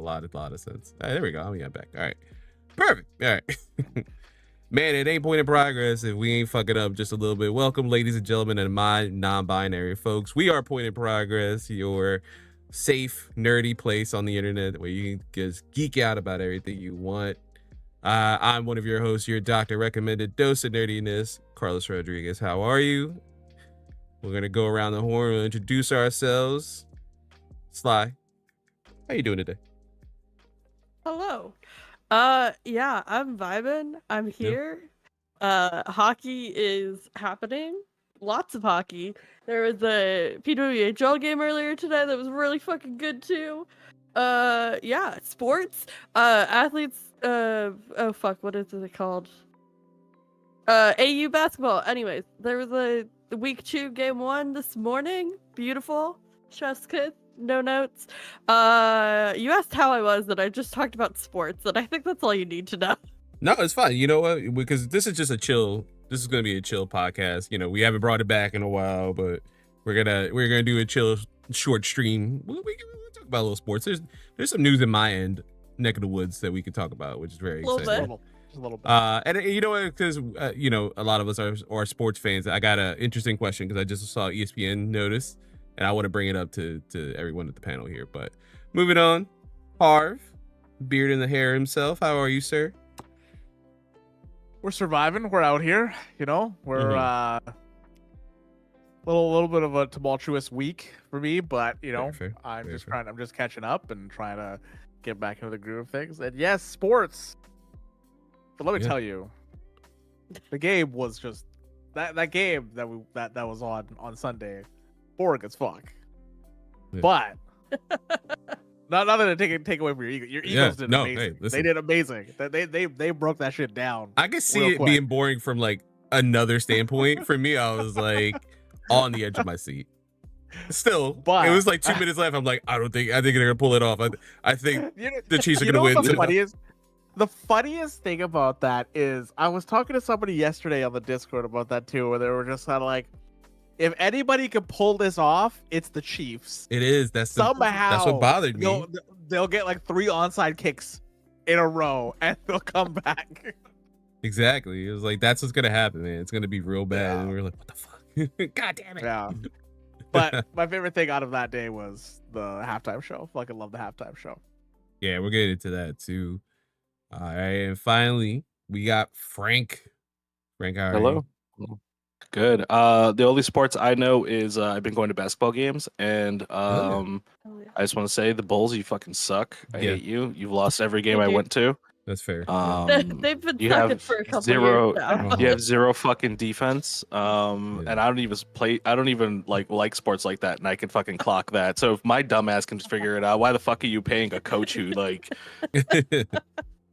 lot of sense. All right, there we go. I'm back. All right, perfect. All right. Man, it ain't point in progress if we ain't fucking up just a little bit. Welcome, ladies and gentlemen, and my non-binary folks. We are Point in Progress, your safe, nerdy place on the internet where you can just geek out about everything you want. I'm one of your hosts, your doctor recommended dose of nerdiness, Carlos Rodriguez. How are you? We're gonna go around the horn. We'll introduce ourselves. Sly, how you doing today? Hello. Yeah, I'm vibing. I'm here. Hockey is happening. Lots of hockey. There was a PWHL game earlier today that was really fucking good too. Yeah, sports. Athletes. Oh fuck, what is it called? AU basketball. Anyways, there was a week 2 game 1 this morning. Beautiful. Chef's kiss. No notes. You asked how I was, and I just talked about sports, and I think that's all you need to know. No, it's fine. You know what? Because this is just a chill. This is gonna be a chill podcast. You know, we haven't brought it back in a while, but we're gonna do a chill short stream. We'll talk about a little sports. There's some news in my end neck of the woods that we could talk about, which is very exciting. A little bit. And you know what? Because you know, a lot of us are sports fans. I got an interesting question because I just saw ESPN notice. And I want to bring it up to everyone at the panel here. But moving on, Harv, beard in the hair himself. How are you, sir? We're surviving. We're out here. You know, we're little bit of a tumultuous week for me, but you know, fair. I'm just catching up and trying to get back into the groove of things. And yes, sports. But let me tell you, the game was just that game that was on Sunday. Boring as fuck, but nothing to take away from your ego. Your egos did amazing. Hey, they did amazing. They broke that shit down. I could see it being boring from like another standpoint. For me, I was like on the edge of my seat. Still, but it was like 2 minutes left. I'm like, I think they're gonna pull it off. I think the Chiefs are gonna win. The funniest thing about that is I was talking to somebody yesterday on the Discord about that too, where they were just kind of like, if anybody could pull this off, it's the Chiefs. It is. That's what bothered me. They'll get like 3 onside kicks in a row, and they'll come back. Exactly. It was like, that's what's gonna happen, man. It's gonna be real bad. Yeah. And we were like, what the fuck? God damn it. Yeah. But my favorite thing out of that day was the halftime show. Fucking love the halftime show. Yeah, we're getting into that too. All right, and finally we got Frank. Frank, how are you? Hello. Good. The only sports I know is I've been going to basketball games, and I just want to say the Bulls, you fucking suck. I hate you. You've lost every game I went to. That's fair. They've been sucking for a couple years now. You have zero fucking defense. And I don't even play. I don't even like sports like that, and I can fucking clock that. So if my dumbass can figure it out, why the fuck are you paying a coach who like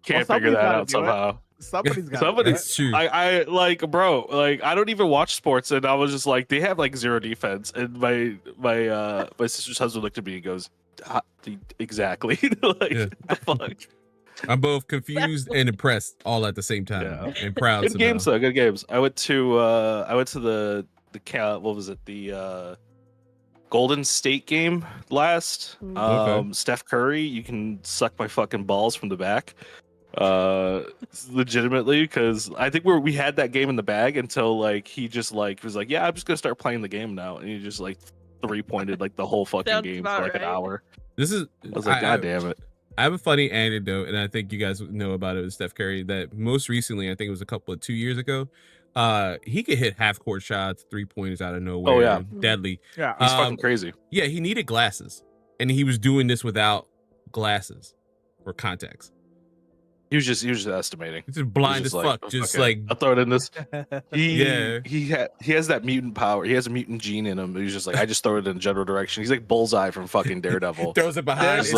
can't figure that out somehow? Somebody's true. I like, bro, like I don't even watch sports, and I was just like, they have like zero defense, and my sister's husband looked at me and goes, exactly. Like the fuck. I'm both confused and impressed all at the same time, and proud. Good games though, good games. I went to the what was it, the Golden State game last. Steph Curry, you can suck my fucking balls from the back. Legitimately, because I think we had that game in the bag until like he just like was like, yeah, I'm just gonna start playing the game now, and he just like 3-pointed like the whole fucking game for like an hour. I was like, God damn it. I have a funny anecdote, and I think you guys know about it with Steph Curry, that most recently, I think it was 2 years ago, he could hit half-court shots, 3-pointers out of nowhere. Oh, yeah. Deadly. Yeah, he's fucking crazy. Yeah, he needed glasses, and he was doing this without glasses or contacts. He was just estimating. He's just blind as fuck. Just like, I'll throw it in this. He has that mutant power. He has a mutant gene in him. He's just like, I just throw it in the general direction. He's like Bullseye from fucking Daredevil. Throws it behind. Just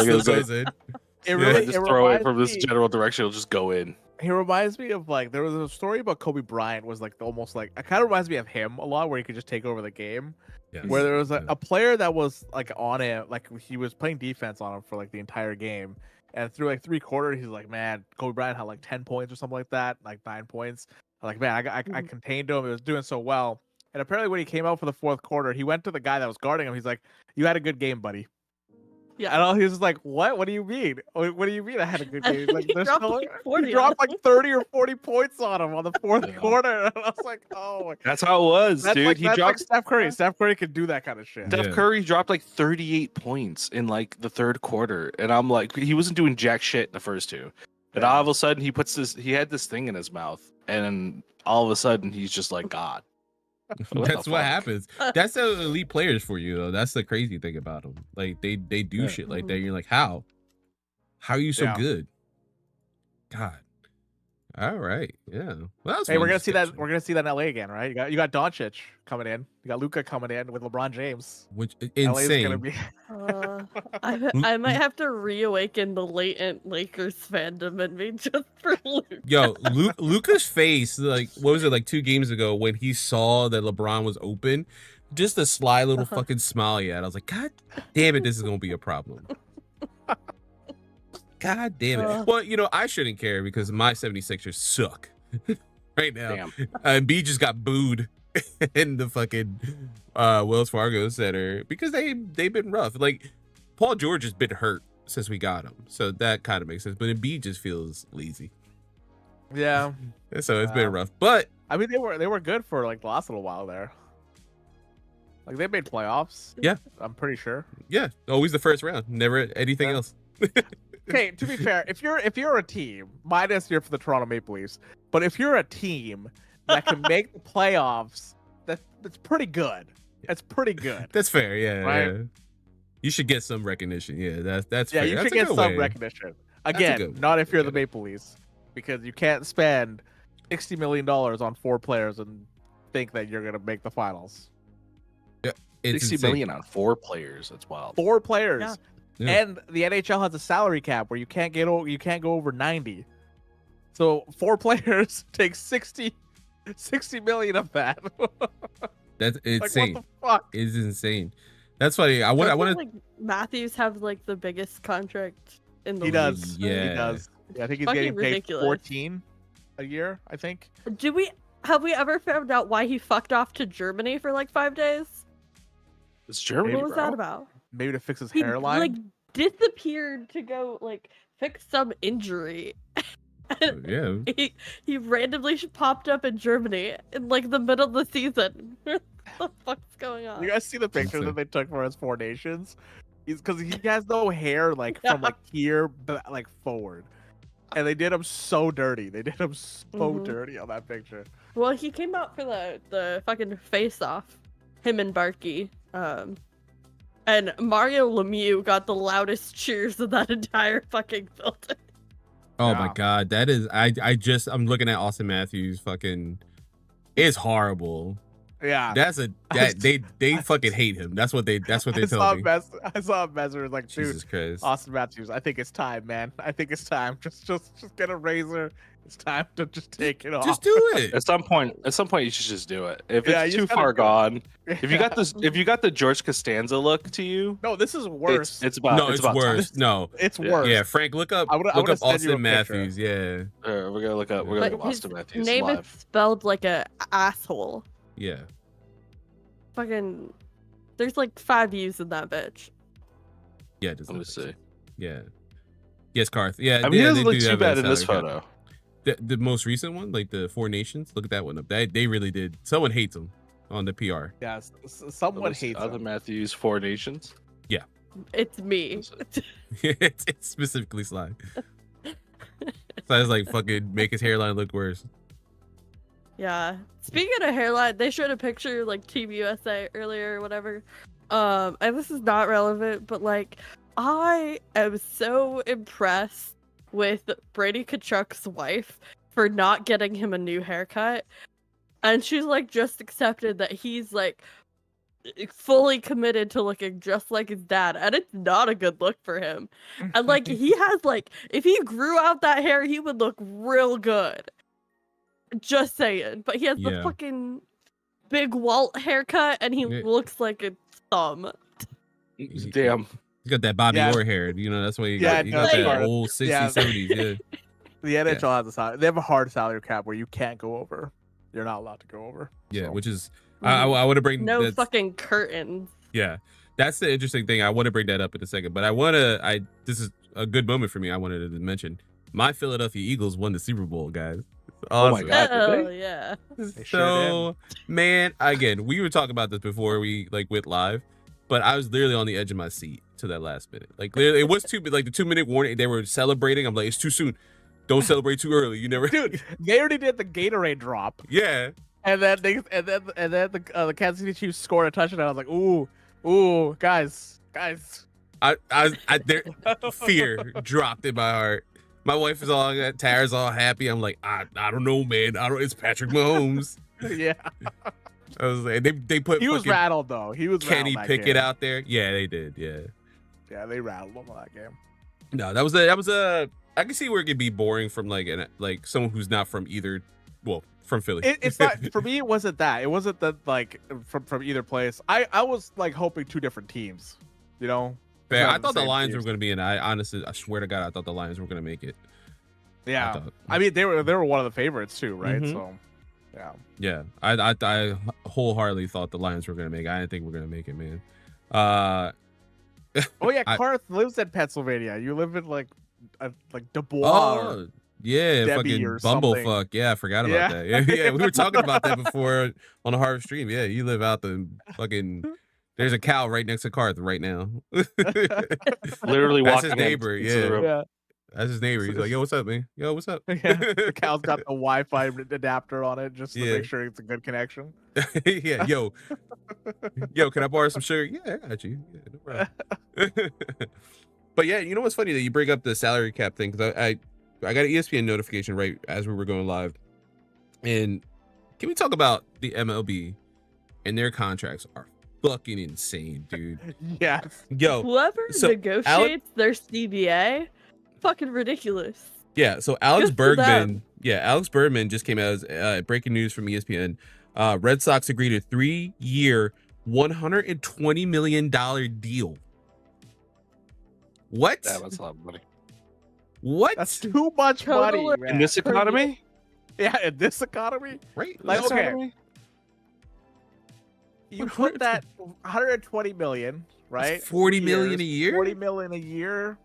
throw it from this general direction. It'll just go in. He reminds me of like, there was a story about Kobe Bryant, was like almost like, it kind of reminds me of him a lot, where he could just take over the game. Yes. Where there was a player that was like on him, like he was playing defense on him for like the entire game. And through like 3 quarters, he's like, man, Kobe Bryant had like 10 points or something like that, like 9 points. I'm like, man, I contained him. He was doing so well. And apparently when he came out for the 4th quarter, he went to the guy that was guarding him. He's like, you had a good game, buddy. Yeah. And all he was just like, "What? What do you mean? What do you mean? I had a good And game." then Like, he there's dropped no, like 40 he on dropped him. like 30 or 40 points on him on the fourth Yeah. quarter. And I was like, "Oh my." That's how it was, That's dude. like he that's like dropped. Steph Curry. Steph Curry could do that kind of shit. Yeah. Steph Curry dropped like 38 points in like the third quarter, and I'm like, he wasn't doing jack shit in the first two. And Yeah. all of a sudden, he had this thing in his mouth, and all of a sudden, he's just like God. What That's the what fuck? happens. That's the elite players for you, though. That's the crazy thing about them. Like they do Yeah. shit like that. You're like, how? How are you so Yeah. good? God. All right. Yeah. Well, that was Hey, fun we're gonna see that. discussion. We're gonna see that in LA again, right? You got Doncic coming in. You got Luca coming in with LeBron James. Which LA's gonna insane. be. I might have to reawaken the latent Lakers fandom in me just for Luke. Yo, Luca's face, like, what was it, like 2 games ago when he saw that LeBron was open? Just a sly little fucking smile he had. I was like, God damn it, this is gonna be a problem. God damn it. Well, you know, I shouldn't care because my 76ers suck right now. Damn. And B just got booed in the fucking Wells Fargo Center because they've been rough. Like, Paul George has been hurt since we got him, so that kind of makes sense. But B just feels lazy, Yeah, so it's been rough. But I mean they were good for like the last little while there. Like they made playoffs. Yeah. I'm pretty sure. yeah, always the first round, never anything else. Okay, to be fair, if you're a team, minus you're for the Toronto Maple Leafs, but if you're a team that can make the playoffs, that's pretty good. That's pretty good. That's fair. Yeah, Right? yeah. You should get some recognition. Yeah, that's Yeah, fair. you That's should a get good some way. recognition. a Again, good way. not if you're the Okay. Maple Leafs, because you can't spend $60 million on 4 players and think that you're gonna make the finals. It's 60 insane. million on 4 players. That's wild. 4 players. Yeah. Yeah. And the NHL has a salary cap where you can't go over 90. So 4 players take 60 million of that. That's Like, insane. what the fuck? It's insane. That's funny. I want Doesn't, to. like Matthews have like the biggest contract in the He league? does. Yeah. He does. Yeah, I think he's Fucking getting paid ridiculous. 14 a year, I think. Have we ever found out why he fucked off to Germany for like 5 days? It's Germany, What was bro. that about? Maybe to fix his He hairline. like disappeared to go like fix some injury. Yeah. He randomly popped up in Germany in like the middle of the season. What the fuck's going on? You guys see the picture that they took for his 4 Nations? Because he has no hair like from like here like forward. And they did him so dirty. They did him so Mhm. dirty on that picture. Well, he came out for the fucking face off, him and Barkey. And Mario Lemieux got the loudest cheers of that entire fucking building. Oh my Yeah. god, that is. I'm looking at Austin Matthews. Fucking, it's horrible. Yeah. That's they fucking hate him. That's what they I tell me. I saw a message like, dude, Jesus Christ. Austin Matthews, I think it's time, man. I think it's time. Just get a razor. It's time to just take it off. Just do it. At some point, you should just do it. If Yeah, it's you too just gotta far do it. gone, if you got this, if you got the George Costanza look to you, No, this is worse. it's about No, it's about worse. time. No. It's Yeah. worse. Yeah, Frank, look up I wanna send you a Austin picture. Matthews. Yeah. We're gonna look up. We're But gonna look up his Austin Matthews name live. is spelled like a asshole. Yeah. Fucking, there's like 5 U's in that bitch. Yeah. It does Let not me make sense. see. Yeah. Yes, Karth. Yeah. I mean, yeah, he doesn't they look do too have bad a in this salary cap. photo. The most recent one, like the 4 Nations. Look at that one up. They really did. Someone hates him on the PR. Yeah, someone Let's- hates other him. Matthews, 4 Nations. It's me. it's specifically Sly. Sly's like fucking make his hairline look worse. Yeah. Speaking of hairline, they showed a picture like Team USA earlier or whatever. And this is not relevant, but like I am so impressed with Brady Kachuk's wife for not getting him a new haircut. And she's like just accepted that he's like fully committed to looking just like his dad, and it's not a good look for him. And like he has like if he grew out that hair, he would look real good. Just saying. But he has the Yeah. fucking big Walt haircut and he Yeah. looks like a thumb. Damn. He's got that Bobby Yeah. Orr hair. You know, that's why you Yeah, got, you no, got that's that right. old 60s, Yeah. 70s. Yeah. The NHL has a salary. They have a hard salary cap where you can't go over. You're not allowed to go over. Yeah, So. which is I want to bring No that's- fucking curtains. Yeah, That's the interesting thing. I want to bring that up in a second, but this is a good moment for me. I wanted to mention my Philadelphia Eagles won the Super Bowl, guys. Oh my Awesome. God, did Oh they? yeah. They So, sure man, again, we were talking about this before we like went live, but I was literally on the edge of my seat to that last minute. Like, literally, it was like the 2-minute warning. They were celebrating. I'm like, it's too soon. Don't celebrate too early. You never, Dude, they already did the Gatorade drop, Yeah, and then the Kansas City Chiefs scored a touchdown. I was like, ooh, guys. there, fear dropped in my heart. My wife is all, Tara's all happy. I'm like, I don't know, man. It's Patrick Mahomes. Yeah, I was like, they put he was fucking rattled though. He was Kenny rattled that Pickett game. out there. Yeah, they did. Yeah. Yeah, they rattled him on that game. No, that was a. I can see where it could be boring from like someone who's not from either. Well, from Philly. It's not for me. It wasn't that. It wasn't that like from either place. I was like hoping two different teams. You know. Fair. Not I thought the same Lions were teams. going to be in. I honestly, I swear to God, I thought the Lions were going to make it. Yeah. I mean, they were one of the favorites too, right? Mhm. So, yeah. Yeah, I wholeheartedly thought the Lions were going to make it. I didn't think we were going to make it, man. Oh yeah, I- Karth lives in Pennsylvania. You live in like Dubois. Oh, yeah, Debbie fucking or something. bumblefuck. Yeah, I forgot about Yeah. that. Yeah, we were talking about that before on the Harv stream. Yeah, you live out the fucking. There's a cow right next to Karth right now. Literally That's walking his neighbor, into the yeah. room. Yeah. That's his neighbor. He's like, yo, what's up, man? Yo, what's up? Yeah. The cow's got the Wi-Fi adapter on it just to Yeah. make sure it's a good connection. Yeah, yo, can I borrow some sugar? Yeah, I got you. Yeah, no problem. But yeah, you know what's funny that you bring up the salary cap thing, because I got an ESPN notification right as we were going live, and can we talk about the MLB and their contracts are fucking insane, dude. Yes. Yo, Whoever so negotiates their CBA, fucking ridiculous. yeah, so Alex Good for Bergman, Alex Bergman just came out as breaking news from ESPN. Red Sox agreed a 3-year, $120 million deal. What? Yeah, that's a lot of money. What? That's too much Total money. in Man. In this economy? Yeah, in this economy, Right? like This okay, economy? you put that 120 million, right? 40 million a year? 40 million a year.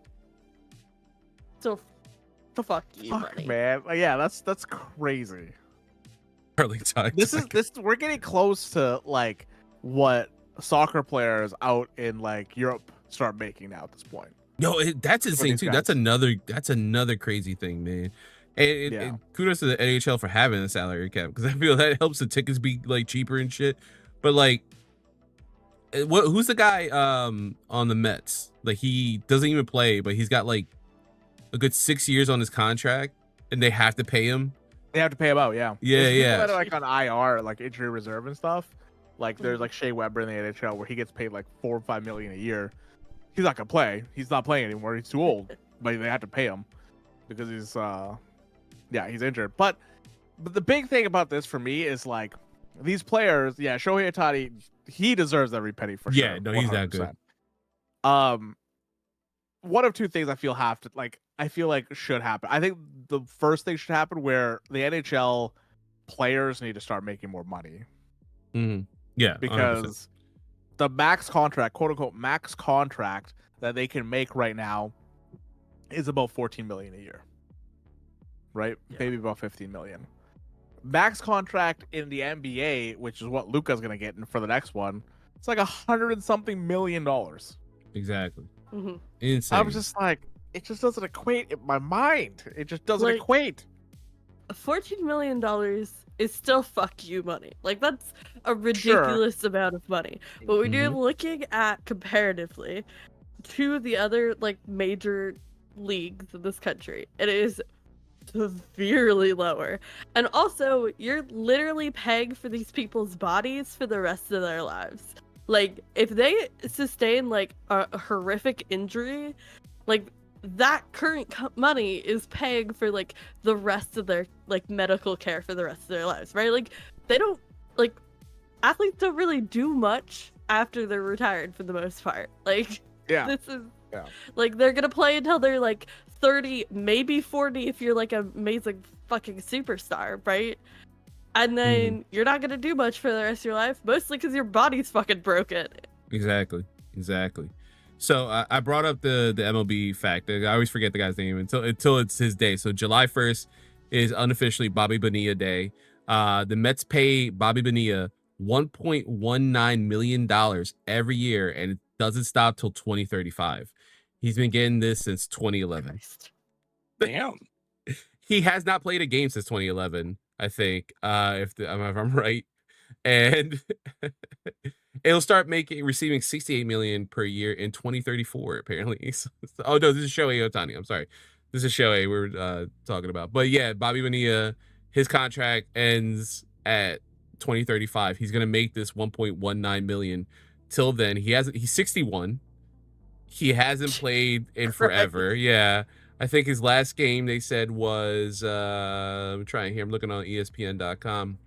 So, fuck you, Fuck, money. man. Like, yeah, that's crazy. Early time. This is we're getting close to like what soccer players out in like Europe start making now at this point. Yo, that's insane these too. guys. That's another crazy thing, man. And Yeah. kudos to the NHL for having a salary cap, because I feel that helps the tickets be like cheaper and shit. But like, who's the guy on the Mets? Like, he doesn't even play, but he's got like a good 6 years on his contract, and they have to pay him. They have to pay him out, yeah. Yeah, There's people yeah. that are like on IR, like injury reserve and stuff. Like there's like Shea Weber in the NHL where he gets paid like $4 or $5 million a year. He's not gonna play. He's not playing anymore. He's too old. But they have to pay him because he's he's injured. But the big thing about this for me is like these players, yeah, Shohei Ohtani, he deserves every penny for sure. Yeah, no, he's that good. 100%. One of two things I feel should happen. I think the first thing should happen where the NHL players need to start making more money Mhm. Yeah, 100%. because the max contract, quote unquote max contract that they can make right now is about 14 million a year. Right? Yeah. Maybe about 15 million. Max contract in the NBA, which is what Luka's gonna get for the next one, it's like $100 and something million. Exactly. Mhm. Insane. I was just like, it just doesn't equate in my mind. It just doesn't Like- equate. $14 million is still fuck you money. Like, that's a ridiculous amount of money. But when you're looking at comparatively to the other like major leagues in this country, it is severely lower. And also, you're literally paying for these people's bodies for the rest of their lives. Like, if they sustain like a horrific injury, like that current money is paying for like the rest of their like medical care for the rest of their lives, right? Like, they don't, like, athletes don't really do much after they're retired for the most part. Like, Yeah. this is Yeah. like they're gonna play until they're like 30, maybe 40 if you're like an amazing fucking superstar, right? And then you're not gonna do much for the rest of your life, mostly because your body's fucking broken. Exactly. Exactly. So I brought up the MLB fact. I always forget the guy's name until it's his day. So July 1st is unofficially Bobby Bonilla Day. The Mets pay Bobby Bonilla $1.19 million every year, and it doesn't stop till 2035. He's been getting this since 2011. Damn. He has not played a game since 2011, I think, if I'm right. And it'll start receiving 68 million per year in 2034, apparently. Oh no, this is Shohei Ohtani. I'm sorry. This is Shohei we're talking about. But yeah, Bobby Bonilla, his contract ends at 2035. He's gonna make this 1.19 million. Till then, he's 61. He hasn't played in forever. Yeah. I think his last game they said was I'm trying here. I'm looking on ESPN.com.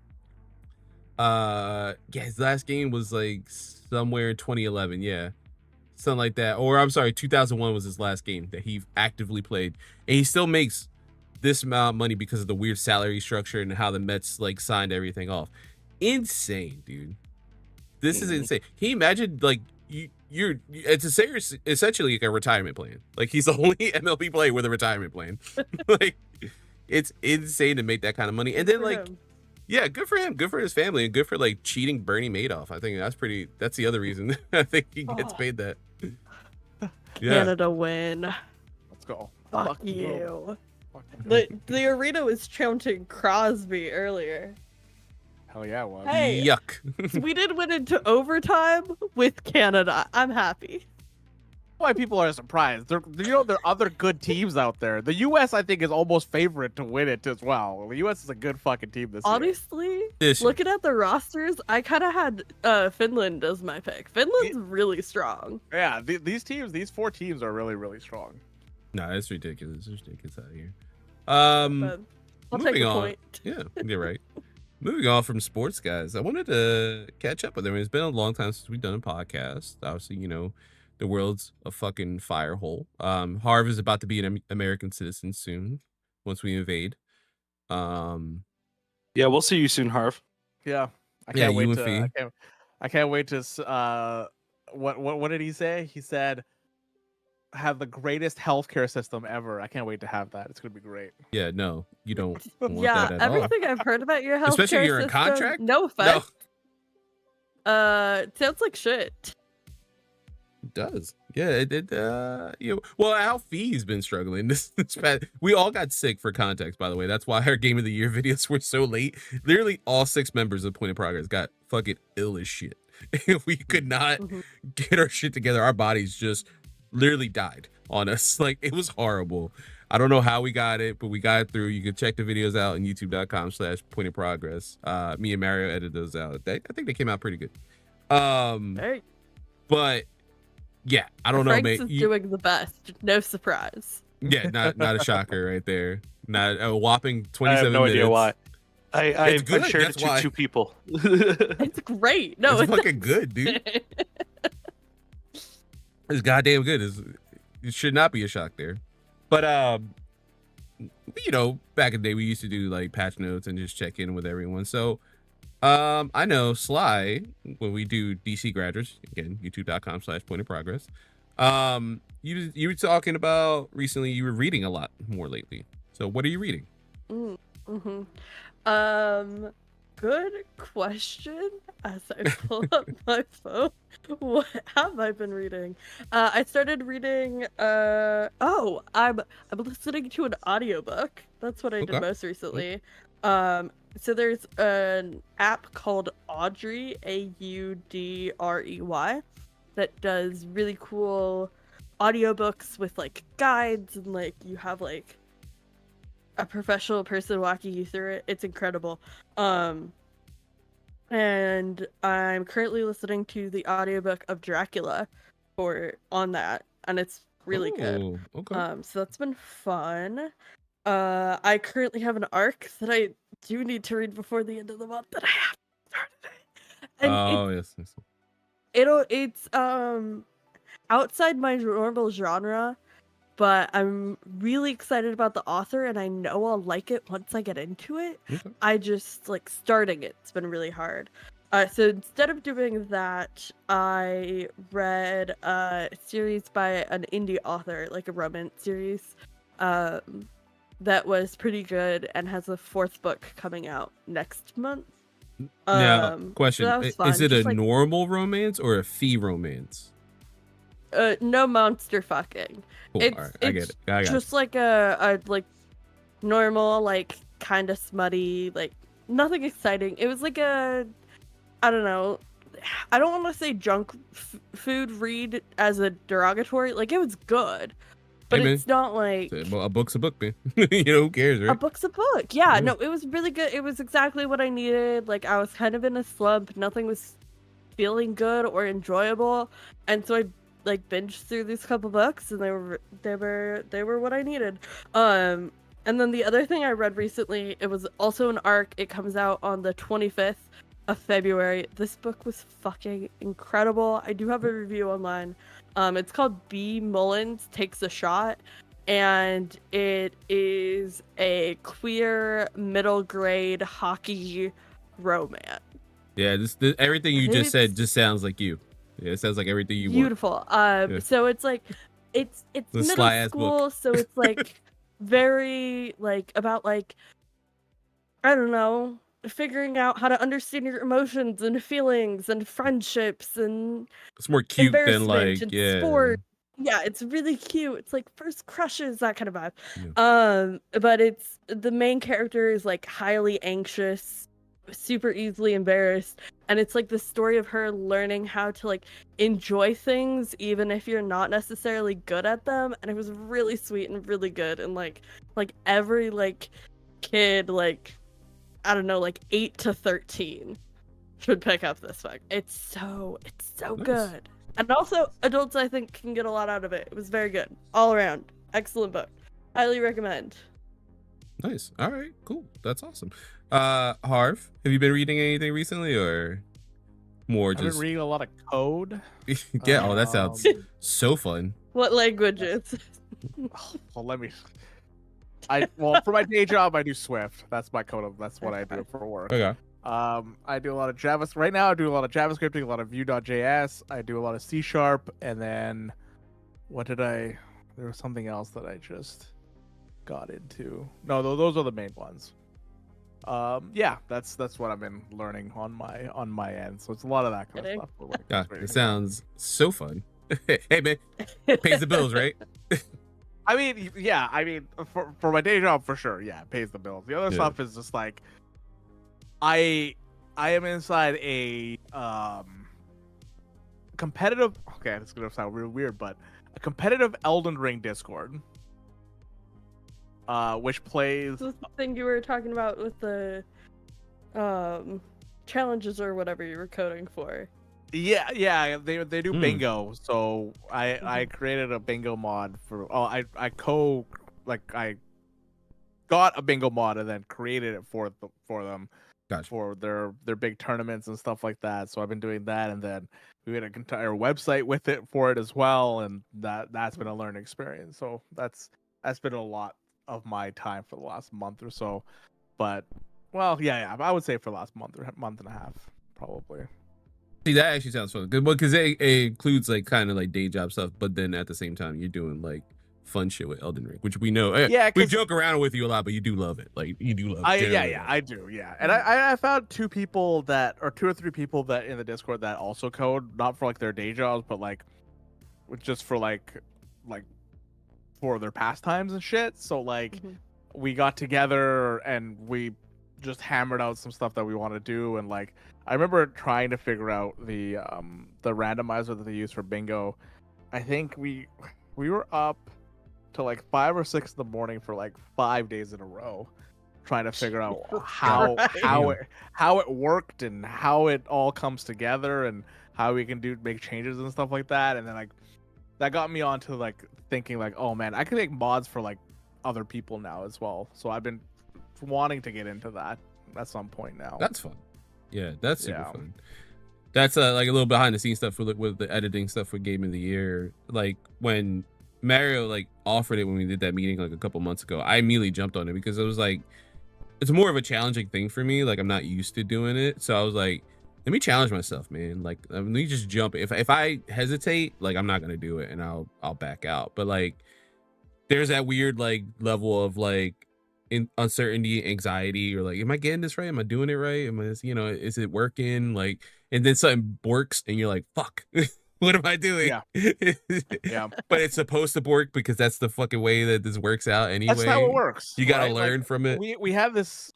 Yeah, his last game was like somewhere in 2011. Yeah, something like that. Or I'm sorry, 2001 was his last game that he actively played, and he still makes this amount of money because of the weird salary structure and how the Mets like signed everything off. Insane, dude. This is insane. Can you imagine like it's essentially like a retirement plan. Like he's the only MLB player with a retirement plan. Like it's insane to make that kind of money. And then like yeah, good for him, good for his family, and good for like cheating Bernie Madoff. I think that's the other reason I think he gets paid that. Yeah. Canada win. Let's go. Fuck you. The arena was chanting Crosby earlier. Hell yeah, it was. Hey, Yuck. Sweden went into overtime with Canada. I'm happy. Why people are surprised? There are other good teams out there. The U.S. I think is almost favorite to win it as well. The U.S. is a good fucking team this year. Honestly, looking at the rosters, I kind of had Finland as my pick. Finland's really strong. Yeah, these four teams are really, really strong. No, it's ridiculous. It's ridiculous out here. But I'll take Moving a on. point. Yeah, you're right. Moving on from sports, guys, I wanted to catch up with them. It's been a long time since we've done a podcast. Obviously, the world's a fucking fire hole. Harv is about to be an American citizen soon once we invade. Yeah, we'll see you soon, Harv. Yeah, I can't wait UNFE. to. I can't wait to. What did he say? He said, "Have the greatest healthcare system ever." I can't wait to have that. It's gonna be great. Yeah, no, you don't want Yeah, that at all. everything I've heard about your healthcare Especially you're in system, contract? no offense. It sounds like shit. It does. Yeah, well, Alfie's been struggling this past. We all got sick, for context, by the way. That's why our Game of the Year videos were so late. Literally all 6 members of Point of Progress got fucking ill as shit. We could not get our shit together. Our bodies just literally died on us. Like, it was horrible. I don't know how we got it, but we got it through. You can check the videos out on youtube.com/Point of Progress. Me and Mario edited those out. I think they came out pretty good. Hey. But yeah, I don't know, Frank's mate. is doing the best. No surprise. Yeah, not a shocker right there. Not a whopping 27 I have no minutes. idea why. It's I good, shared it that's to why. 2 people. It's great. No, It's fucking good, dude. It's goddamn good. It should not be a shock there. But back in the day we used to do like patch notes and just check in with everyone. So I know Sly, when we do DC graduates, again, youtube.com/Point of Progress. You were talking about recently you were reading a lot more lately. So what are you reading? Good question. As I pull up my phone, what have I been reading? I started reading. I'm listening to an audiobook. That's what I did most recently. So there's an app called Audrey, Audrey, that does really cool audiobooks with like guides and like you have like a professional person walking you through it. It's incredible. And I'm currently listening to the audiobook of Dracula on that, and it's really good. Okay. So that's been fun. I currently have an arc that I do need to read before the end of the month that I haven't started it. And it's outside my normal genre, but I'm really excited about the author, and I know I'll like it once I get into it. Okay. I just like starting it's been really hard. So instead of doing that, I read a series by an indie author, like a romance series, that was pretty good and has a 4th book coming out next month. Now, So question: that was Is fun. it a Just like normal romance or a fee romance? no monster fucking. Cool. It's All right, I get it's it. I got just like a like normal, like kind of smutty, like nothing exciting. It was like a, I don't know. I don't want to say junk food read as a derogatory. Like it was good, but Hey, man. it's not like Well, a book's a book, man. You know, who cares, a right? book's a book. Yeah, Yeah. no, it was really good. It was exactly what I needed. Like I was kind of in a slump. Nothing was feeling good or enjoyable, and so I like binged through these couple books, and they were what I needed. And then the other thing I read recently, it was also an arc. It comes out on the 25th of February. This book was fucking incredible. I do have a review online. It's called B. Mullins Takes a Shot, and it is a queer middle grade hockey romance. Yeah, everything you just said It's just sounds like you. Yeah, it sounds like everything you want. beautiful. Yeah. So it's like it's a middle sly-ass book. school, so it's like very like about like, I don't know, figuring out how to understand your emotions and feelings and friendships and It's more cute than embarrassment like, and yeah. sport. Yeah, it's really cute. It's like first crushes, that kind of vibe. Yeah. But it's the main character is like highly anxious, super easily embarrassed, and it's like the story of her learning how to like enjoy things even if you're not necessarily good at them. And it was really sweet and really good, and like every like kid, like I don't know, like 8 to 13 should pick up this book. It's so Nice. good. And also adults I think can get a lot out of it. It was very good. All around. Excellent book. Highly recommend. Nice. All right, cool. That's awesome. Harv, have you been reading anything recently or more I've just been reading a lot of code. yeah, oh, that sounds so fun. What languages? Well, let me. Well, for my day job, I do Swift. That's my code. That's what I do for work. Okay. I do a lot of JavaScript. Right now, I do a lot of JavaScripting, a lot of Vue.js. I do a lot of C#, and then there was something else that I just got into. No, those are the main ones. Yeah, that's what I've been learning on my end. So it's a lot of that kind of stuff. for work. Yeah, It's very it fun. sounds so fun. Hey man, pays the bills, right? I mean, yeah. I mean, for my day job, for sure. Yeah, it pays the bills. The other Yeah. stuff is just like, I am inside a competitive. Okay, this is gonna sound real weird, but a competitive Elden Ring Discord. Which plays. This was the thing you were talking about with the challenges or whatever you were coding for. Yeah, they do Hmm. bingo. So I created a bingo mod for. I got a bingo mod and then created it for them. Gotcha. For their big tournaments and stuff like that. So I've been doing that, and then we had an entire website with it for it as well, and that's been a learning experience. So that's been a lot of my time for the last month or so. But well, yeah, I would say for the last month and a half, probably. See, that actually sounds fun. Good, because it includes like kind of like day job stuff, but then at the same time you're doing like fun shit with Elden Ring, which we know. Yeah, we 'cause- joke around with you a lot, but you do love it. Like you do love it. I generally. do, yeah. And I found 2 or 3 people that in the Discord that also code, not for like their day jobs, but like just for like for their pastimes and shit. So like we got together and we just hammered out some stuff that we want to do. And like I remember trying to figure out the randomizer that they use for bingo. I think we were up to like 5 or 6 in the morning for like 5 days in a row, trying to figure out how it worked and how it all comes together and how we can make changes and stuff like that. And then like that got me onto like thinking like, oh man, I can make mods for like other people now as well. So I've been wanting to get into that at some point now. That's fun. Yeah, that's super Yeah. fun. That's like a little behind the scenes stuff with the editing stuff for Game of the Year. Like when Mario like offered it when we did that meeting like a couple months ago, I immediately jumped on it because it was like it's more of a challenging thing for me. Like I'm not used to doing it, so I was like, let me challenge myself, man. Like, let me just jump. If I hesitate, like, I'm not gonna do it, and I'll back out. But like, there's that weird like level of like uncertainty, anxiety, or like, am I getting this right? Am I doing it right? Am I, is it working? Like, and then something works, and you're like, fuck. What am I doing? Yeah. Yeah. But it's supposed to work because that's the fucking way that this works out anyway. That's how it works. You gotta right? learn from it. We have this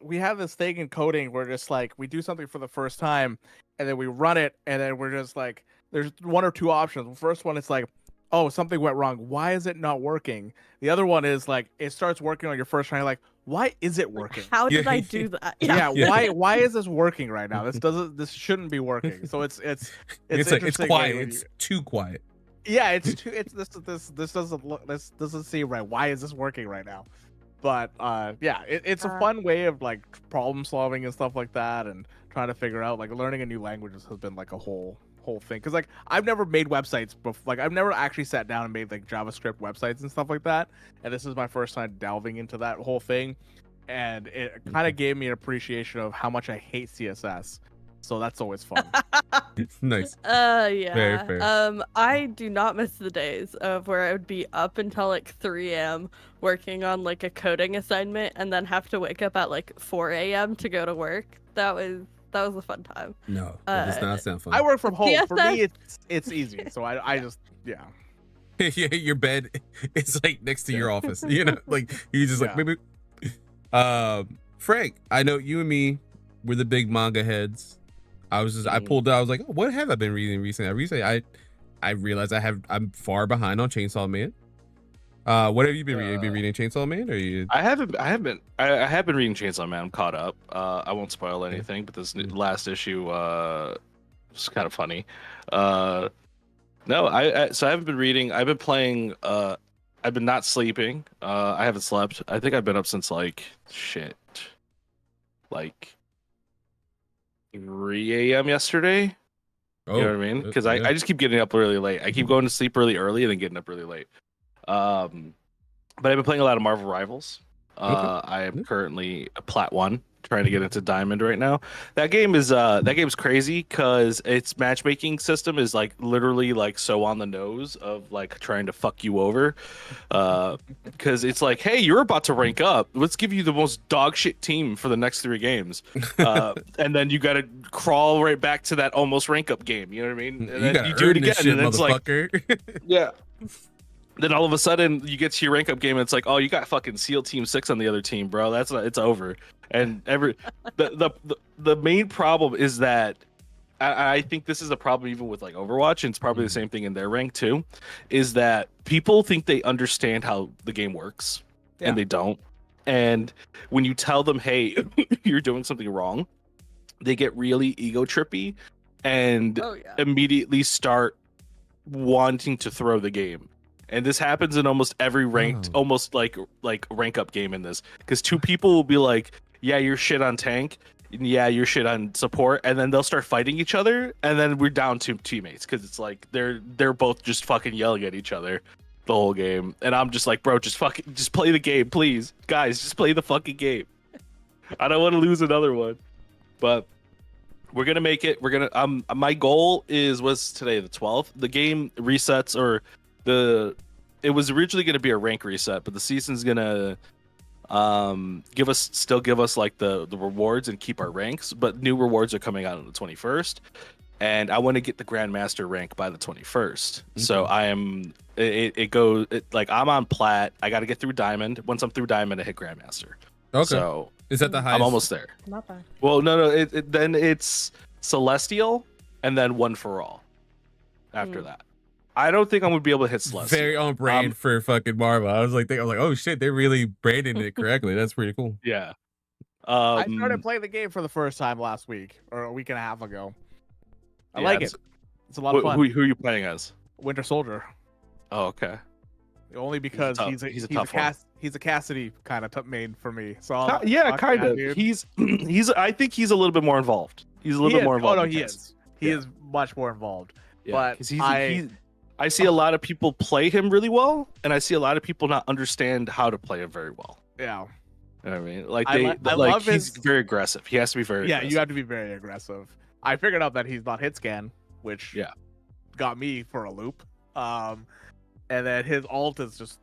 thing in coding where just like we do something for the first time and then we run it and then we're just like there's one or two options. The first one is like, oh, something went wrong. Why is it not working? The other one is like it starts working on your first try. You're like, why is it working? How did I do that? Yeah. Why is this working right now? This shouldn't be working. So it's like it's quiet. It's too quiet. Yeah, this doesn't seem right. Why is this working right now? But yeah, it's a fun way of like problem solving and stuff like that, and trying to figure out like learning a new language has been like a whole thing. Because like I've never made websites before. Like I've never actually sat down and made like JavaScript websites and stuff like that. And this is my first time delving into that whole thing, and it kind of gave me an appreciation of how much I hate CSS. So that's always fun. Nice. Yeah. Very fair. I do not miss the days of where I would be up until like 3 a.m. working on like a coding assignment and then have to wake up at like 4 a.m. to go to work. That was a fun time. No, that does not sound fun. I work from home. CSS? For me, it's easy. So I just yeah. Yeah, your bed is like next to your office. Like you just like maybe. Frank, I know you and me were the big manga heads. I pulled out. I was like, oh, what have I been reading recently? I realized I'm far behind on Chainsaw Man. What have you been reading? Have you been reading Chainsaw Man? Or you? I have been reading Chainsaw Man. I'm caught up. I won't spoil anything, but this last issue was kind of funny. No, so I haven't been reading. I've been playing. I've been not sleeping. I haven't slept. I think I've been up since like 3 a.m. yesterday. Oh, you know what I mean? Because I just keep getting up really late. I keep going to sleep really early and then getting up really late. But I've been playing a lot of Marvel Rivals. I am currently a Plat 1, trying to get into Diamond right now. That game's crazy because its matchmaking system is like literally like so on the nose of like trying to fuck you over. Because it's like, hey, you're about to rank up. Let's give you the most dog shit team for the next 3 games. And then you got to crawl right back to that almost rank up game. You know what I mean? And then you do it again, and it's like, yeah. Then all of a sudden you get to your rank up game and it's like, oh, you got fucking SEAL Team 6 on the other team, bro. It's over. And the main problem is that I think this is a problem even with like Overwatch, and it's probably the same thing in their rank too, is that people think they understand how the game works and they don't. And when you tell them, hey, you're doing something wrong, they get really ego trippy and immediately start wanting to throw the game. And this happens in almost every ranked, almost like rank up game in this, because two people will be like, yeah, you're shit on tank, and yeah, you're shit on support, and then they'll start fighting each other, and then we're down to teammates because it's like they're both just fucking yelling at each other the whole game, and I'm just like, bro, just play the game, please, guys, just play the fucking game. I don't want to lose another one, but we're gonna make it. We're gonna my goal was today the 12th. The game resets, or it was originally going to be a rank reset, but the season's going to give us like the rewards and keep our ranks, but new rewards are coming out on the 21st, and I want to get the Grandmaster rank by the 21st. So I am like I'm on Plat. I got to get through Diamond. Once I'm through Diamond, I hit Grandmaster. Okay. So is that the highest? I'm almost there. Not bad. Well, no, then it's Celestial and then One for All after that. I don't think I'm gonna be able to hit Celestial. Very on brand for fucking Marvel. I was like, oh shit, they're really branding it correctly. That's pretty cool. Yeah. I started playing the game for the first time last week or a week and a half ago. I like it. It's a lot of fun. Who are you playing as? Winter Soldier. Oh, okay. Only because he's a Cassidy kind of main for me. So kind of. I think he's a little bit more involved. He's a little bit more involved. Oh no, he is. He is much more involved. Yeah, but I see a lot of people play him really well, and I see a lot of people not understand how to play him very well. Yeah. You know what I mean? Like he's very aggressive. He has to be very aggressive. You have to be very aggressive. I figured out that he's not hit scan, which Yeah. got me for a loop. And then his ult is just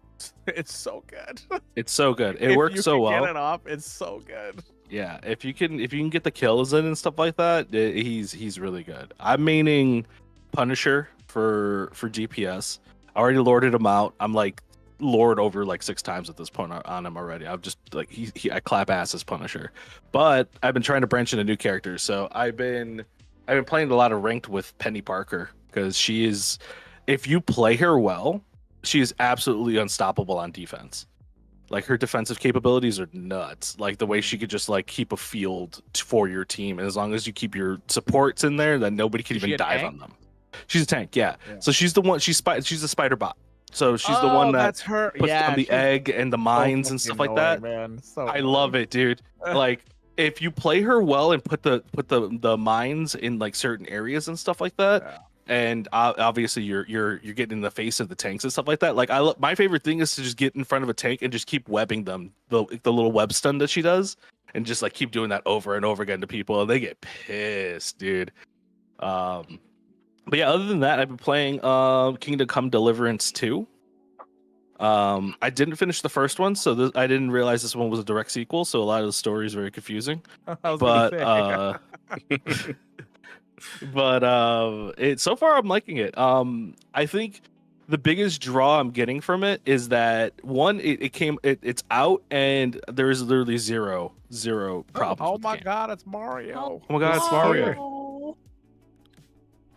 it's so good. It's so good. It If works you so can well. Get it off. It's so good. Yeah, if you can get the kills in and stuff like that, he's really good. I'm maining Punisher for DPS. I already lorded him out. I'm like lord over like 6 times at this point on him already. I'm just like I clap ass as Punisher. But I've been trying to branch into new characters. So I've been playing a lot of ranked with Penny Parker because she is, if you play her well, she is absolutely unstoppable on defense. Like her defensive capabilities are nuts. Like the way she could just like keep a field for your team, and as long as you keep your supports in there, then nobody can even dive on them. She's a tank, yeah. So she's the one. She's a spider bot. So she's the one that that's her. puts down the egg and the mines and stuff like that. Man. So I love it, dude. Like if you play her well and put the mines in like certain areas and stuff like that. Yeah. And obviously you're getting in the face of the tanks and stuff like that. Like my favorite thing is to just get in front of a tank and just keep webbing them, the little web stun that she does, and just like keep doing that over and over again to people, and they get pissed, dude. But yeah, other than that, I've been playing Kingdom Come Deliverance 2. I didn't finish the first one, so I didn't realize this one was a direct sequel, so a lot of the story is very confusing. But it so far I'm liking it. I think the biggest draw I'm getting from it is that one, it's out and there's literally zero problems. Oh with the my game. god, it's Mario. Oh my god, it's Mario.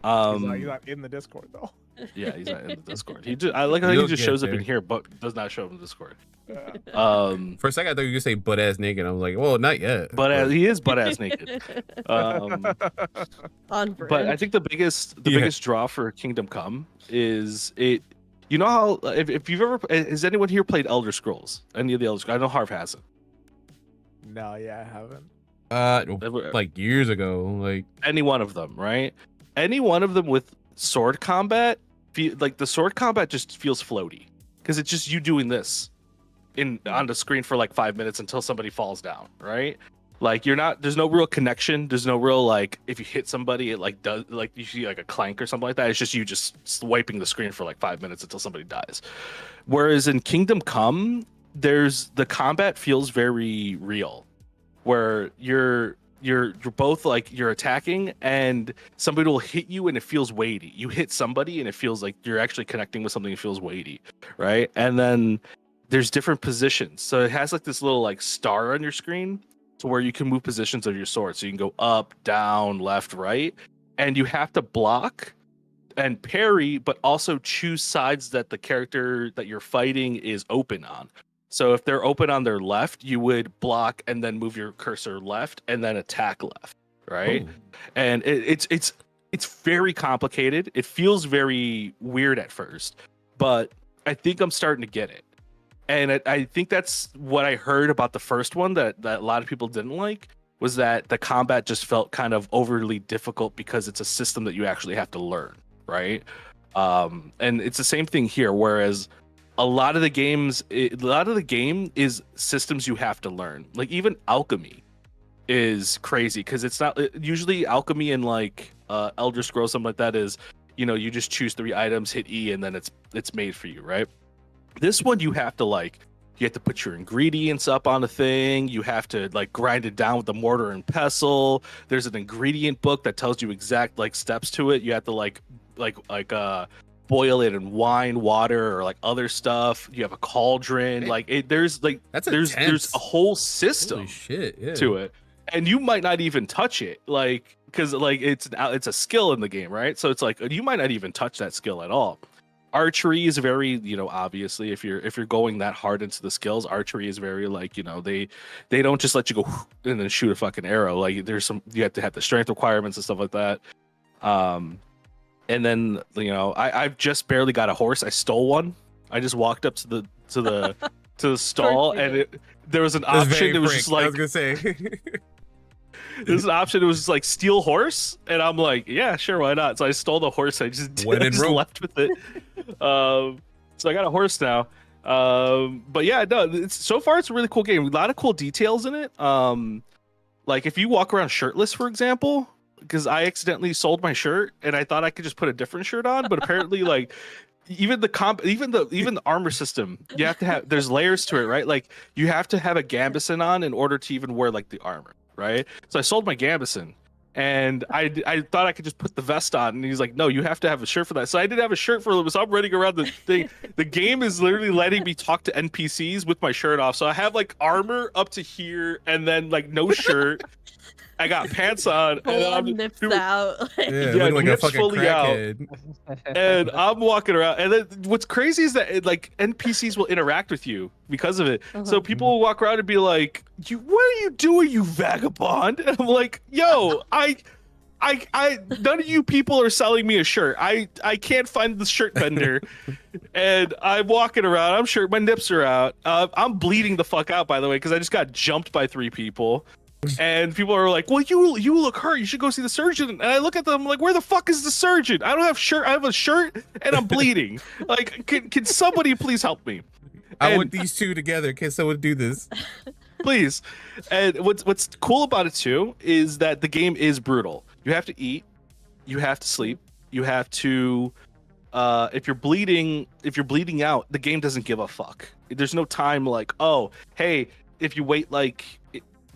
He's not in the Discord though. Yeah, he's not in the Discord. I like how he just shows up in here, but does not show up in the Discord. For a second, I thought you were gonna say butt ass naked. I was like, well, not yet. But he is butt ass naked. On brand. But I think the biggest draw for Kingdom Come is it. You know how if you've ever has anyone here played Elder Scrolls? Any of the Elder Scrolls? I know Harv hasn't. No, yeah, I haven't. Like years ago, like Any one of them, right? Any one of them with sword combat, like the sword combat just feels floaty because it's just you doing this on the screen for like 5 minutes until somebody falls down, right? Like there's no real connection. There's no real like if you hit somebody, it like does like you see like a clank or something like that. It's just you just swiping the screen for like 5 minutes until somebody dies. Whereas in Kingdom Come, the combat feels very real, where you're both like you're attacking and somebody will hit you and it feels weighty. You hit somebody and it feels like you're actually connecting with something that feels weighty, right? And then there's different positions. So it has like this little like star on your screen to where you can move positions of your sword. So you can go up, down, left, right, and you have to block and parry, but also choose sides that the character that you're fighting is open on. So if they're open on their left, you would block and then move your cursor left and then attack left, right? Ooh. And it's very complicated. It feels very weird at first, but I think I'm starting to get it. And I think that's what I heard about the first one that a lot of people didn't like, was that the combat just felt kind of overly difficult because it's a system that you actually have to learn, right? And it's the same thing here, whereas a lot of the game is systems you have to learn. Like even alchemy is crazy because it's not usually alchemy in like Elder Scrolls, something like that is, you just choose 3 items, hit E, and then it's made for you, right? This one you have to put your ingredients up on a thing. You have to like grind it down with the mortar and pestle. There's an ingredient book that tells you exact like steps to it. You have to like boil it in wine, water, or like other stuff. You have a cauldron. There's a whole system holy shit, yeah. to it, and you might not even touch it, like because like it's a skill in the game, right? So it's like you might not even touch that skill at all. Archery is very, obviously if you're going that hard into the skills, archery is very like, they don't just let you go and then shoot a fucking arrow. Like you have to have the strength requirements and stuff like that. And then I've just barely got a horse. I stole one. I just walked up to the stall and there was an option. It was just like, I was gonna say. There's an option. It was just like steal horse, and I'm like, yeah, sure, why not? So I stole the horse. I just left with it. So I got a horse now. But yeah, no. So far it's a really cool game. A lot of cool details in it. Like if you walk around shirtless, for example, because I accidentally sold my shirt and I thought I could just put a different shirt on, but apparently like even the armor system, you have to have, there's layers to it, right? Like you have to have a gambeson on in order to even wear like the armor, right? So I sold my gambeson. And I thought I could just put the vest on, and he's like, "No, you have to have a shirt for that." So I didn't have a shirt for a little bit. So I'm running around the thing. The game is literally letting me talk to NPCs with my shirt off. So I have like armor up to here, and then like no shirt. I got pants on, and then I'm nips out. Yeah, like a nips fucking fully out. crackhead. And I'm walking around, and then what's crazy is that like NPCs will interact with you because of it. So people will walk around and be like, what are you doing, you vagabond?" And I'm like, "Yo, I none of you people are selling me a shirt. I can't find the shirt vendor." And I'm walking around, I'm sure my nips are out. I'm bleeding the fuck out, by the way, because I just got jumped by 3 people. And people are like, "Well, you look hurt. You should go see the surgeon." And I look at them like, "Where the fuck is the surgeon? I don't have shirt. I have a shirt and I'm bleeding. Like, can somebody please help me?" I want these two together. Can someone do this? Please. And what's cool about it too is that the game is brutal. You have to eat, you have to sleep, you have to if you're bleeding out, the game doesn't give a fuck. There's no time like, "Oh, hey, if you wait like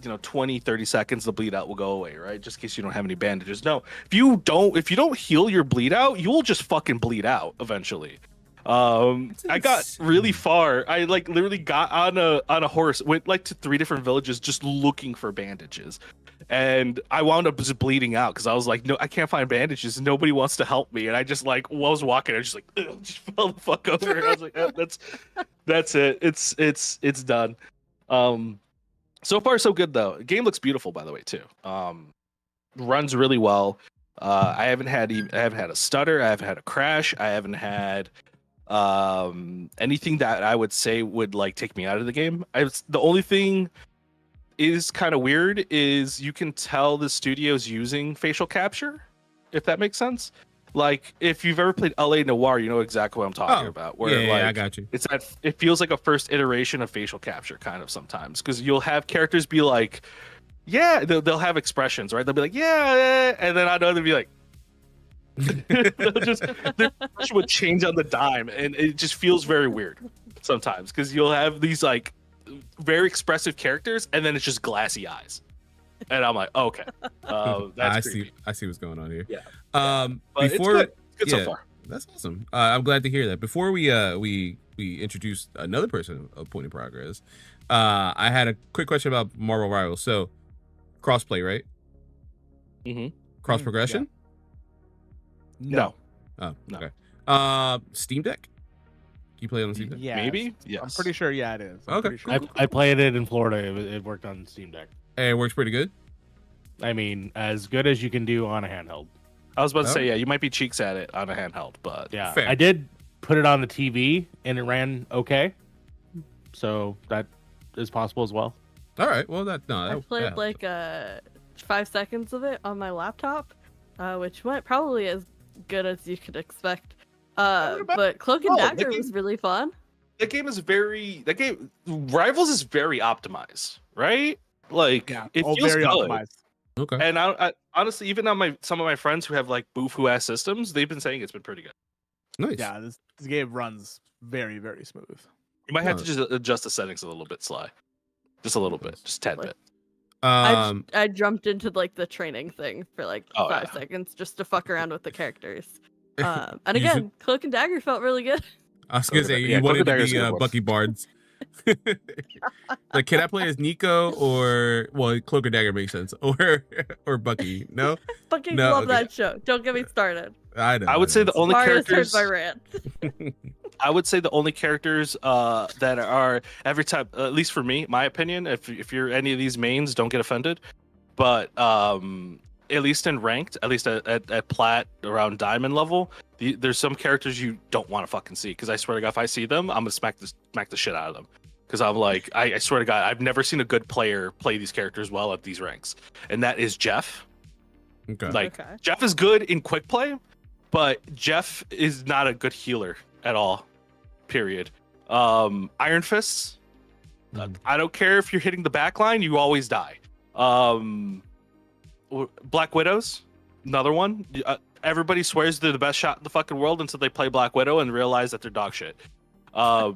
20-30 seconds, the bleed out will go away," right? Just in case you don't have any bandages. No, if you don't heal your bleed out, you will just fucking bleed out eventually. I got really far. I like literally got on a horse, went like to 3 different villages just looking for bandages, and I wound up just bleeding out because I was like, "No, I can't find bandages. Nobody wants to help me." And I just like, while I was walking, I just like just fell the fuck over. And I was like, that's it. It's done. So far so good though. The game looks beautiful, by the way, too. Runs really well. I haven't had a stutter. I haven't had a crash. I haven't had anything that I would say would like take me out of the game. The only thing is kind of weird is you can tell the studio's using facial capture, if that makes sense. Like if you've ever played LA Noire, you know exactly what I'm talking about. Where yeah, I got you. It feels like a first iteration of facial capture kind of sometimes, because you'll have characters be like, yeah, they'll have expressions, right? They'll be like, yeah, and then I know they'll be like, their expression would change on the dime, and it just feels very weird sometimes because you'll have these like very expressive characters, and then it's just glassy eyes. And I'm like, okay, that's I see what's going on here. Yeah. Before it's good so far. That's awesome. I'm glad to hear that. Before we introduce another person of Point in Progress, I had a quick question about Marvel Rivals. So, crossplay, right? Mm-hmm. Cross progression? No. Oh, No. okay. Steam Deck? You play it on Steam Deck? Yeah, Maybe. Yes. I'm pretty sure. Yeah, it is. I'm Okay. pretty sure. I played it in Florida. It worked on Steam Deck. And it works pretty good. I mean, as good as you can do on a handheld. I was about to Oh. say, yeah, you might be cheeks at it on a handheld, but Yeah, Fair. I did put it on the TV and it ran okay. So that is possible as well. All right. Well, I played like 5 seconds of it on my laptop, which went probably as good as you could expect. But Cloak and Dagger was really fun. Rivals is very optimized, right? Like it feels very good. optimized. Okay. And I honestly, even on some of my friends who have like boof-hoo ass systems, they've been saying it's been pretty good. Nice. Yeah, this game runs very, very smooth. You might have to just adjust the settings a little bit, Sly. Just a little bit, just a tad bit. I jumped into like the training thing for like 5 yeah. seconds just to fuck around with the characters. And You again, Cloak and Dagger felt really good. I was gonna say Yeah, you wanted Cloak and to Dagger's be a good one. Bucky Barnes. Like, can I play as Nico or Cloak and Dagger makes sense, or Bucky? No, Fucking No, love okay. that show. Don't get me started. I know. I would say the only Marius heard characters. my rant. I would say the only characters that are every time, at least for me, my opinion. If you're any of these mains, don't get offended. But at least in ranked, at least at plat around diamond level, there's some characters you don't want to fucking see. Because I swear to God, if I see them, I'm gonna smack the shit out of them. Because I'm like, I swear to God, I've never seen a good player play these characters well at these ranks, and that is Jeff. Okay. Like Okay. Jeff is good in quick play, but Jeff is not a good healer at all. Period. Iron Fists. I don't care if you're hitting the back line, you always die. Black Widows. Another one. Everybody swears they're the best shot in the fucking world until they play Black Widow and realize that they're dog shit. I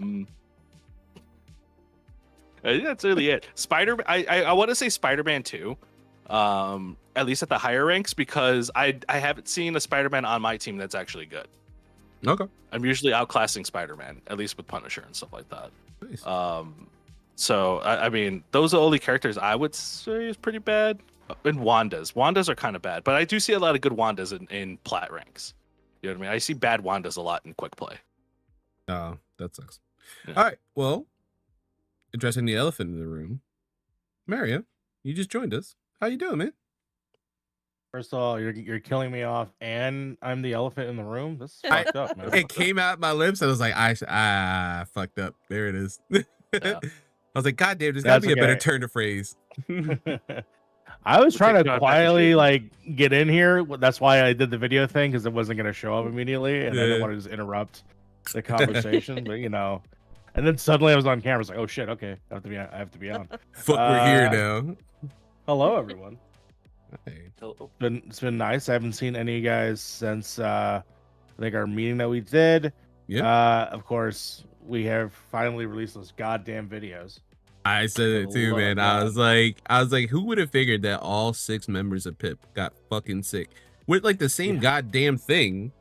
think that's really it. I want to say Spider-Man 2, at least at the higher ranks, because I haven't seen a Spider-Man on my team that's actually good. Okay. I'm usually outclassing Spider-Man, at least with Punisher and stuff like that. Nice. So I mean, those are the only characters I would say is pretty bad. And Wandas are kind of bad, but I do see a lot of good Wandas in plat ranks. You know what I mean? I see bad Wandas a lot in quick play. Oh, that sucks. Yeah. All right. Well, addressing the elephant in the room, Mario, you just joined us. How you doing, man? First of all, you're killing me off, and I'm the elephant in the room. This is fucked up, man. It came out my lips. I was like, I fucked up. There it is. Yeah. I was like, God damn, there's got to be a better turn of phrase. I was trying Take to God, quietly Patrick. get in here. That's why I did the video thing, because it wasn't going to show up immediately, and I didn't want to just interrupt the conversation. But and then suddenly I was on camera. I was like, oh shit, okay, I have to be on. Fuck, we're here now. Hello, everyone. Hey. It's been nice. I haven't seen any of you guys since I think our meeting that we did. Yeah. Of course, we have finally released those goddamn videos. I said it too, Love man. that. I was like, who would have figured that all 6 members of PIP got fucking sick with like the same goddamn thing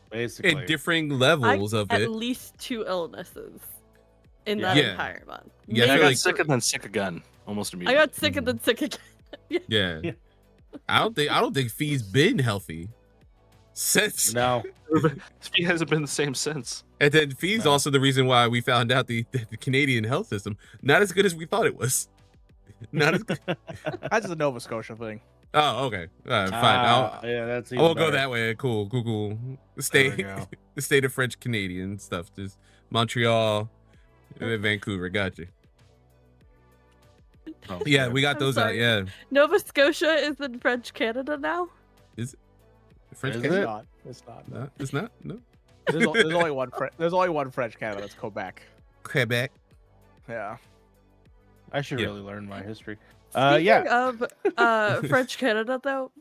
Basically, at differing levels of at it? least 2 illnesses in Yeah. that Yeah. entire month. Yeah, I I feel got like- sick and then sick again, almost I immediately. got sick and then sick again. Yeah. Yeah. I don't think Fee's been healthy since. no. He hasn't been the same since. And then Fee's No. also the reason why we found out the Canadian health system not as good as we thought it was. Not as good. That's just a Nova Scotia thing. Oh, okay. Fine. I'll, Yeah, that's. I won't even go better. that way. Cool. There we State, go. the state of French Canadian stuff. Just Montreal, and Vancouver. Got you. Oh, Yeah, okay. we got I'm those out. sorry. Yeah, Nova Scotia is in French Canada now. French Is Canada. it? Not. It's not. No, it's not. No, There's only one. There's only one French Canada. That's Quebec. Quebec. Yeah. I should Yeah. really learn my history. Speaking Yeah. of French Canada, though,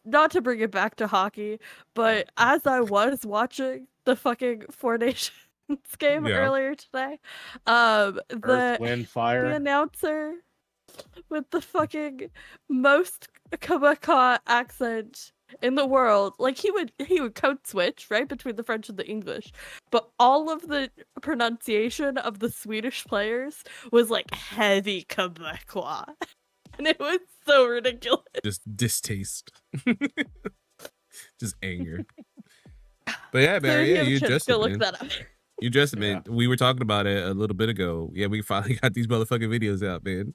not to bring it back to hockey, but as I was watching the fucking Four Nations game Yeah. earlier today, Earth, the wind, fire. announcer with the fucking most Quebecois accent in the world, like he would code switch right between the French and the English, but all of the pronunciation of the Swedish players was like heavy Quebecois, and it was so ridiculous. Just distaste. Just anger. But yeah, So Barry, you yeah, have a you chance just to go look that up. You just, man. We were talking about it a little bit ago. Yeah, we finally got these motherfucking videos out, man.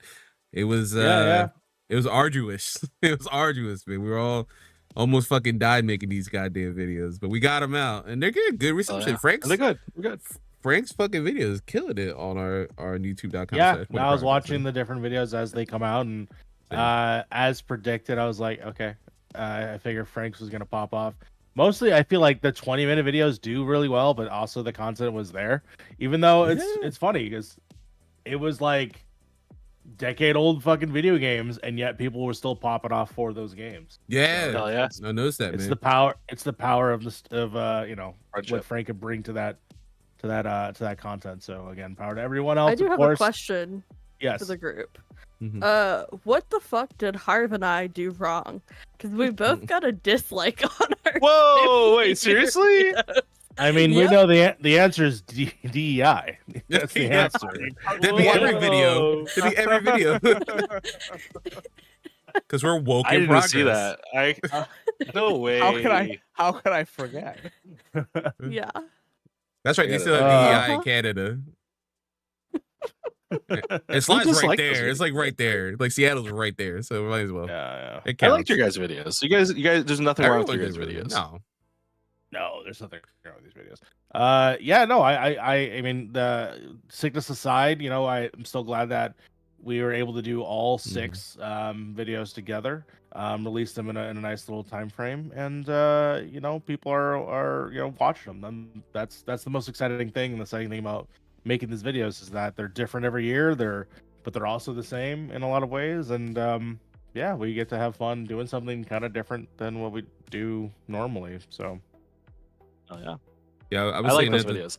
It was Yeah. it was arduous. It was arduous, man. We were all almost fucking died making these goddamn videos, but we got them out, and they're getting good reception. Yeah. Frank's They're good. We're good. Frank's fucking videos killing it on our YouTube.com. Yeah, I was watching the different videos as they come out, and as predicted, I was like, okay, I figured Frank's was gonna pop off. Mostly, I feel like the 20-minute videos do really well, but also the content was there. Even though it's funny because it was like decade-old fucking video games, and yet people were still popping off for those games. Yeah, Hell yeah. I noticed that, It's man. the power. It's the power of Friendship. what Frank could bring to that content. So again, power to everyone else. I do of have course. a question Yes. for the group. Mhm. What the fuck did Harv and I do wrong? Because we both got a dislike on our. Whoa! Wait, videos. seriously? I mean, we Yep. know the answer is DEI. That's the Yeah. answer. That'd be every Whoa. video. That'd be every video. Because we're woke I in didn't progress. see that. No way. How could I forget? Yeah. That's right. They Yeah, still have DEI in Canada. It slides just right like those there. It's like right there. Like Seattle's right there, so might as well. Yeah. It I liked counts. your guys' videos. You guys. There's nothing wrong with your guys' Everyone does videos. No. No, there's nothing wrong with these videos. Yeah, no, I mean, the sickness aside, I'm still glad that we were able to do all 6 videos together, release them in a nice little time frame, and people are watching them. That's the most exciting thing, and the exciting thing about making these videos is that they're different every year. But they're also the same in a lot of ways, and yeah, we get to have fun doing something kind of different than what we do normally. So, Oh yeah, Yeah, I I was like saying those that videos.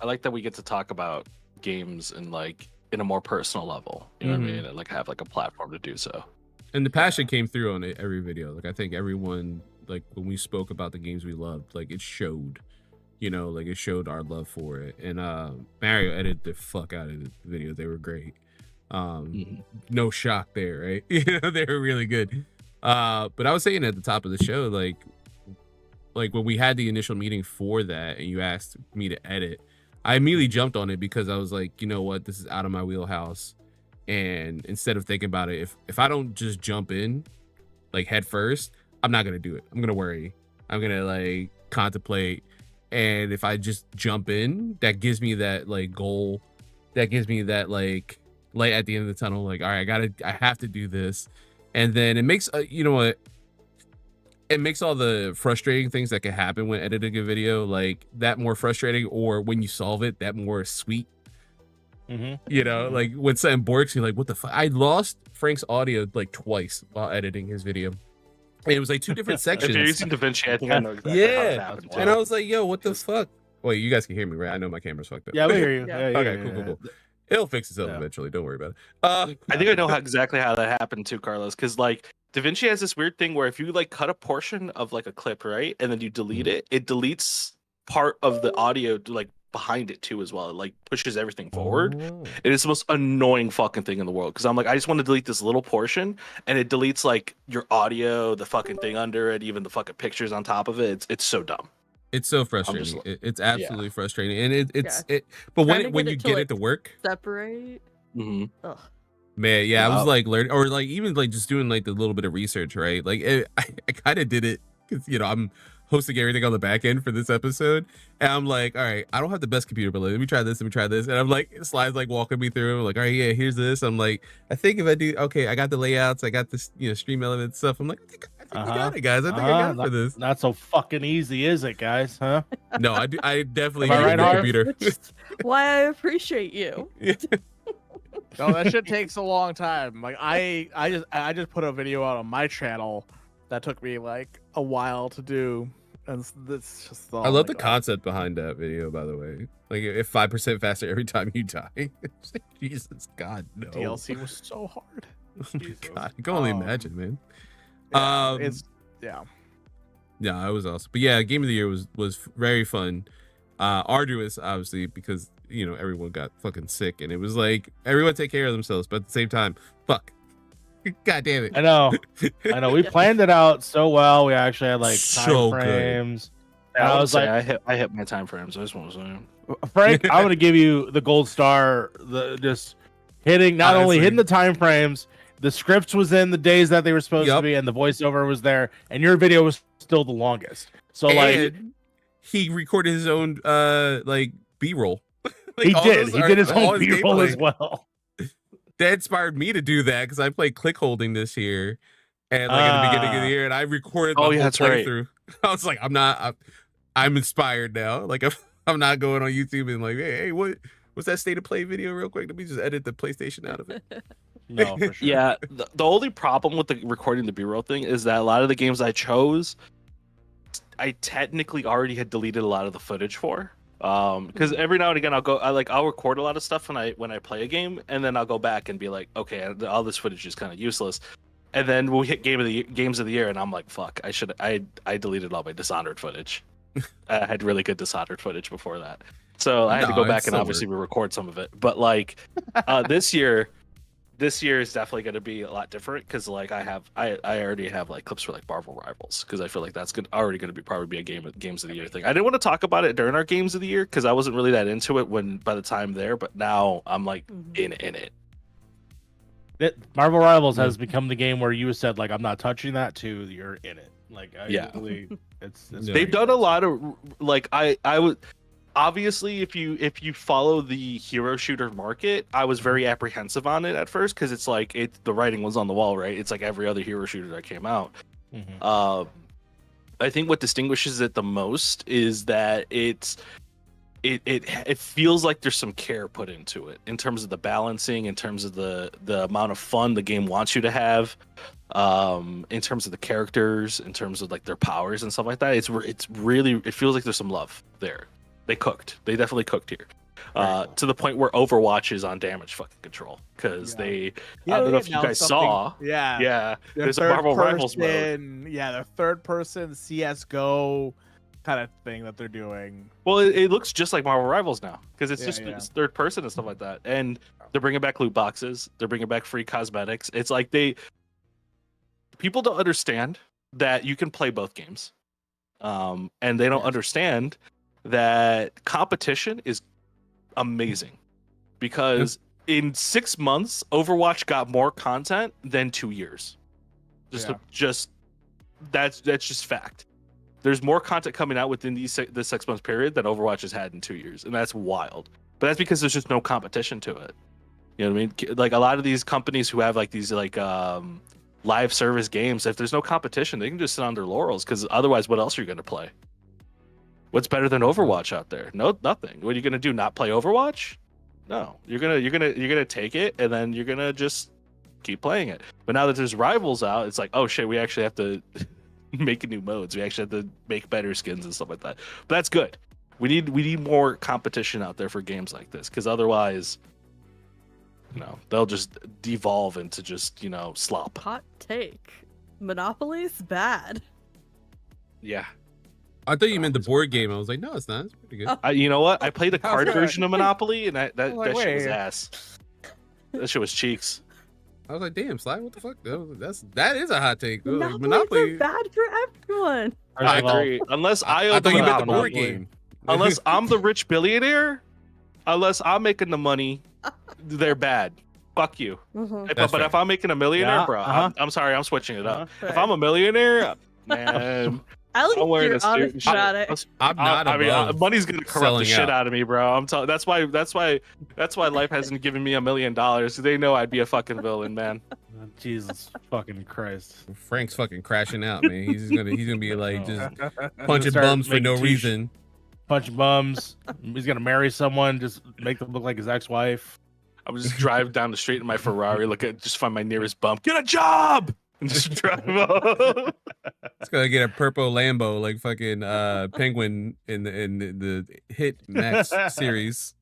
I like that we get to talk about games and like in a more personal level. You know what I mean? And like have like a platform to do so. and the passion came through on every video. Like I think everyone, like when we spoke about the games we loved, like it showed, like it showed our love for it. And Mario edited the fuck out of the videos. They were great. No shock there, right? They were really good. But I was saying at the top of the show, like when we had the initial meeting for that and you asked me to edit, I immediately jumped on it because I was like, you know what, this is out of my wheelhouse. And instead of thinking about it, if I don't just jump in like head first, I'm not gonna do it. I'm gonna worry. I'm gonna like contemplate. And if I just jump in, that gives me that like goal. That gives me that like light at the end of the tunnel. Like, all right, I have to do this. And then it makes you know what? It makes all the frustrating things that can happen when editing a video like that more frustrating, or when you solve it, that more sweet. Like when something borks, you're like, what the fuck? I lost Frank's audio like twice while editing his video. And it was like 2 different sections. If you're using DaVinci, I think I know exactly how it happened. And I was like, yo, what the fuck? Wait, you guys can hear me, right? I know my camera's fucked up. yeah, we hear you. Yeah. Yeah, Okay, cool. It'll fix itself eventually. Don't worry about it. I think I know exactly how that happened too, Carlos. Because like DaVinci has this weird thing where if you like cut a portion of like a clip, right, and then you delete it, it deletes part of the audio like behind it too as well. It like pushes everything forward. It is the most annoying fucking thing in the world. Because I'm like, I just want to delete this little portion, and it deletes like your audio, the fucking thing under it, even the fucking pictures on top of it. It's so dumb. It's so frustrating. It's absolutely frustrating, and it's. But Trying to when get you it to, get like, it to work, Separate. Ugh. man, yeah, I was Wow. like learning, or like even like just doing like the little bit of research, right? Like I kind of did it because I'm hosting everything on the back end for this episode, and I'm like, all right, I don't have the best computer, but let me try this, and I'm like, Slide's like walking me through. I'm like, all right, yeah, here's this. I'm like, I think if I do, okay, I got the layouts, I got this, stream element stuff. I'm like, I think we got it, guys. I think I got it for this. Not so fucking easy, is it, guys? Huh? No, I do. I definitely Am I use right, the Harv? computer. Which is why I appreciate you. No, that shit takes a long time. Like I just put a video out on my channel that took me like a while to do, and that's just. I love the concept behind that video, by the way. Like, if 5% faster every time you die. Jesus, God, no. DLC was so hard. God, I can only imagine, man. Yeah, Yeah, it was awesome. But yeah, Game of the Year was very fun. Arduous, obviously, because everyone got fucking sick, and it was like everyone take care of themselves, but at the same time, fuck. God damn it. I know. We planned it out so well. We actually had like So time good. frames. I I was was like, like, I hit my time frames. I just want to say. Frank, I'm gonna give you the gold star. The just hitting, not only Honestly. hitting the time frames, the scripts was in the days that they were supposed to Yup. be, and the voiceover was there, and your video was still the longest. So like, And he recorded his own like B-roll. Like, he all did. those He are did his all own B-roll gameplay. as well. That inspired me to do that because I played click holding this year, and like at the beginning of the year, and I recorded the whole that's right. playthrough. I was like, I'm inspired now. Like I'm not going on YouTube and like, hey, what's that state of play video real quick? Let me just edit the PlayStation out of it. No, for sure. Yeah, the only problem with the recording the B-roll thing is that a lot of the games I chose, I technically already had deleted a lot of the footage for. Because every now and again I'll record a lot of stuff when I play a game, and then I'll go back and be like, okay, all this footage is kind of useless. And then we'll hit games of the year, and I'm like, fuck, I deleted all my Dishonored footage. I had really good Dishonored footage before that, so I had to No, go it's back and still obviously re-record some of it. But like this year is definitely going to be a lot different because like I already have like clips for like Marvel Rivals, because I feel like that's already going to probably be a games of the year thing. I didn't want to talk about it during our games of the year because I wasn't really that into it by the time there, but now I'm like in it. Marvel Rivals has become the game where you said like, I'm not touching that too. You're in it. Like, it's They've done a lot of like I would obviously if you follow the hero shooter market, I was very apprehensive on it at first because it's like the writing was on the wall, right? It's like every other hero shooter that came out. I think what distinguishes it the most is that it it feels like there's some care put into it in terms of the balancing, in terms of the amount of fun the game wants you to have, in terms of the characters, in terms of like their powers and stuff like that. It's really, it feels like there's some love there. They definitely cooked here. To the point where Overwatch is on damage fucking control because I don't know if you guys saw. There's a Marvel Rivals mode. Yeah, the third person CS:GO kind of thing that they're doing. Well, it looks just like Marvel Rivals now because it's it's third person and stuff like that. And they're bringing back loot boxes. They're bringing back free cosmetics. It's like people don't understand that you can play both games, and they don't understand that competition is amazing because in 6 months, Overwatch got more content than 2 years. That's just fact. There's more content coming out within this 6 month period than Overwatch has had in 2 years, and that's wild. But that's because there's just no competition to it. You know what I mean? Like a lot of these companies who have like these like live service games, if there's no competition, they can just sit on their laurels because otherwise, what else are you going to play? What's better than Overwatch out there? No, nothing. What are you going to do? Not play Overwatch? No, you're gonna take it and then you're gonna just keep playing it. But now that there's Rivals out, it's like, oh shit, we actually have to make new modes. We actually have to make better skins and stuff like that. But that's good. We need more competition out there for games like this because otherwise, they'll just devolve into just slop. Hot take: Monopoly's bad. Yeah. I thought you meant the board game. I was like, no, it's not. It's pretty good. You know what? I played the card version of Monopoly, and that shit was wait. ass. That shit was cheeks. I was like, damn, Sly, what the fuck? That is a hot take. Monopoly's Monopoly. bad for everyone. I agree. Unless I thought you meant the board Monopoly. game. Unless I'm the rich billionaire, unless I'm making the money, they're bad. Fuck you. Mm-hmm. But if I'm making a millionaire, bro, I'm sorry, I'm switching it up. If I'm a millionaire, man. I like I'm wearing your a suit honest and about it. I'm not above money's gonna corrupt selling the shit out. out of me, bro. I'm telling. That's why life hasn't given me $1 million. They know I'd be a fucking villain, man. Jesus fucking Christ. Frank's fucking crashing out, man. He's gonna be like just punching Start bums for making no reason. Punch bums. He's gonna marry someone, just make them look like his ex-wife. I would just drive down the street in my Ferrari, just find my nearest bump, get a job, and just drive off. It's gonna get a purple Lambo like fucking Penguin in the hit Max series.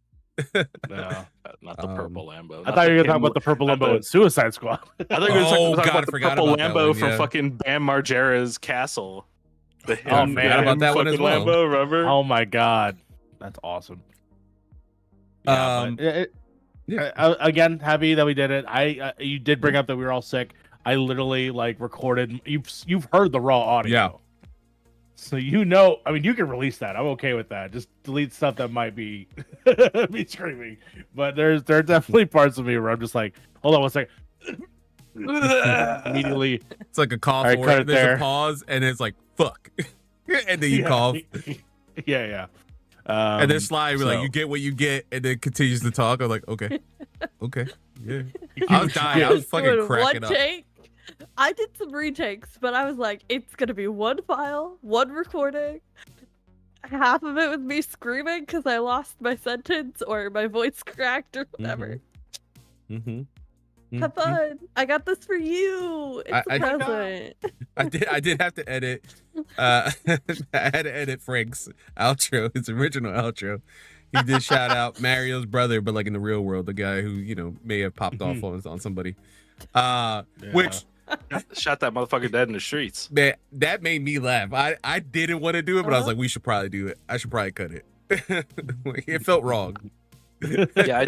No, not the purple Lambo. I thought you were gonna talk about the purple Lambo in Suicide Squad. I thought you were Oh, talking God, I about the forgot purple about that Lambo one, from yeah. fucking Bam Margera's castle. The Oh, man, forgot about that one as well. Lambo, remember? Oh my god, that's awesome. Again, happy that we did it. You did bring up that we were all sick. I literally recorded. You've heard the raw audio. Yeah. So I mean, you can release that. I'm okay with that. Just delete stuff that might be me screaming. But there are definitely parts of me where I'm just like, hold on one second. Immediately, It's like a cough. All right, cut it There's there. a pause, and it's like fuck, and then you cough, Yeah. and then Sly be like, so- you get what you get, and then continues to talk. I'm like, okay, yeah. I was dying. I was fucking Doing cracking one up. take. I did some retakes, but I was like, it's gonna be one file, one recording. Half of it was me screaming because I lost my sentence or my voice cracked or whatever. Mm-hmm. Have fun. I got this for you. It's a present. I did have to edit. I had to edit Frank's outro, his original outro. He did shout out Mario's brother, but like in the real world, the guy who may have popped off on somebody. Which Shot that motherfucker dead in the streets. man, that made me laugh. I didn't want to do it, but I was like, we should probably do it. I should probably cut it. It felt wrong. Yeah,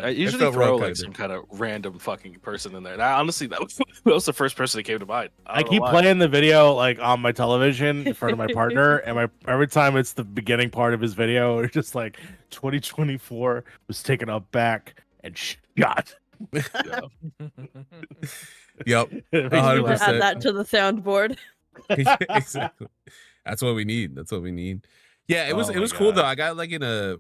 I usually felt throw wrong, like kinda. some kind of random fucking person in there. And honestly, that was the first person that came to mind. I keep playing the video on my television in front of my partner, and every time it's the beginning part of his video, it's just like 2024 was taken up back and shot. Yep. It makes me 100%. laugh. Add that to the soundboard. Exactly. That's what we need. Yeah, it was Oh my cool God. though. I got like in a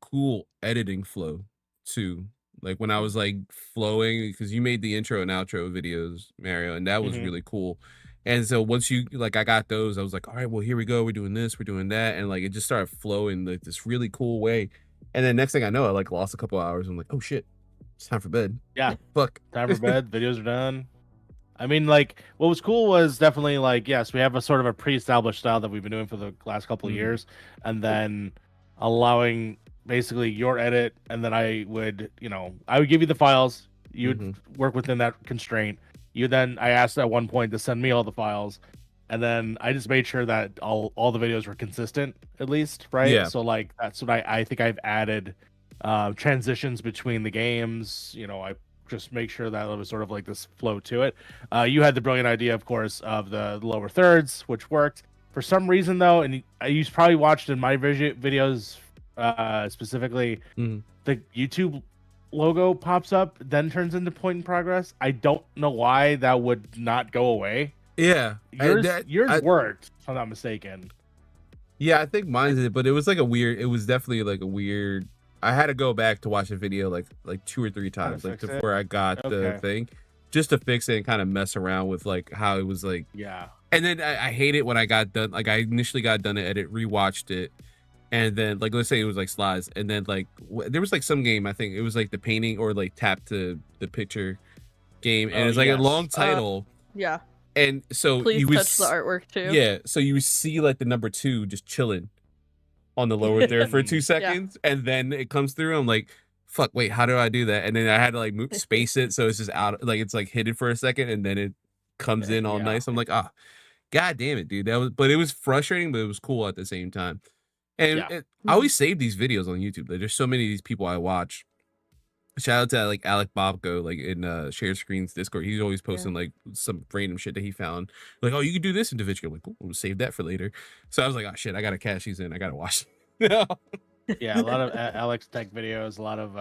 cool editing flow too. Like when I was like flowing, because you made the intro and outro videos, Mario, and that was Mhm. really cool. And so once you like, I got those, I was like, all right, well, here we go. We're doing this, we're doing that, and like it just started flowing like this really cool way. And then next thing I know, I like lost a couple hours. I'm like, oh shit, it's time for bed. Yeah, Fuck. time for bed. Videos are done. I mean, like, what was cool was definitely like, yes, we have a sort of a pre-established style that we've been doing for the last couple of years, and then allowing basically your edit, and then I would give you the files, you would work within that constraint. I asked at one point to send me all the files, and then I just made sure that all the videos were consistent, at least, right? Yeah. So like that's what I think I've added transitions between the games. I just make sure that it was sort of like this flow to it. You had the brilliant idea, of course, of the lower thirds, which worked. For some reason, though, and you probably watched in my videos specifically, the YouTube logo pops up, then turns into point in progress. I don't know why that would not go away. Yeah. Yours worked, if I'm not mistaken. Yeah, I think mine did, but it was like it was definitely like a weird. I had to go back to watch the video like 2 or 3 times, like before I got the thing, just to fix it and kind of mess around with like how it was like. Yeah. And then I hate it when I got done. Like I initially got done to edit, rewatched it, and then like let's say it was like slides, and then like there was like some game, I think it was like the painting or like tap to the picture game, and it's like a long title. Yeah. And so please you touch the artwork too. Yeah. So you see like the number 2 just chilling on the lower there for 2 seconds, and then it comes through. I'm like, fuck, wait, how do I do that? And then I had to like space it so it's just out, like it's like hidden for a second, and then it comes in all nice. I'm like, god damn it, dude. But it was frustrating, but it was cool at the same time. And I always save these videos on YouTube. Like, there's so many of these people I watch. Shout out to like Alec Bobko, like in Shared Screens Discord. He's always posting like some random shit that he found. Like, oh, you can do this in DaVinci. I'm like, cool, we'll save that for later. So I was like, oh shit, I gotta cash these in. I gotta watch. Yeah, a lot of Alex Tech videos, a lot of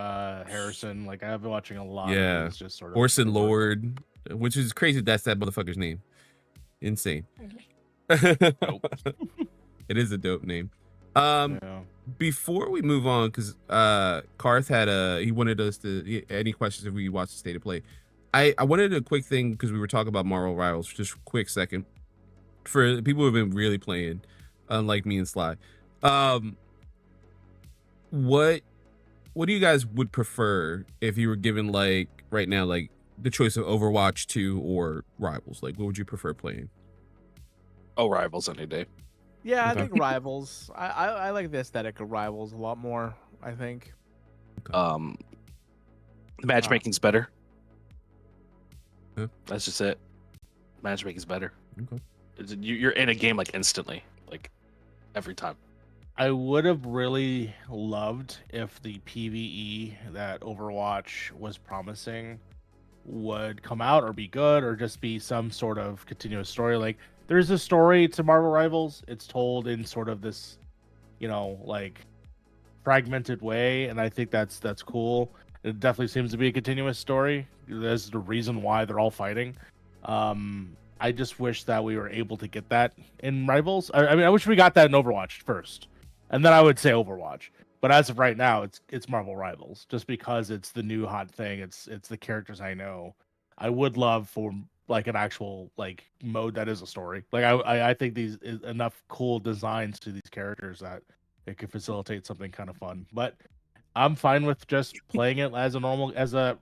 Harrison. Like I've been watching a lot. Yeah, of just sort of Orson Lord, which is crazy. That's that motherfucker's name. Insane. It is a dope name. Before we move on, because Karth had he wanted us to any questions if we watch the state of play. I wanted a quick thing because we were talking about Marvel Rivals. Just a quick second for people who have been really playing, unlike me and Sly. What do you guys would prefer if you were given like right now like the choice of Overwatch 2 or Rivals? Like, what would you prefer playing? Oh, Rivals any day. Yeah, Okay. I think Rivals. I like the aesthetic of Rivals a lot more, I think. The matchmaking's better. Yeah. That's just it. Matchmaking's better. Okay. You're in a game like instantly, like every time. I would have really loved if the PvE that Overwatch was promising would come out or be good or just be some sort of continuous story. Like there's a story to Marvel Rivals. It's told in sort of this, like fragmented way, and I think that's cool. It definitely seems to be a continuous story. There's the reason why they're all fighting. I just wish that we were able to get that in Rivals. I mean, I wish we got that in Overwatch first, and then I would say Overwatch. But as of right now, it's Marvel Rivals, just because it's the new hot thing. It's the characters I know. I would love for like an actual like mode that is a story. Like I think these is enough cool designs to these characters that it could facilitate something kind of fun. But I'm fine with just playing it as a normal as a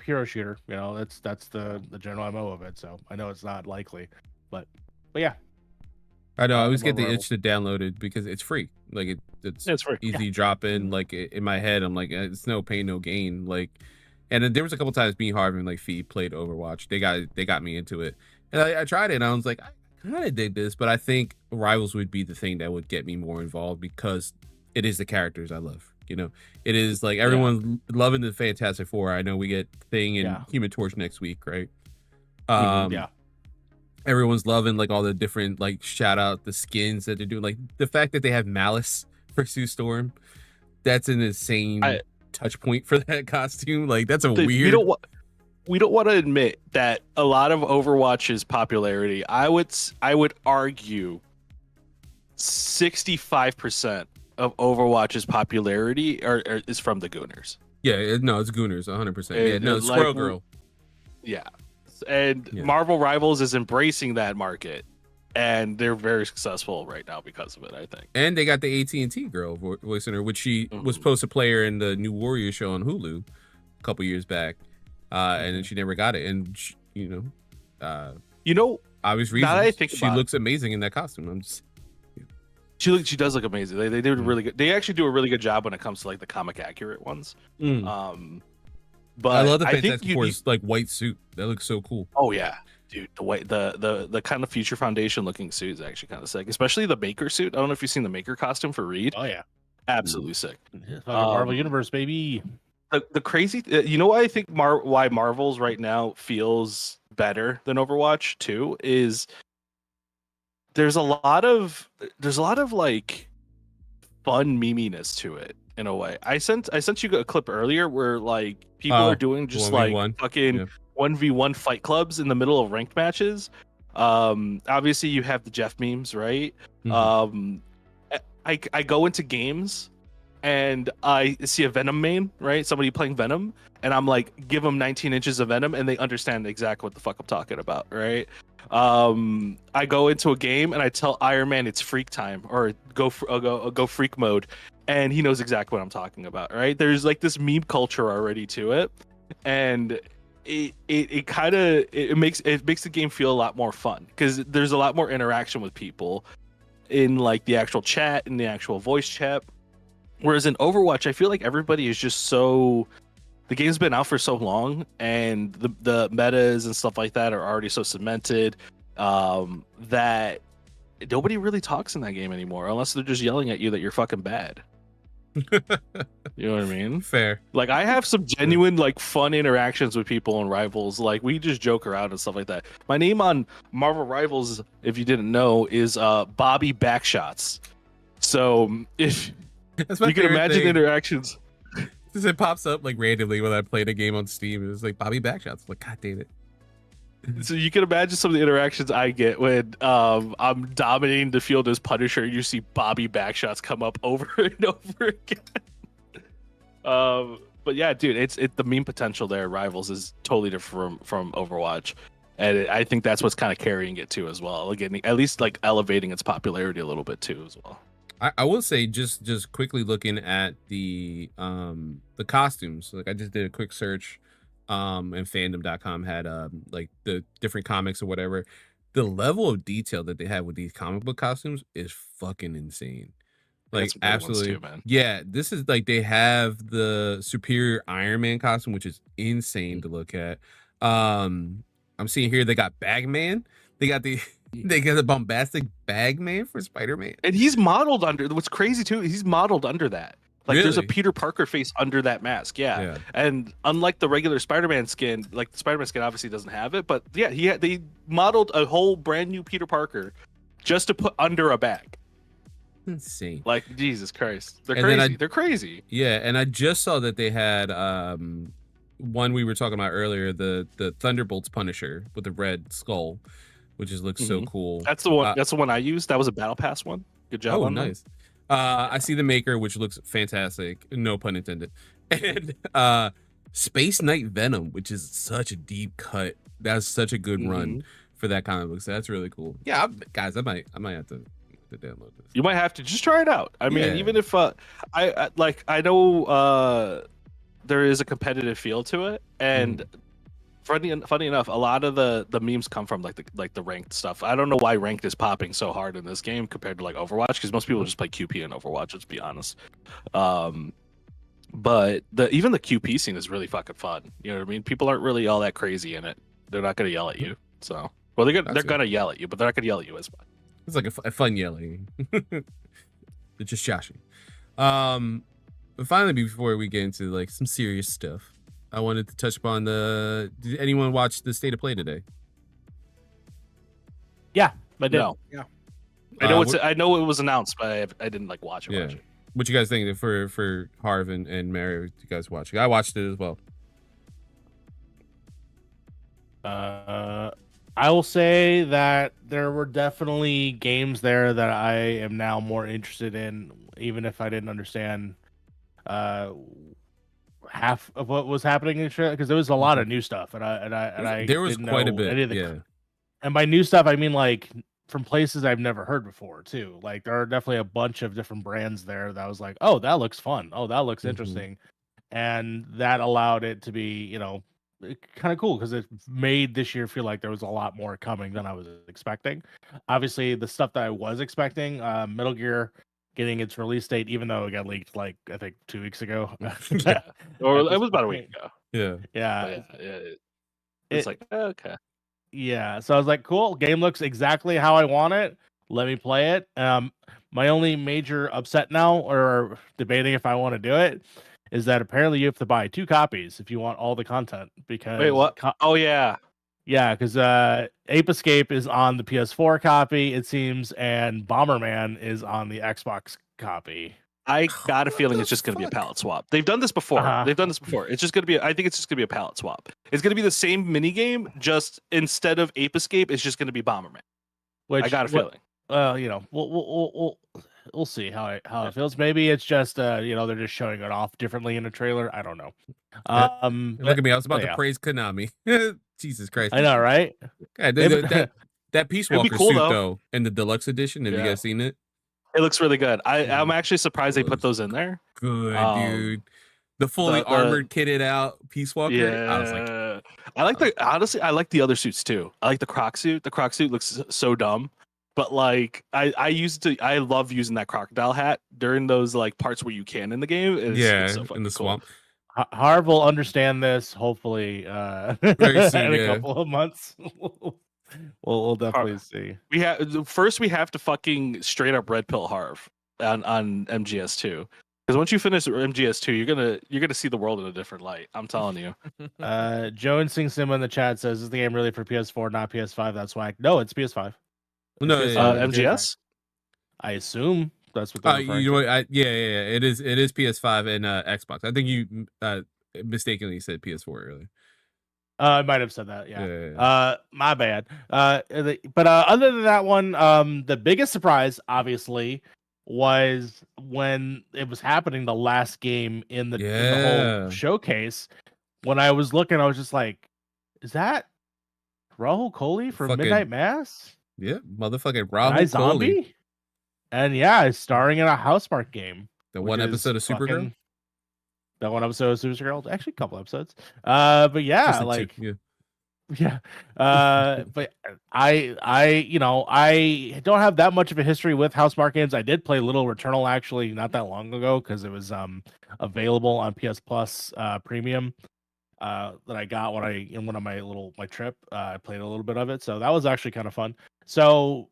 hero shooter. That's the general MO of it. So I know it's not likely, but yeah. I know. I always get the Marvel. itch to download it because it's free. Like it's free. easy drop in. Like in my head, I'm like, it's no pain, no gain. Like, and then there was a couple times me, Harv, and like Fee played Overwatch. They got me into it, and I tried it, and I was like, I kind of dig this, but I think Rivals would be the thing that would get me more involved because it is the characters I love. It is like everyone's loving the Fantastic Four. I know we get Thing and Human Torch next week, right? Everyone's loving like all the different like shout out the skins that they're doing. Like the fact that they have Malice for Sue Storm, that's an insane touch point for that costume. Like that's a weird. We don't want to admit that a lot of Overwatch's popularity. I would argue 65% of Overwatch's popularity is from the Gooners. Yeah, no, it's Gooners 100%. Yeah, no, Squirrel Girl. Yeah. and Yeah. Marvel Rivals is embracing that market, and they're very successful right now because of it, I think. And they got the AT&T girl voicing her, which she was supposed to play her in the new Warrior show on Hulu a couple years back, and then she never got it. And she, obvious reasons. Now that I think she about looks amazing in that costume. I'm just she does look amazing. They did really good. They actually do a really good job when it comes to like the comic accurate ones. But I love the think Fantastic Four's like white suit. That looks so cool. Oh yeah, dude, the kind of Future Foundation looking suit is actually kind of sick, especially the Maker suit. I don't know if you've seen the Maker costume for Reed. Oh yeah, absolutely sick. Marvel Universe, baby. The crazy, you know, why I think why Marvel's right now feels better than Overwatch 2 is there's a lot of like fun meminess to it in a way. I sent you a clip earlier where like people are doing just 1v1. like fucking 1v1 fight clubs in the middle of ranked matches. Obviously you have the Jeff memes, right? I go into games and I see a Venom main, right? Somebody playing Venom, and I'm like, give them 19 inches of Venom, and they understand exactly what the fuck I'm talking about, right? I go into a game and I tell Iron Man it's freak time or go freak mode, and he knows exactly what I'm talking about, right? There's like this meme culture already to it, and it kind of makes the game feel a lot more fun because there's a lot more interaction with people in like the actual chat, in the actual voice chat. Whereas in Overwatch, I feel like everybody is just so... The game's been out for so long, and the metas and stuff like that are already so cemented that nobody really talks in that game anymore, unless they're just yelling at you that you're fucking bad. You know what I mean? Fair. Like, I have some genuine, like, fun interactions with people in Rivals. Like, we just joke around and stuff like that. My name on Marvel Rivals, if you didn't know, is Bobby Backshots. So, if... You can imagine the interactions. It pops up like randomly when I played a game on Steam. It's like Bobby Backshots. Like, God damn it. So you can imagine some of the interactions I get when I'm dominating the field as Punisher. You see Bobby Backshots come up over and over again. But yeah, dude, the meme potential there. Rivals is totally different from Overwatch, and I think that's what's kind of carrying it too as well. Again, at least like elevating its popularity a little bit too as well. I will say just quickly looking at the costumes, like I just did a quick search, and fandom.com had like the different comics or whatever. The level of detail that they have with these comic book costumes is fucking insane. Like absolutely, too, man. Yeah, this is like they have the Superior Iron Man costume, which is insane to look at. I'm seeing here they got Bagman. They got the bombastic Bagman for Spider-Man. And he's modeled under, what's crazy too, he's modeled under that. Like there's a Really? Peter Parker face under that mask. Yeah. And unlike the regular Spider-Man skin, like the Spider-Man skin obviously doesn't have it, but yeah, they modeled a whole brand new Peter Parker just to put under a bag. Insane. Like, Jesus Christ. They're And crazy. They're crazy. Yeah, and I just saw that they had one we were talking about earlier, the Thunderbolts Punisher with the red skull, which looks so cool. That's the one. That's the one I used. That was a Battle Pass one. Good job. Oh, on nice. I see the Maker, which looks fantastic. No pun intended. And Space Knight Venom, which is such a deep cut. That's such a good run for that comic book. So that's really cool. Yeah, guys, I might have to download this. You might have to just try it out. I mean, even if I know there is a competitive feel to it, and funny enough, a lot of the memes come from like the ranked stuff. I don't know why ranked is popping so hard in this game compared to like Overwatch, because most people just play QP in Overwatch, let's be honest. But even the QP scene is really fucking fun. You know what I mean? People aren't really all that crazy in it. They're not gonna yell at you. So, well, they're gonna yell at you, but they're not gonna yell at you as much. It's like a fun yelling. It's just joshing. But finally, before we get into like some serious stuff, I wanted to touch upon did anyone watch the State of Play today? Yeah, I did. No. Yeah. I know it was announced, but I didn't like watch it. Yeah. What you guys think for Harv and Mary? You guys watching? I watched it as well. I will say that there were definitely games there that I am now more interested in, even if I didn't understand half of what was happening in Australia because there was a lot of new stuff, and I There was didn't quite a know bit. any of the Yeah. And by new stuff, I mean like from places I've never heard before too. Like there are definitely a bunch of different brands there that was like, oh, that looks fun. Oh, that looks Mhm. interesting, and that allowed it to be, kind of cool because it made this year feel like there was a lot more coming than I was expecting. Obviously, the stuff that I was expecting, Metal Gear getting its release date, even though it got leaked like I think 2 weeks ago. Yeah. Or At it this was about a point. week ago. Yeah. Yeah, But yeah, it's like okay. Yeah, so I was like, cool, game looks exactly how I want it. Let me play it. My only major upset now, or debating if I want to do it, is that apparently you have to buy 2 copies if you want all the content. Because Wait, what? Oh yeah. yeah, because Ape Escape is on the PS4 copy, it seems, and Bomberman is on the Xbox copy. I got a What feeling the it's just going to be a fuck? palette swap. They've done this before. Uh-huh. They've done this before. It's just going to be. I think it's just going to be a palette swap. It's going to be the same mini game, just instead of Ape Escape, it's just going to be Bomberman. Which I got a feeling. We'll see how it feels. Maybe it's just they're just showing it off differently in a trailer. I don't know. Look at me. I was about but to yeah. praise Konami. Jesus Christ. I know, right? God, Maybe- that Peace It'd be Walker cool, suit, though. though, in the deluxe edition. Have you Yeah. guys seen it? It looks really good. I'm Mhm. actually surprised they put those in there. Good, Um, dude. The fully the- armored, kitted out Peace Walker. Yeah, I was like, honestly, I like the other suits too. I like the Croc suit. The Croc suit looks so dumb, but like I love using that crocodile hat during those like parts where you can in the game. It's so in fucking the cool. swamp. Harv will understand this hopefully Very soon, in a yeah. couple of months. we'll definitely see. We have to fucking straight up red pill Harv on MGS2. Because once you finish MGS2, you're gonna see the world in a different light. I'm telling you. Joe and Sing Sim in the chat says, "Is the game really for PS4, not PS5?" That's why. No, it's PS5. No, It's yeah, PS5. MGS. I assume that's what they're referring you know to. what? Yeah. It is PS5 and Xbox. I think you mistakenly said PS4 earlier. I might have said that. Yeah. Yeah. My bad. But other than that one, the biggest surprise, obviously, was when it was happening. The last game in the whole showcase. When I was looking, I was just like, "Is that Rahul Kohli from Fucking- Midnight Mass? Yeah, motherfucking I Rahul Kohli. Zombie?" And yeah, it's starring in a Housemarque game. The which one is episode of Supergirl. fucking- That one episode of Supergirl, actually a couple episodes. But yeah, Just the two, like yeah. yeah. But I don't have that much of a history with Housemarque games. I did play Little Returnal actually not that long ago because it was available on PS Plus Premium that I got when in one of my trip. I played a little bit of it, so that was actually kind of fun. So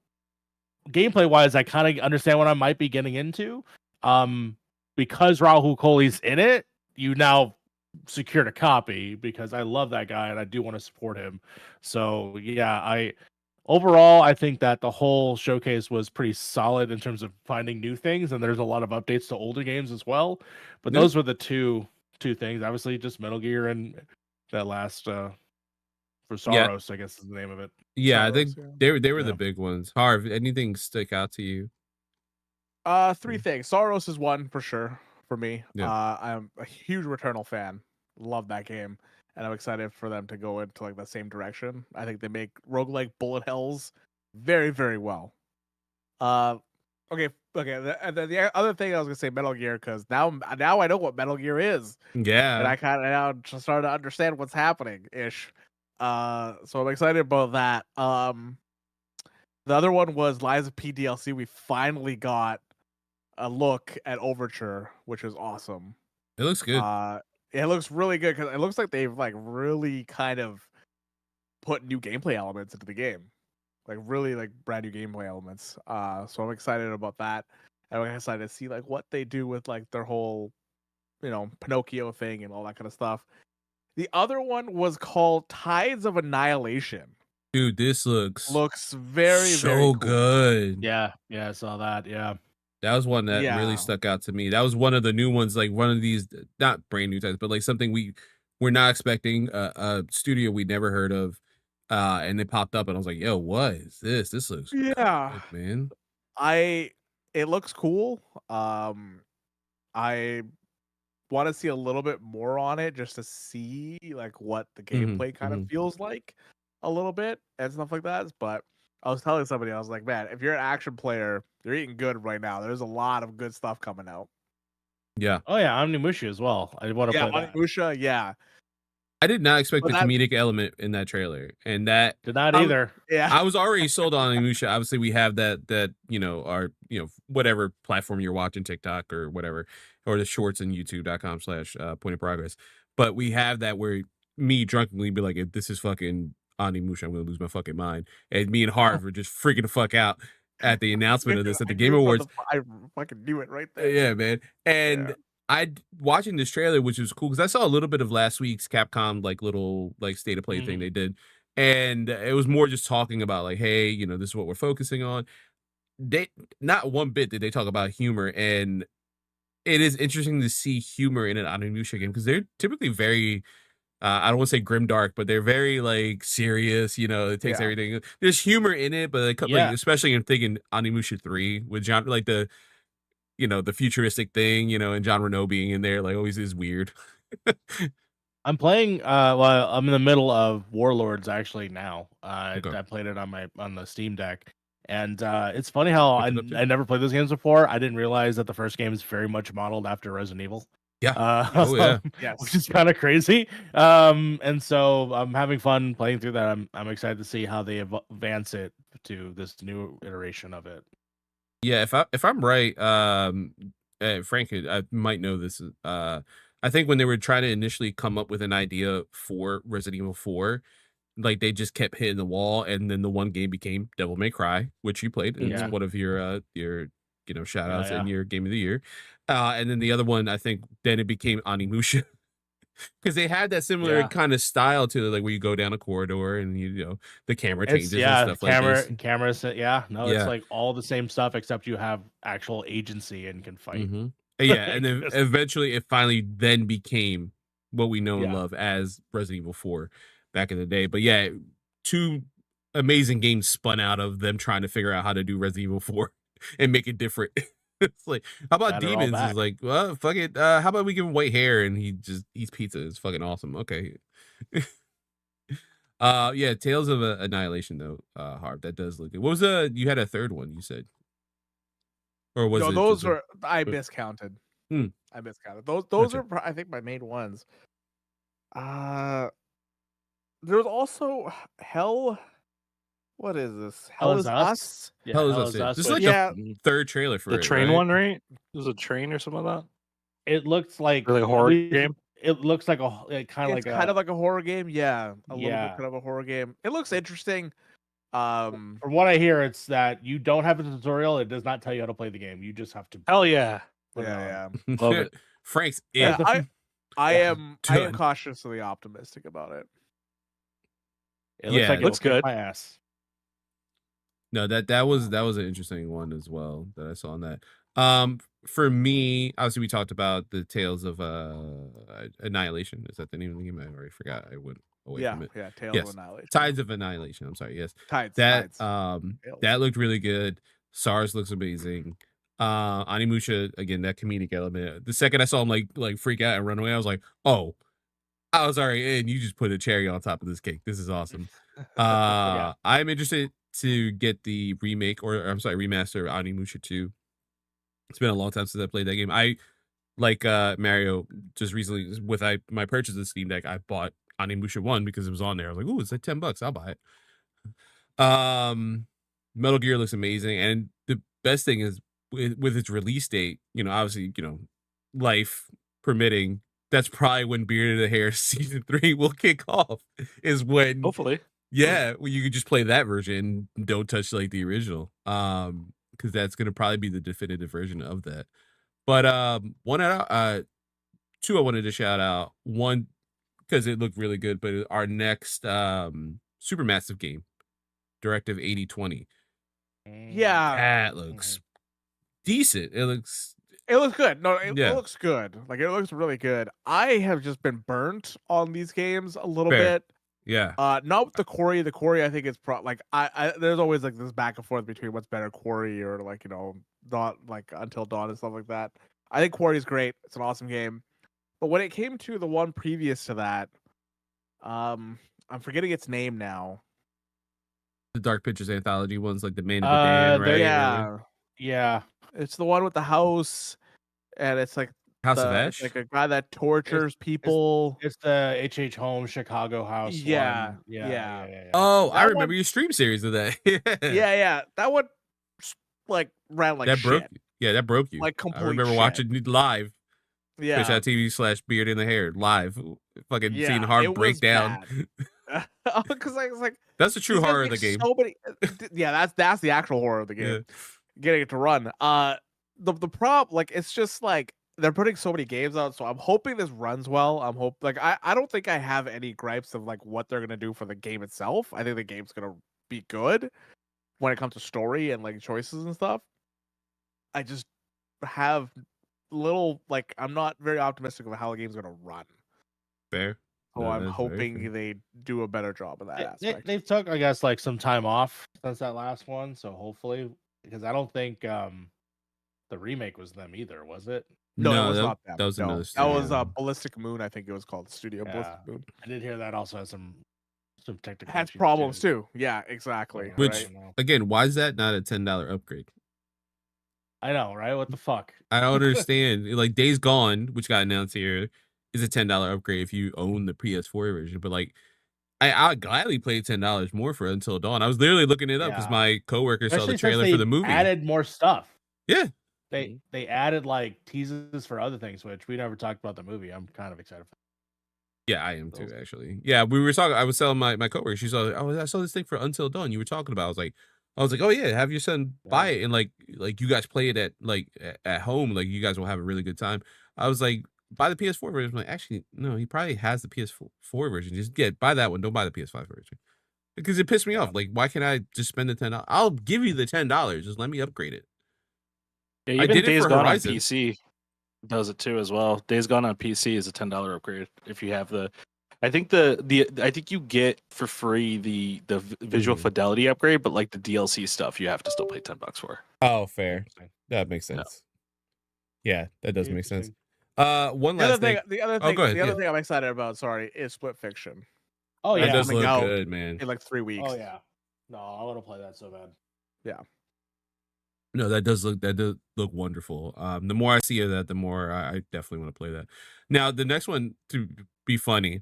gameplay wise, I kind of understand what I might be getting into. Because Rahul Kohli's in it, you now secured a copy because I love that guy and I do want to support him. So yeah, overall I think that the whole showcase was pretty solid in terms of finding new things, and there's a lot of updates to older games as well. But Yeah. those were the two things. Obviously, just Metal Gear and that last for Soros, I guess is the name of it. Yeah, I Soros, think yeah. they were Yeah. the big ones. Harv, anything stick out to you? 3 things. Soros is one for sure for me. Yeah. I'm a huge Returnal fan. Love that game, and I'm excited for them to go into like the same direction. I think they make roguelike bullet hells very, very well. Okay. And then the other thing I was gonna say, Metal Gear, because now I know what Metal Gear is, and Yeah. I kind of now just started to understand what's happening ish. So I'm excited about that. The other one was Lies of P DLC. We finally got a look at Overture, which is awesome. It looks good. It looks really good because it looks like they've like really kind of put new gameplay elements into the game, like really like brand new gameplay elements. So I'm excited about that. And I'm excited to see like what they do with like their whole, Pinocchio thing and all that kind of stuff. The other one was called Tides of Annihilation. Dude, this looks Very, so very cool. good. Yeah, I saw that. Yeah. That was one that Yeah. really stuck out to me. That was one of the new ones, like one of these, not brand new titles, but like something we're not expecting, a studio we'd never heard of, and it popped up, and I was like, "Yo, what is this? This looks Yeah. good, man." It looks cool. I want to see a little bit more on it just to see like what the gameplay kind of feels like a little bit and stuff like that. But I was telling somebody, I was like, man, if you're an action player, you're eating good right now. There's a lot of good stuff coming out. Yeah. Oh yeah, Omnimusha as well. I want to play that. Onimusha, yeah. I did not expect But the comedic element in that trailer, and that Did not either. Yeah. I was already sold on Onimusha. Obviously, we have that our whatever platform you're watching, TikTok or whatever, or the shorts in YouTube.com/point of progress. But we have that where me drunkenly be like, if this is fucking Onimusha, I'm gonna lose my fucking mind. And me and Harv are just freaking the fuck out at the announcement of this at the Game Awards. I fucking knew it right there. Yeah, man. And I watching this trailer, which was cool because I saw a little bit of last week's Capcom little state of play thing they did, and it was more just talking about like, hey, this is what we're focusing on. They not one bit did they talk about humor, and it is interesting to see humor in an Onimusha game because they're typically very. I don't want to say grimdark, but they're very serious. It takes everything. There's humor in it, but especially in thinking Onimusha 3 with John, the futuristic thing, and John Renault being in there, always is weird. I'm playing. I'm in the middle of Warlords actually now. I played it on the Steam Deck, and it's funny how I never played those games before. I didn't realize that the first game is very much modeled after Resident Evil. Yeah. Which is kind of crazy. And so I'm having fun playing through that. I'm excited to see how they advance it to this new iteration of it. Yeah, if I'm right, Frank, I might know this. I think when they were trying to initially come up with an idea for Resident Evil 4, they just kept hitting the wall, and then the one game became Devil May Cry, which you played. It's one of your shout outs in your game of the year. And then the other one, I think, then it became Onimusha. Because they had that similar kind of style to it, where you go down a corridor and the camera changes and stuff like this. Cameras, it's like all the same stuff except you have actual agency and can fight. Yeah, and then eventually it finally then became what we know and love as Resident Evil 4 back in the day. But yeah, two amazing games spun out of them trying to figure out how to do Resident Evil 4 and make it different. It's like, how about Demons? Is like, well, fuck it. How about we give him white hair and he just eats pizza? It's fucking awesome. Okay. Yeah, Tales of Annihilation though, Harv, that does look good. What was you had a third one you said? Or was it those were I miscounted. I miscounted. Those are I think my main ones. There was also Hell. What is this? Hell is Us? Yeah, Hell is Us. This is like the third trailer for the train one, right? There's a train or something like that. It looks like really a horror game. It looks like kind of like a horror game. Yeah, a little bit kind of a horror game. It looks interesting. From what I hear, it's that you don't have a tutorial. It does not tell you how to play the game. You just have to. Hell yeah, love it. Frank's in. I am cautiously optimistic about it. It looks like it looks good. My ass. No, that was an interesting one as well that I saw on that. For me, obviously we talked about the Tales of Annihilation. Is that the name of the game? I already forgot. I went away from it. Yeah, Tales of Annihilation. Tides of Annihilation. I'm sorry. Yes. Tides. That looked really good. SARS looks amazing. Onimusha, again, that comedic element. The second I saw him like freak out and run away, I was like, oh, I was already in. You just put a cherry on top of this cake. This is awesome. I'm interested to get the remaster of Onimusha 2. It's been a long time since I played that game. I like Mario just recently with my purchase of the Steam Deck, I bought Onimusha 1 because it was on there. I was like, ooh, it's like $10. I'll buy it. Metal Gear looks amazing, and the best thing is with its release date, obviously, life permitting, that's probably when Beard of the Hair Season 3 will kick off, is when hopefully. Yeah, well, you could just play that version, don't touch the original. Because that's gonna probably be the definitive version of that. But two I wanted to shout out. One, because it looked really good, but our next Supermassive game, Directive 8020. Yeah. That looks decent. It looks good. No, it looks good. It looks really good. I have just been burnt on these games a little bit. Yeah. Not with the Quarry. The Quarry, I think it's there's always this back and forth between what's better, Quarry or Dawn, Until Dawn and stuff like that. I think Quarry is great. It's an awesome game. But when it came to the one previous to that, I'm forgetting its name now. The Dark Pictures anthology ones, like the Man of the Dan, right? Yeah, Yeah. it's the one with the house, and it's like House of it's Ash. like a guy that tortures people. It's the H.H. Holmes Chicago House Yeah, one. yeah. Oh, I That remember one- your stream series of that. Yeah. That one like ran like that shit. broke. Yeah, that broke you. Like I complete remember shit. watching it live. Yeah, Twitch.tv/beard in the hair live. Fucking yeah, seeing Harv it break was down. because I was like, That's the true these guys horror of make the game. So many, yeah, that's the actual horror of the game. Yeah. Getting it to run. The problem, like, it's just like they're putting so many games out, so I'm hoping this runs well. I don't think I have any gripes of like what they're gonna do for the game itself. I think the game's gonna be good when it comes to story and like choices and stuff. I just have little like I'm not very optimistic of how the game's gonna run. Fair. So No, I'm that's very hoping fair. they do a better job of that aspect. They've took, I guess, like some time off since that last one, so hopefully, because I don't think the remake was them either, was it? No, it was not them. That was No, another. that was studio. Ballistic Moon. I think it was called Studio Yeah. Ballistic Moon. I did hear that also has some technical Has issues, problems too. Yeah, exactly. Yeah, Which- I don't know. Again, why is that not a $10 upgrade? I know, right? What the fuck? I don't understand. Like Days Gone, which got announced here, is a $10 upgrade if you own the PS4 version. But like, I'd gladly pay $10 more for Until Dawn. I was literally looking it up because Yeah. my coworker saw Especially the since trailer for they the movie. added more stuff. Yeah. They added like teases for other things, which we never talked about the movie. I'm kind of excited for. Yeah, I am too, actually. Yeah, we were talking. I was telling my coworker. She saw. Oh, I saw this thing for Until Dawn. You were talking about. I was like, oh yeah, have your son buy it and like you guys play it at home. Like you guys will have a really good time. I was like, buy the PS4 version. I'm like, actually, no, he probably has the PS4 version. Just buy that one. Don't buy the PS5 version because it pissed me off. Like, why can't I just spend the $10? I'll give you the $10. Just let me upgrade it. Yeah, I even did it Days for Gone Horizon. on PC does it too as well. Days Gone on PC is a $10 upgrade if you have the. I think I think you get for free the visual fidelity upgrade, but like the DLC stuff, you have to still pay $10 for. Oh, fair. That makes sense. Yeah, that does make sense. One The other last thing. the other thing, go ahead, the other yeah. thing I'm excited about, sorry, is Split Fiction. Oh That yeah. does coming look out good, man. in like 3 weeks. Oh yeah. No, I want to play that so bad. No, that does look wonderful. The more I see of that, the more I definitely want to play that. Now, the next one, to be funny,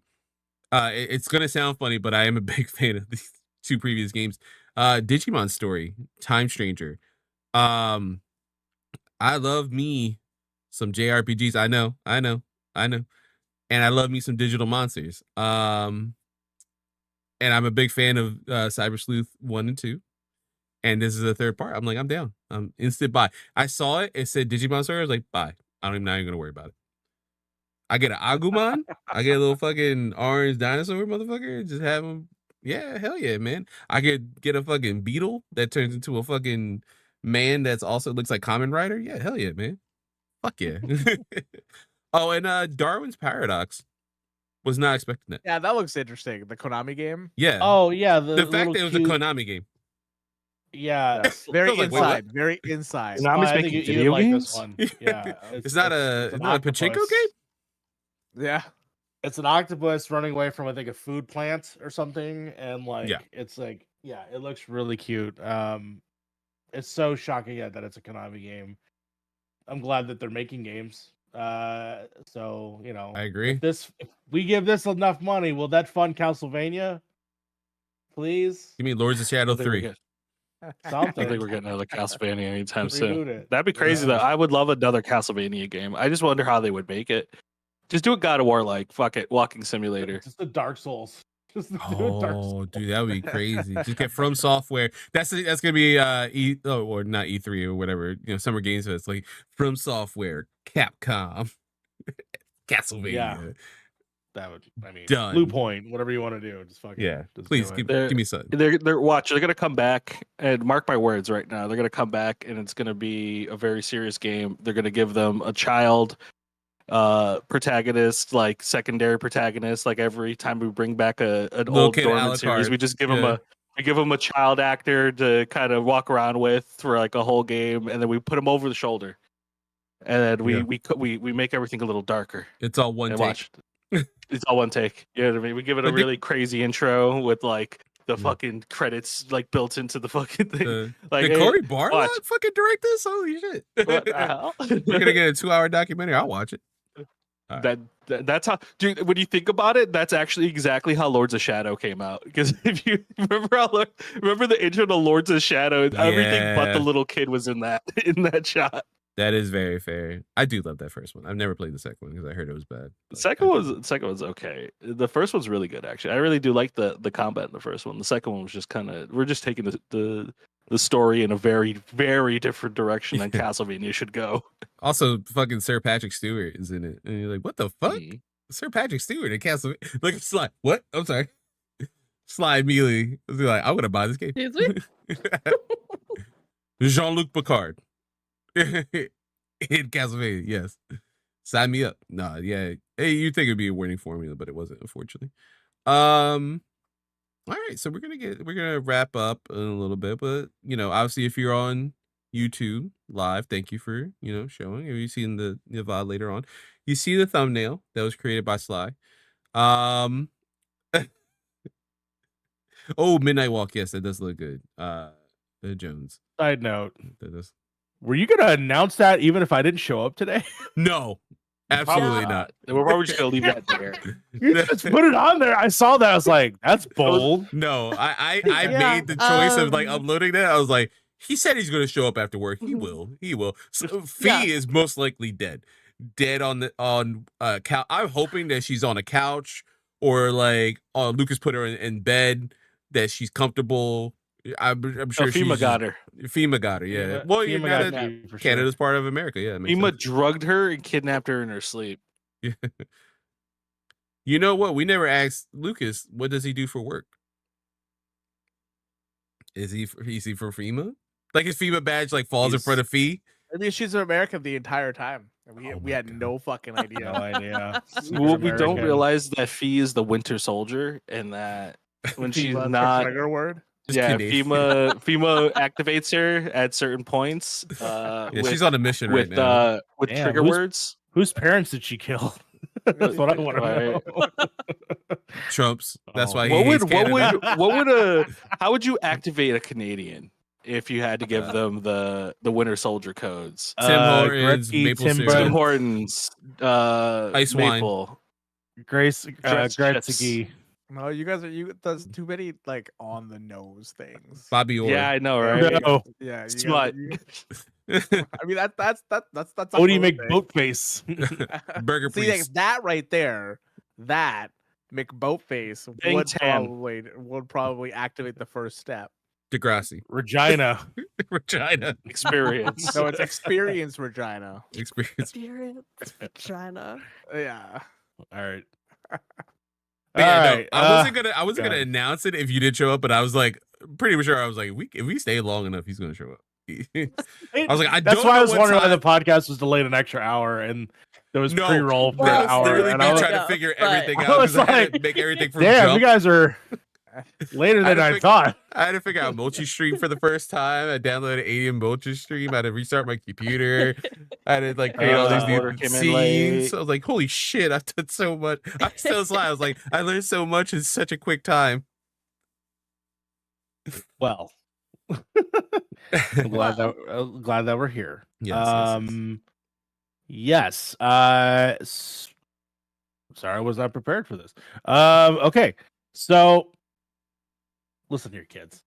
it's gonna sound funny, but I am a big fan of these 2 previous games. Digimon Story, Time Stranger. I love me some JRPGs. I know, and I love me some digital monsters. And I'm a big fan of Cyber Sleuth 1 and 2. And this is the 3rd part. I'm like, I'm down. I'm instant buy. I saw it. It said Digimon Story. I was like, buy. I'm not even gonna worry about it. I get an Agumon. I get a little fucking orange dinosaur motherfucker. Just have him. Yeah, hell yeah, man. I could get a fucking beetle that turns into a fucking man that's also looks like Kamen Rider. Yeah, hell yeah, man. Fuck yeah. Oh, and Darwin's Paradox. Was not expecting that. Yeah, that looks interesting. The Konami game. Yeah. Oh yeah. the fact that it was a Konami game. Yeah. Very I was like, wait, inside. Very inside. Konami's I think making you would video like games? this one. Yeah. It's not a an pachinko octopus. game? Yeah. It's an octopus running away from I think a food plant or something, and like Yeah. it's like it looks really cute. It's so shocking that it's a Konami game. I'm glad that they're making games. So you know, I agree. if we give this enough money, will that fund Castlevania? Please, You mean Lords of Shadow I think we're 3? good. I don't something. think we're getting another Castlevania anytime Reboot soon. it. That'd be crazy though. Yeah. I would love another Castlevania game. I just wonder how they would make it. Just do a God of War like fuck it, walking simulator. Just the Dark Souls. Just do a Dark Souls. Oh, dude, that would be crazy. Just get From Software. That's gonna be or not E3 or whatever. Summer Games Fest. Like From Software, Capcom, Castlevania. Yeah. That would, I mean, Done. Blue Point, whatever you want to do, just fucking just Please do it. give me some. They're gonna come back and mark my words right now. They're gonna come back and it's gonna be a very serious game. They're gonna give them a child protagonist, like secondary protagonist. Like every time we bring back an Little old kid a la dormant series, carte. we just give Yeah. them a child actor to kind of walk around with for like a whole game, and then we put him over the shoulder. and then Yeah. we make everything a little darker. It's all one And take. watch. It's all one take. You know what I mean? We give it a But the- really crazy intro with like the Yeah. fucking credits like built into the fucking thing. Like, did hey, Corey Barlog watch. fucking direct this? Holy shit! What the hell? We're gonna get a 2-hour documentary. I'll watch it. All right. That's how, dude. When you think about it, that's actually exactly how Lords of Shadow came out. Because if you remember the intro to Lords of Shadow, everything but Yeah. the little kid was in that shot. That is very fair. I do love that first one. I've never played the second one because I heard it was bad. The But second I one's okay. The first one's really good, actually. I really do like the combat in the first one. The second one was just kind of, we're just taking the story in a very, very different direction than Castlevania should go. Also, fucking Sir Patrick Stewart is in it, and you're like, what the fuck? Mhm. Sir Patrick Stewart in Castlevania? Look at Sly. What? I'm sorry. Sly immediately was like, I'm gonna buy this game. Excuse me? Jean-Luc Picard in Castlevania. Yes, sign me up. Nah, yeah. Hey, you think it'd be a winning formula, but it wasn't, unfortunately. All right, so we're gonna wrap up in a little bit, but obviously, if you're on YouTube live, thank you for showing. If you've seen the VOD later on, you see the thumbnail that was created by Sly. Oh, Midnight Walk, yes, that does look good. Jones, Side note: that does. were you gonna announce that even if I didn't show up today? No, absolutely Yeah. not. We're probably just gonna leave that there. You just put it on there. I saw that. I was like, "That's bold." No, I Yeah, made the choice of like um, uploading that. I was like, he said he's going to show up after work. He will. So Fee Yeah. is most likely dead on couch. I'm hoping that she's on a couch or like Lucas put her in bed, that she's comfortable. I'm sure FEMA got her. FEMA got her. Yeah. Well, FEMA Canada, got you for sure. Canada's part of America. Yeah. That makes FEMA sense. drugged her and kidnapped her in her sleep. Yeah. You know what? We never asked Lucas, what does he do for work? Is he for FEMA? Like his FEMA badge like falls in He's- front of Fee? I mean, she's in America the entire time. And Oh we my had God. no fucking No idea. idea. Well, we don't American. realize that Fee is the Winter Soldier, and that when she's That's her not, trigger word. Just yeah, Canadian. FEMA activates her at certain points. Yeah, with, she's on a mission right with now. with Damn, trigger who's- words. Whose parents did she kill? That's what I want to Right. know. Trump's. That's Oh. why he hates Canada. How would you activate a Canadian if you had to give them the Winter Soldier codes? Tim Hortons, Gretzky, maple Tim syrup. Tim Burns, Hortons, Ice wine. Maple. Grace Jets. Gretzky. No, you guys are There's too many like on the nose things. Bobby Orr. Yeah, I know, right? No. Yeah, you Smut. I mean that's a Odie whole make thing. Boatface. Burger See, like, Priest. that right there, that McBoatface Bang would Tan. probably activate the first step. Degrassi. Regina. Regina. Experience. So it's experience Regina. Experience. Experience China. Yeah. All right. But yeah, no, Alright, I wasn't gonna God. announce it if you did show up, but I was like pretty sure I was like, if we stay long enough, he's gonna show up. I was like, I That's don't why know I was what wondering why time- the podcast was delayed an extra hour and there was No, pre-roll for Well, an hour. literally And me I was trying like, to figure but- everything I out was because I had to like, make everything from damn, jump. you guys are later I had than to I fig- thought. I had to figure out multi-stream for the first time. I downloaded Alien multi-stream. I had to restart my computer. I had to like create all these Order new came in scenes. late. I was like, holy shit, I've done so much. I'm still Sly. I was like, I learned so much in such a quick time. Well, I'm glad that we're here. Yes. Yes. Sorry, I was not prepared for this. Okay. So listen here, kids.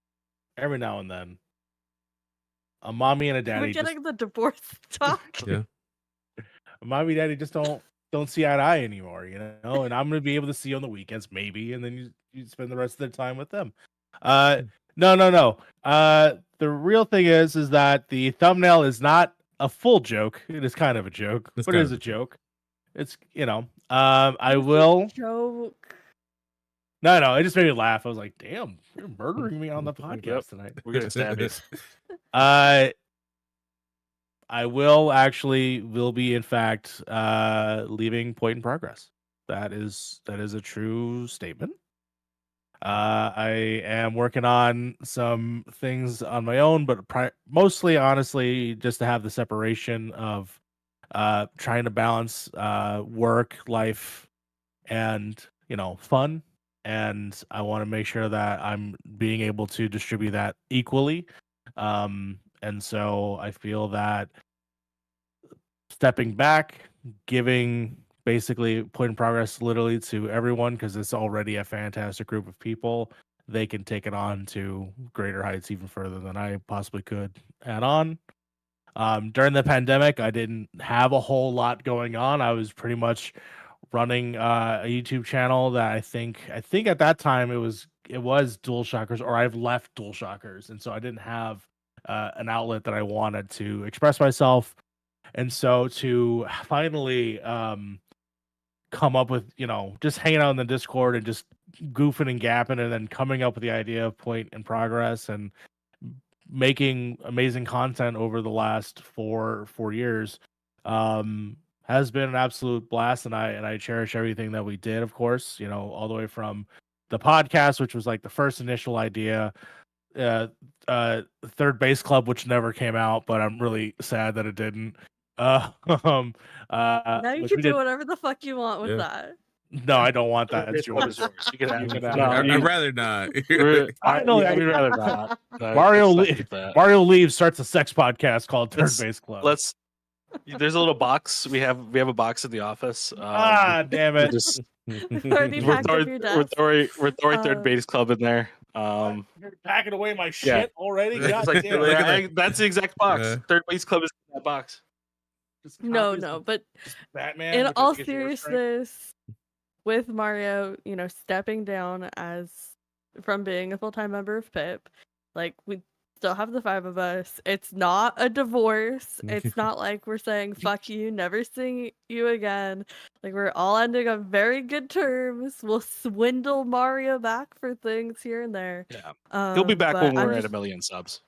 Every now and then, a mommy and a We're daddy getting the divorce talk. Yeah. a mommy and daddy just don't see eye to eye anymore, you know, and I'm gonna be able to see you on the weekends, maybe, and then you spend the rest of the time with them. No. The real thing is that the thumbnail is not a full joke. It is kind of a joke, It's but it kind is of a joke. It's I will. Joke. No, it just made me laugh. I was like, "Damn, you're murdering me on the podcast Yep. tonight." We're gonna stab you. I will be in fact leaving Point in Progress. That is a true statement. I am working on some things on my own, but mostly, honestly, just to have the separation of trying to balance work, life, and fun. And I want to make sure that I'm being able to distribute that equally. And so I feel that stepping back, giving basically Point in Progress literally to everyone, because it's already a fantastic group of people. They can take it on to greater heights even further than I possibly could add on. During the pandemic, I didn't have a whole lot going on. I was pretty much running a YouTube channel that I think at that time it was Dual Shockers, or I've left Dual Shockers, and so I didn't have an outlet that I wanted to express myself. And so to finally come up with, just hanging out in the Discord and just goofing and gapping, and then coming up with the idea of Point in Progress and making amazing content over the last four years has been an absolute blast. And I cherish everything that we did, of course, all the way from the podcast, which was like the first initial idea, Third Base Club, which never came out, but I'm really sad that it didn't. Now you which can we do did- whatever the fuck you want with Yeah. that. No, I don't want that. It's yours. You can have You it. can have No, it. I'd rather not. Finally, we'd rather not. No, Mario let's not Le- keep that. Mario Leaves starts a sex podcast called Third Let's- Base Club. Let's. There's a little box. We have a box in the office. Damn we're it! just Already we're packed up your desk. throwing Third Uh, Base Club in there. You're packing away my shit Yeah. already. It's God It's like, damn. Look at that. that's the exact box. Yeah. Third Base Club is in that box. Just No, copies no, of but Batman. in with all the Guitar Strike. seriousness, with Mario, stepping down from being a full-time member of PIP, like we still have the 5 of us. It's not a divorce. It's not like we're saying fuck you, never see you again. Like we're all ending on very good terms. We'll swindle Mario back for things here and there. Yeah, he'll be back but when we're I'm at just- 1 million subs.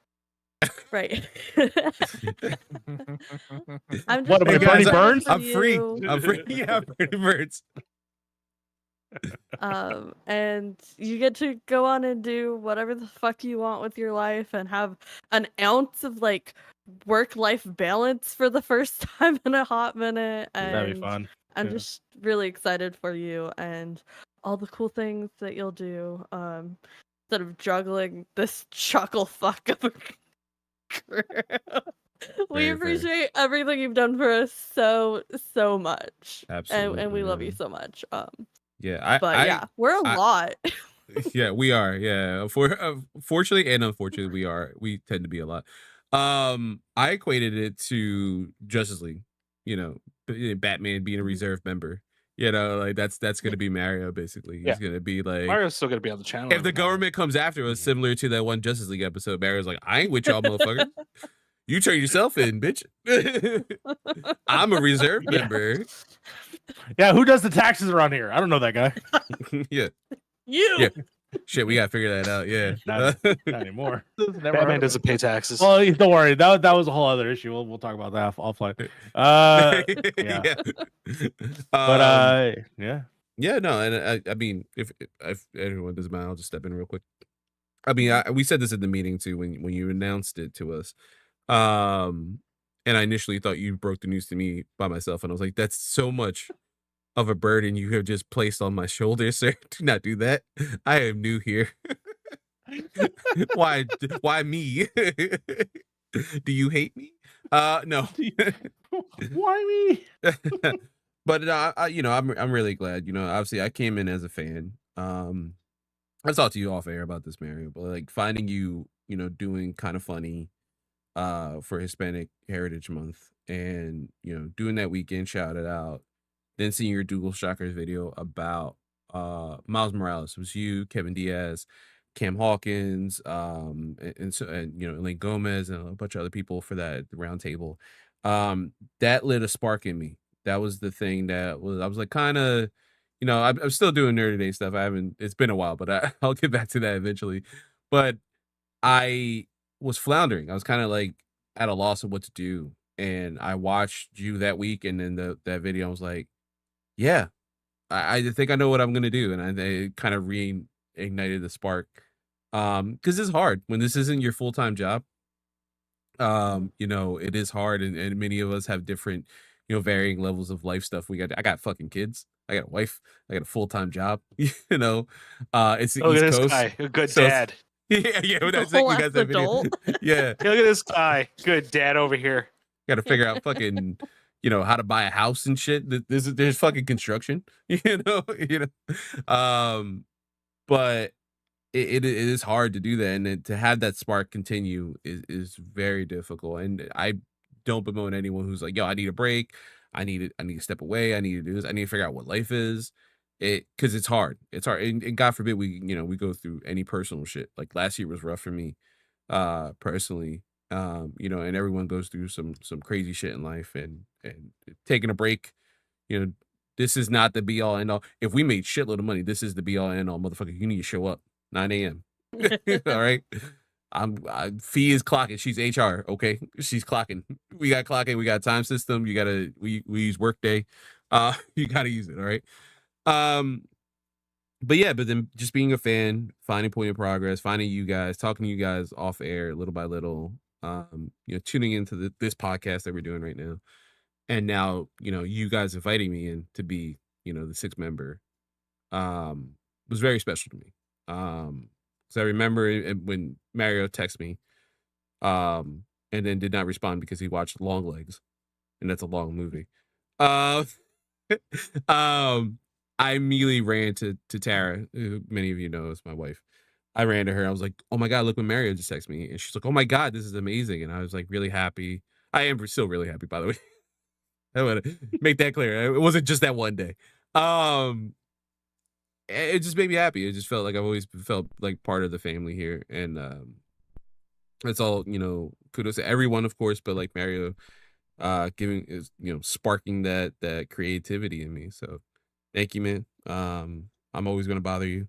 Right. I'm just What, am I really Bernie excited Burns? for I'm free. you. I'm free. Yeah, Bernie Burns. And you get to go on and do whatever the fuck you want with your life and have an ounce of like work-life balance for the first time in a hot minute. And That'd be fun. I'm Yeah. just really excited for you and all the cool things that you'll do. Instead of juggling this chuckle fuck of a career. We Very fair. appreciate everything you've done for us so much. Absolutely, And we love you man. so much. Yeah, But yeah, we're a I- lot. yeah, we are. Yeah, fortunately and unfortunately, we are. We tend to be a lot. I equated it to Justice League. Batman being a reserve member. Like that's gonna be Mario basically. He's Yeah. gonna be like, Mario's still gonna be on the channel. if the every now and government comes after us, similar to that one Justice League episode, Mario's like, I ain't with y'all, motherfucker. You turn yourself in, bitch. I'm a reserve Yeah. member. Yeah, who does the taxes around here? I don't know that guy. Yeah. You. Yeah. Shit, we gotta figure that out. Yeah. Not anymore. Never heard Batman of doesn't pay taxes. Well, don't worry. That was a whole other issue. We'll talk about that offline. Yeah. But yeah. Yeah, no, and I mean, if everyone doesn't mind, I'll just step in real quick. I mean, we said this in the meeting too when you announced it to us. And I initially thought you broke the news to me by myself, and I was like, that's so much of a burden you have just placed on my shoulders, sir. Do not do that. I am new here. Why me? Do you hate me? No. Why me? But I'm really glad. Obviously I came in as a fan. I talked to you off air about this, Mario, but like finding you, doing kind of funny for Hispanic Heritage Month, and doing that weekend, shout it out. Then seeing your Dual Shockers video about Miles Morales. It was you, Kevin Diaz, Cam Hawkins, and Villagomez, and a bunch of other people for that round table. That lit a spark in me. That was the thing I was like kind of, I'm still doing Nerd Today stuff. It's been a while, but I'll get back to that eventually. But I was floundering. I was kind of like at a loss of what to do. And I watched you that week, and then that video, I was like, yeah, I think I know what I'm going to do. And it kind of reignited the spark. Because it's hard when this isn't your full-time job. It is hard, and many of us have different varying levels of life stuff. I got fucking kids. I got a wife. I got a full-time job. It's the Look at East this Coast. guy, a good So dad. yeah. The That's like whole you guys ass that video. adult. Yeah. Look at this guy, good dad over here. Got to figure out fucking, how to buy a house and shit. There's fucking construction, but it is hard to do that, and then to have that spark continue is very difficult. And I don't bemoan anyone who's like, yo, I need a break. I need to step away. I need to do this. I need to figure out what life is. Because it's hard. It's hard, and God forbid we go through any personal shit. Like last year was rough for me, personally. And everyone goes through some crazy shit in life, and taking a break, this is not the be all end all. If we made shitload of money, this is the be all end all, motherfucker. You need to show up 9 a.m. All right. Fee is clocking. She's HR. Okay. She's clocking. We got clocking. We got time system. We use Workday. You gotta use it. All right. But then just being a fan, finding Point of Progress, finding you guys, talking to you guys off air little by little, tuning into this podcast that we're doing right now. And now, you guys inviting me in to be, the sixth member, was very special to me. So I remember when Mario texted me, and then did not respond because he watched Long Legs, and that's a long movie. I immediately ran to Tara, who many of you know is my wife. I ran to her. I was like, "Oh my god, look what Mario just texted me!" And she's like, "Oh my god, this is amazing!" And I was like, really happy. I am still really happy, by the way. I want to make that clear. It wasn't just that one day. It just made me happy. It just felt like I've always felt like part of the family here, and it's all kudos to everyone, of course, but like Mario, sparking that creativity in me. So thank you, man. I'm always gonna bother you.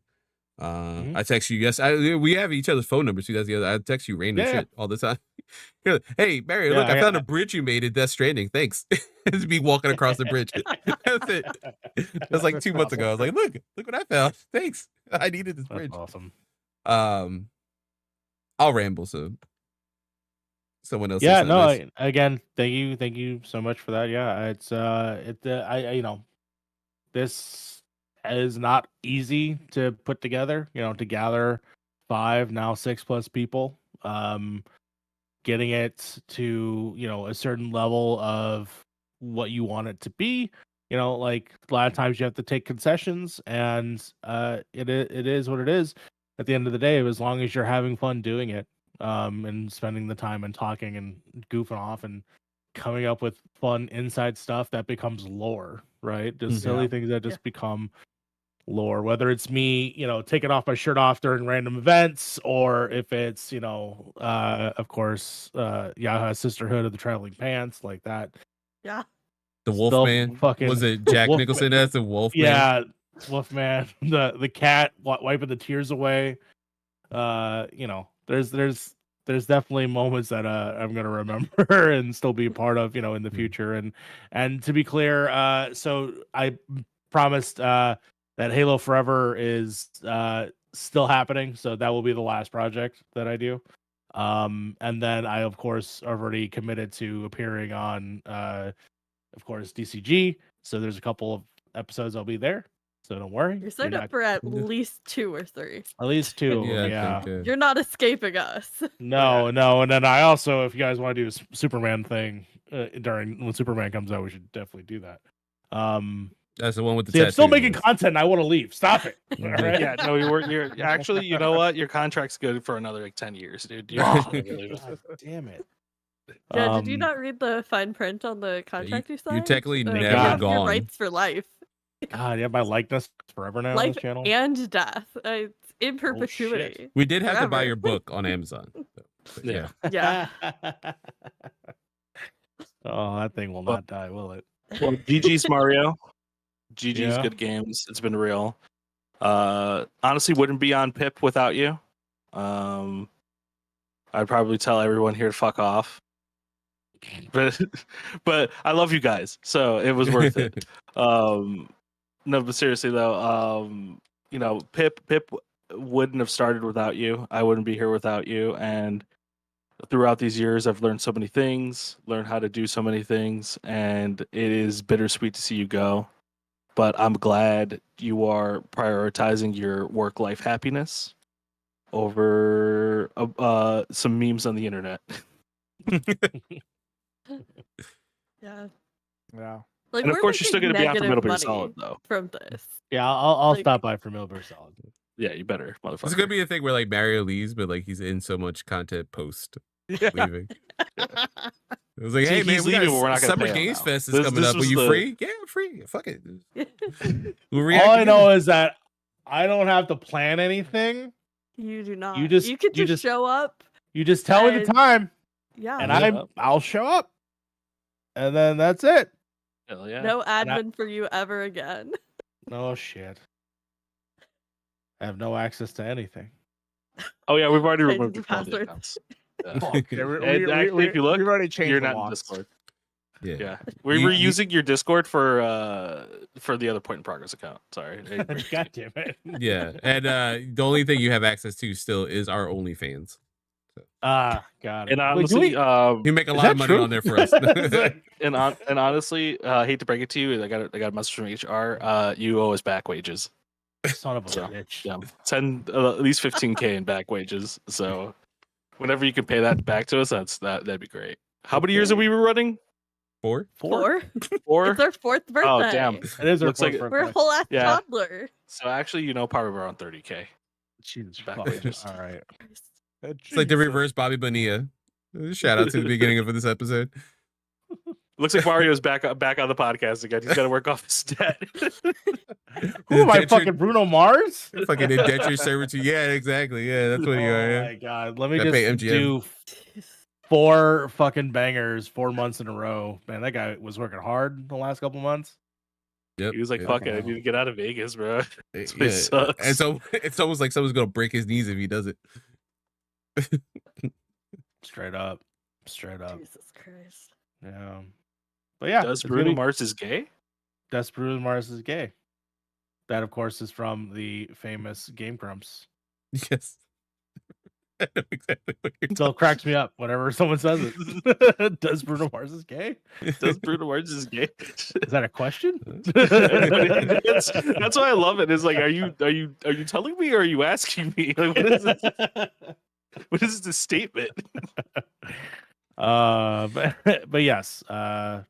I text you. Yes, we have each other's phone numbers. That's the other. I text you random shit all the time. You're like, hey, Mario, look, I found a bridge you made in Death Stranding. Thanks. It's me walking across the bridge. That's it. That's like 2 months ago. I was like, look what I found. Thanks. I needed this bridge. That's awesome. I'll ramble soon. Someone else. Yeah, no. Nice. Again, thank you so much for that. Yeah, it's this is not easy to put together. To gather 5, now 6+ people. Getting it to a certain level of what you want it to be. Like a lot of times you have to take concessions, and it is what it is. At the end of the day, as long as you're having fun doing it, and spending the time and talking and goofing off and coming up with fun inside stuff that becomes lore, right? Just silly things that just become lore, whether it's me taking off my shirt off during random events, or if it's of course Yaha Sisterhood of the Traveling Pants, like that. Yeah, the Wolfman. Was it Jack Nicholson as the Wolfman? Yeah, Wolfman. The cat wiping the tears away. There's definitely moments that I'm gonna remember and still be a part of in the future. And to be clear, so I promised that Halo Forever is still happening, so that will be the last project that I do. And then I, of course, already committed to appearing on, of course, DCG. So there's a couple of episodes I'll be there. So don't worry. You're signed up for at least 2 or 3. At least 2. Yeah. You're not escaping us. No. And then I also, if you guys want to do a Superman thing when Superman comes out, we should definitely do that. That's the one with the tattoos. I'm still making content and I want to leave. Stop it. All right? Yeah, no, you're actually, you know what? Your contract's good for another like 10 years, dude. God damn it. Yeah, did you not read the fine print on the contract you signed? You're technically You never have gone. your rights for life. God, you have my likeness forever now on Life this channel. and death. It's in perpetuity. We did have to buy Forever. your book on Amazon. But Yeah. Yeah. Oh, that thing will not die, will it? Well, GG's Mario. GG's Yeah. good games. It's been real. Honestly, wouldn't be on PIP without you. I'd probably tell everyone here to fuck off. But I love you guys, so it was worth it. No, but seriously though, PIP wouldn't have started without you. I wouldn't be here without you, and throughout these years, I've learned so many things, learned how to do so many things, and it is bittersweet to see you go. But I'm glad you are prioritizing your work-life happiness over some memes on the internet. Yeah. Yeah. Like, And of we're course, you're still making going to be after negative Middlebury money Solid, though. from this. Yeah, I'll Like- stop by for Millbury Solid. Yeah, you better, motherfucker. It's gonna be a thing where like Mario leaves, but like he's in so much content post Yeah. leaving. It was like, See, hey man, he's we got leaving, but we're not gonna Summer pay him Games now. Fest is This- coming this up. Are was you the- free? Yeah, I'm free. Fuck it. We'll All react I together. know is that I don't have to plan anything. You do not. You just- you can you just just- show up. You just tell me the And- time, Yeah. and Yeah. I'll show up, and then that's it. Hell yeah. No And I- admin for you ever again. No shit. I have no access to anything. Oh yeah, we've already Change removed the your quality password. accounts. Yeah. Yeah, And actually, if you look, we've already changed You're the not in locks. Discord. Yeah. Yeah, we You- were you- using your Discord for the other Point in Progress account. Sorry. God damn it. Yeah. And the only thing you have access to still is our OnlyFans. Ah, got it. And Wait, do honestly, You make a Is lot that of money true? on there for us. and honestly, I hate to break it to you, I got a message from HR. You owe us back wages. son of a So, bitch. Yeah, send at least 15K in back wages. So whenever you can pay that back to us, that'd be great. How many years have we been running? 4? 4? Four. It's our 4th birthday. Oh damn! It is our Looks like- fourth We're a birthday. whole ass Yeah. toddler. So actually, probably around 30K. Jesus, Back fuck. wages. All right. It's like the reverse Bobby Bonilla. Shout out to the beginning of this episode. Looks like Mario's back on the podcast again. He's got to work off his debt. Who am I, Indenture- fucking Bruno Mars? Fucking indenture servitude. Yeah, exactly. Yeah, that's what you are. Oh Yeah. my god. Let me Gotta just pay MGM. do 4 fucking bangers 4 months in a row. Man, that guy was working hard the last couple months. Yep. He was like, Yep. "Fuck it, I need to get out of Vegas, bro." This Yeah. place sucks. And so it's almost like someone's gonna break his knees if he does it. Straight up. Straight up. Jesus Christ. Yeah. But yeah. Does it's Bruno really- Mars is gay? Does Bruno Mars is gay. That of course is from the famous Game Grumps. Yes. I know exactly what you're Still cracks me up whenever someone says it. Does Bruno Mars is gay? Does Bruno Mars is gay? Is that a question? that's why I love it. Is like, are you telling me or are you asking me? Like, what is this? What is this statement? But yes, yeah,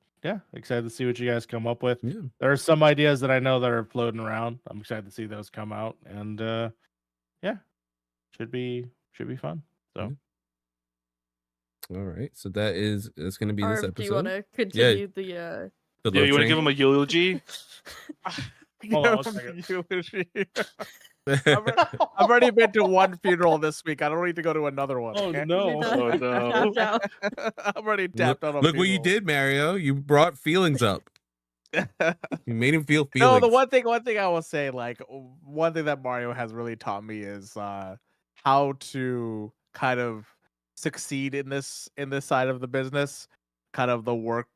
excited to see what you guys come up with. Yeah. There are some ideas that I know that are floating around. I'm excited to see those come out, and yeah, should be fun. So All right. So that's gonna be this Harv, episode. do you want to continue the The Yeah, love you want to train. give him a eulogy? Hold on one second. I've already been to one funeral this week. I don't need to go to another one. Oh, okay? no. Oh, no. tap out? I'm already Look, tapped out on look what you did, Mario. You brought feelings up. You made him feel feelings. No, the one thing I will say, like one thing that Mario has really taught me is how to kind of succeed in this side of the business, kind of the work,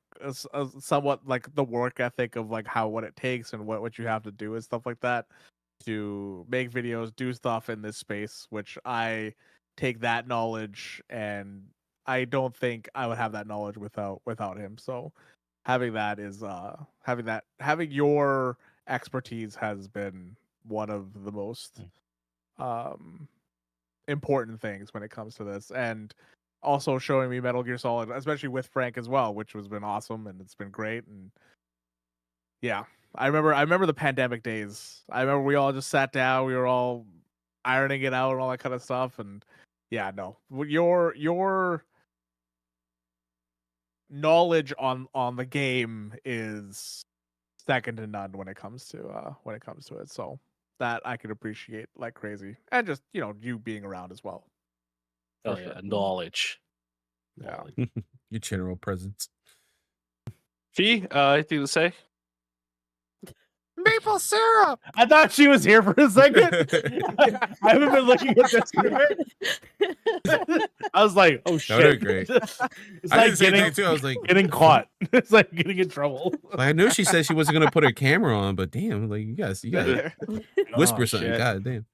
somewhat like the work ethic of like what it takes and what you have to do and stuff like that to make videos, do stuff in this space, which I take that knowledge, and I don't think I would have that knowledge without him. So having that is having your expertise has been one of the most important things when it comes to this, and also showing me Metal Gear Solid, especially with Frank as well, which has been awesome, and it's been great. And yeah, I remember the pandemic days. I remember we all just sat down, we were all ironing it out and all that kind of stuff. And yeah, no, your knowledge on the game is second to none when it comes to it. So that I could appreciate like crazy, and just you being around as well. Oh For yeah, sure. knowledge. Yeah. Your general presence. Fee, anything to say? Maple syrup. I thought she was here for a second. I haven't been looking at this. I was like, oh shit. That would've been great. It's I like did the same getting, thing too. I was like, getting caught. It's like getting in trouble. I know she said she wasn't gonna put her camera on, but damn, like you guys whisper Oh, something. shit. God damn.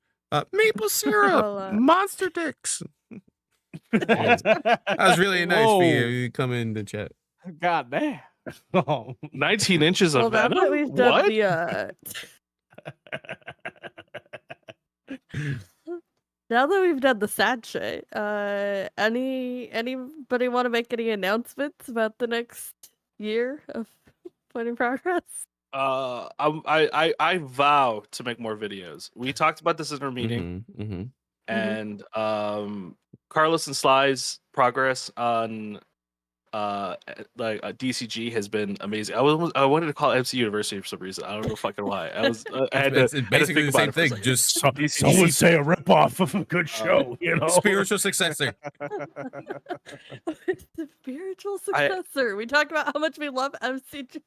Maple syrup, Well, monster dicks. That was really nice for you. Whoa. You come in the chat. God damn. Oh. 19 inches Well, of now that venom. we've done What? the now that we've done the sad shit, anybody want to make any announcements about the next year of Point in Progress? I vow to make more videos. We talked about this in our meeting, and Carlos and Sly's progress on DCG has been amazing. I wanted to call it MC University for some reason. I don't know fucking why. I was I had It's to basically think the same about it for a thing. second. Just Some would say a ripoff of a good show, you know. spiritual successor. The spiritual successor. We talked about how much we love MCU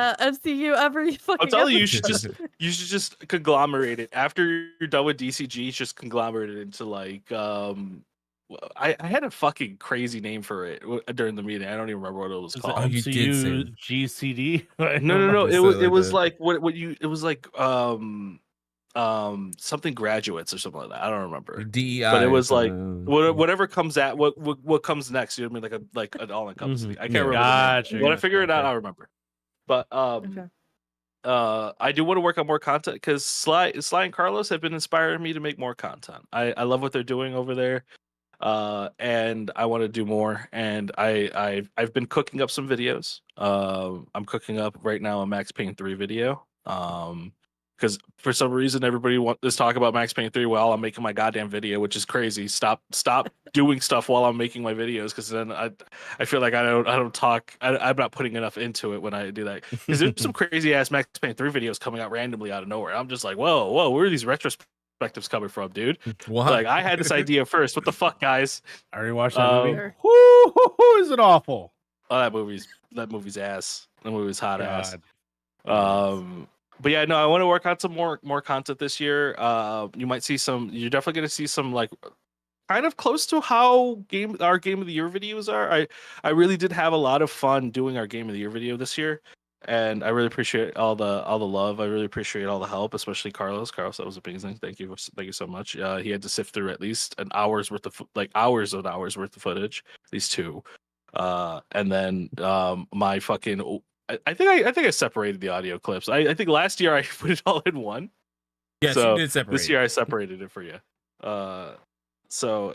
every fucking I'm telling you, you episode. should just conglomerate it. After you're done with DCG, just conglomerate it into like I had a fucking crazy name for it during the meeting. I don't even remember what it was Is called. Oh, you did say MCU GCD? No. Just It was like like what you. It was like something graduates or something like that. I don't remember. DEI, But it was like something. whatever comes at what comes next. You know what I mean? Like an all encompassing. I can't remember. Gotcha, When I gotcha, figure it out, okay. I'll remember. But Okay. I do want to work on more content because Sly and Carlos have been inspiring me to make more content. I love what they're doing over there. And I want to do more. And I've been cooking up some videos. I'm cooking up right now a Max Payne 3 video. Because for some reason everybody is talking about Max Payne 3 while I'm making my goddamn video, which is crazy. Stop doing stuff while I'm making my videos, because then I feel like I don't talk. I'm not putting enough into it when I do that. Because there's some crazy ass Max Payne 3 videos coming out randomly out of nowhere. I'm just like, whoa, where are these retrospectives coming from, dude? What? Like, I had this idea first. What the fuck, guys? I already watched that movie. Sure. Whoo, is it awful? Oh, that movie's ass. That movie's hot ass. God. But yeah, no, I want to work on some more content this year. You might see some. You're definitely going to see some like kind of close to how our game of the year videos are. I really did have a lot of fun doing our game of the year video this year, and I really appreciate all the love. I really appreciate all the help, especially Carlos. Carlos, that was amazing. Thank you so much. He had to sift through at least an hour's worth of hours worth of footage, at least 2, and then my fucking. I think I separated the audio clips. I think last year I put it all in one. Yes, So you did separate. this year I separated it for you. So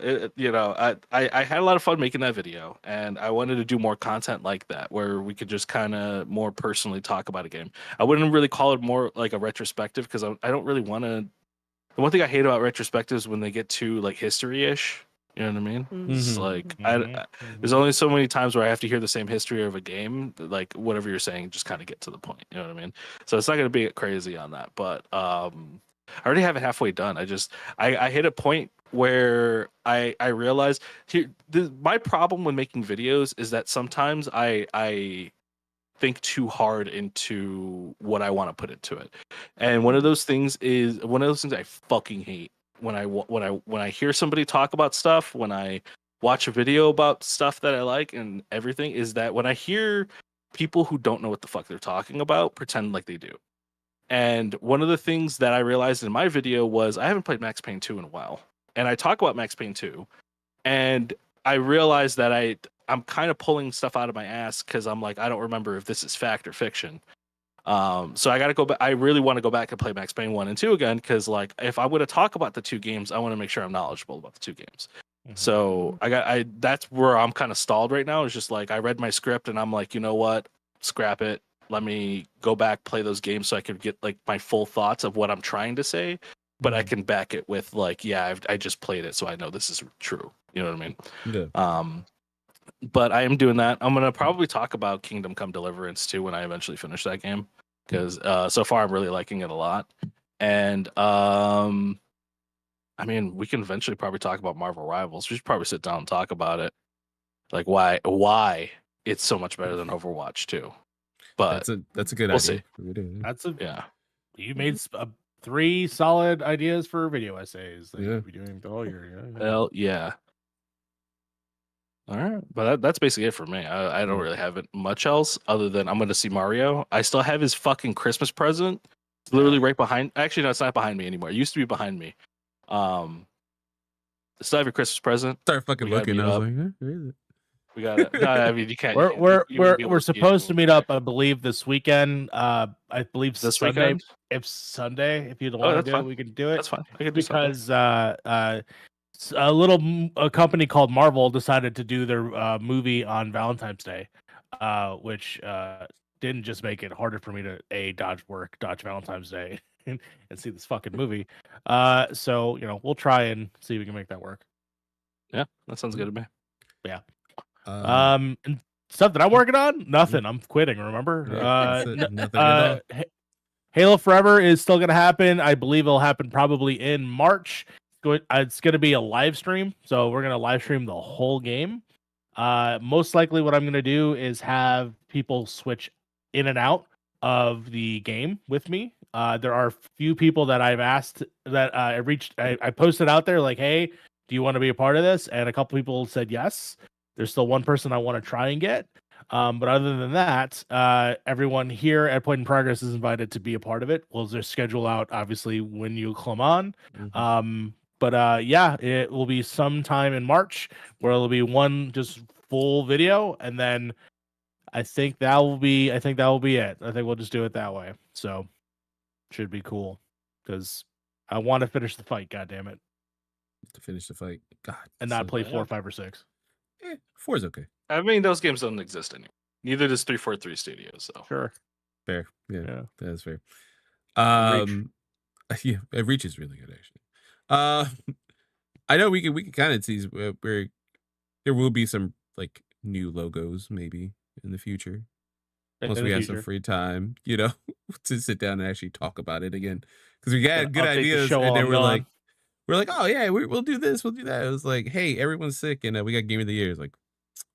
I had a lot of fun making that video, and I wanted to do more content like that, where we could just kind of more personally talk about a game. I wouldn't really call it more like a retrospective, because I don't really want to. The one thing I hate about retrospectives is when they get too like history-ish. You know what I mean? It's like there's only so many times where I have to hear the same history of a game. Like whatever you're saying, just kind of get to the point. You know what I mean? So it's not going to be crazy on that. But I already have it halfway done. I hit a point where I realized my problem when making videos is that sometimes I think too hard into what I want to put into it, and one of those things I fucking hate. When I hear somebody talk about stuff, when I watch a video about stuff that I like and everything, is that when I hear people who don't know what the fuck they're talking about pretend like they do. And one of the things that I realized in my video was I haven't played Max Payne 2 in a while. And I talk about Max Payne 2, and I realized that I'm kind of pulling stuff out of my ass because I'm like, I don't remember if this is fact or fiction. So I gotta go back. I really want to go back and play Max Payne 1 and 2 again, because like if I'm going to talk about the 2 games, I want to make sure I'm knowledgeable about the 2 games. So that's where I'm kind of stalled right now. It's just like I read my script and I'm like, you know what, scrap it. Let me go back, play those games so I can get like my full thoughts of what I'm trying to say, but I can back it with like, yeah, I just played it, so I know this is true. You know what I mean? Yeah. But I am doing that. I'm gonna probably talk about Kingdom Come Deliverance too when I eventually finish that game, because so far I'm really liking it a lot. And I mean, we can eventually probably talk about Marvel Rivals. We should probably sit down and talk about it, like why it's so much better than Overwatch 2. But that's a good we'll idea. see. Yeah. You made 3 solid ideas for video essays that Yeah. you'll be doing the whole year. Hell yeah. All right, but that's basically it for me. I don't really have much else other than I'm going to see Mario. I still have his fucking Christmas present. It's literally right behind. Actually, no, it's not behind me anymore. It used to be behind me. Still have your Christmas present. Start fucking We gotta looking. meet I was up. like, huh, where is it? We got it. No, I mean you can't. We're supposed to meet up, I believe, this weekend. I believe This Sunday. weekend? If Sunday, if you don't Oh, want that's to do it, fine. we can do it. That's fine. I can do something. Because a company called Marvel decided to do their movie on Valentine's Day, which didn't just make it harder for me to dodge work, dodge Valentine's Day, and see this fucking movie. So we'll try and see if we can make that work. Yeah, that sounds good to me. Yeah. And stuff that I'm working on, nothing. I'm quitting. Remember? That's it. Nothing at all. Halo Forever is still going to happen. I believe it'll happen probably in March. It's going to be a live stream, so we're going to live stream the whole game. Most likely, what I'm going to do is have people switch in and out of the game with me. There are a few people that I've asked that I posted out there like, hey, do you want to be a part of this? And a couple people said yes. There's still one person I want to try and get. But other than that, everyone here at Point in Progress is invited to be a part of it. We'll just schedule out, obviously, when you come on. But yeah, it will be sometime in March where it'll be one just full video, and then I think that will be it. I think we'll just do it that way. So should be cool because I want to finish the fight. God damn it! To finish the fight, God, And not so play bad. 4, 5, or 6. 4 is okay. I mean, those games don't exist anymore. Neither does 343 Studios. So Sure. Fair, yeah, Yeah. that's fair. Reach. Yeah, Reach is really good actually. I know we can kind of tease where there will be some like new logos maybe in the future once we have some free time, to sit down and actually talk about it again, because we got good ideas and then we're like, oh yeah, we'll do this, we'll do that. It was like, hey, everyone's sick and we got Game of the Year. It's like,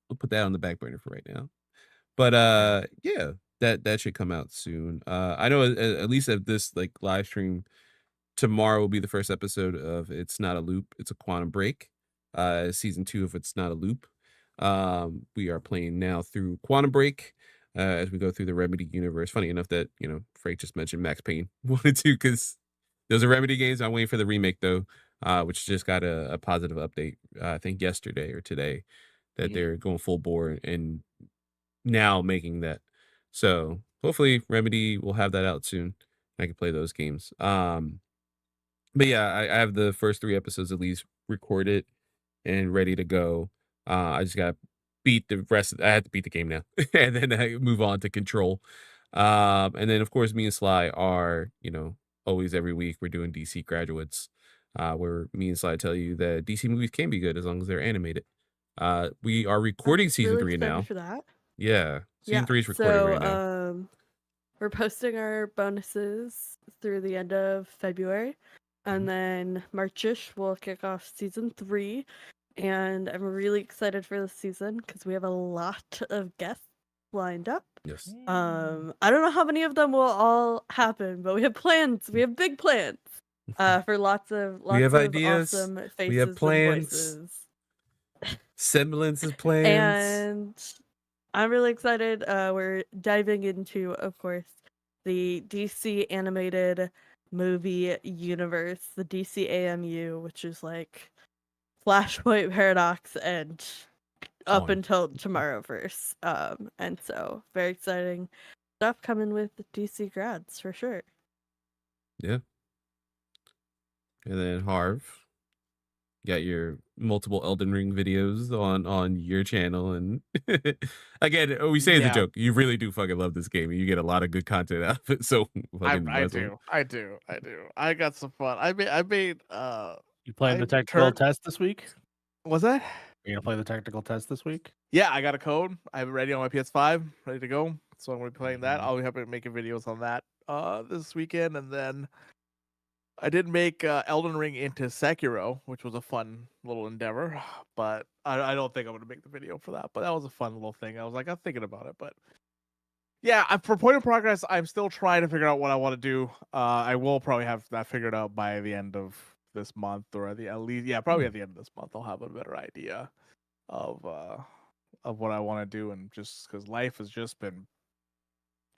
we'll put that on the back burner for right now. But yeah, that should come out soon. I know at least at this like live stream tomorrow will be the first episode of It's Not a Loop, It's a Quantum Break. Season 2 of It's Not a Loop. We are playing now through Quantum Break as we go through the Remedy universe. Funny enough that Frank just mentioned Max Payne 1 and 2 because those are Remedy games. I'm waiting for the remake though, which just got a positive update I think yesterday or today that they're going full bore and now making that. So hopefully Remedy will have that out soon. I can play those games. But yeah, I have the first 3 episodes at least recorded and ready to go. I just got to beat the rest. I have to beat the game now, and then I move on to Control. And then of course me and Sly are, always every week we're doing DC Graduates, where me and Sly tell you that DC movies can be good as long as they're animated. We are recording season 3 now. For that. Yeah, season 3 is recording right now. We're posting our bonuses through the end of February, and then Marchish will kick off season 3. And I'm really excited for this season because we have a lot of guests lined up. Yes. I don't know how many of them will all happen, but we have plans. We have big plans for lots of ideas. awesome faces. We have plans. And voices. Semblances plans. And I'm really excited. We're diving into, of course, the DC animated movie universe, the DC AMU, which is like Flashpoint Paradox and up until Tomorrowverse. And so very exciting stuff coming with DC grads for sure. Yeah. And then Harv, got your multiple Elden Ring videos on your channel, and again, we say as a joke, you really do fucking love this game and you get a lot of good content out of it. So I do. I got some fun. I made You playing the technical test this week? Was that? Are you gonna play the technical test this week? Yeah, I got a code. I have it ready on my PS5, ready to go. So I'm gonna be playing that. I'll be happy to make videos on that this weekend, and then I did make Elden Ring into Sekiro, which was a fun little endeavor. But I don't think I'm gonna make the video for that. But that was a fun little thing. I was like, I'm thinking about it, but yeah, for Point of Progress, I'm still trying to figure out what I want to do. I will probably have that figured out by the end of this month, or at least probably at the end of this month I'll have a better idea of what I want to do, and just because life has just been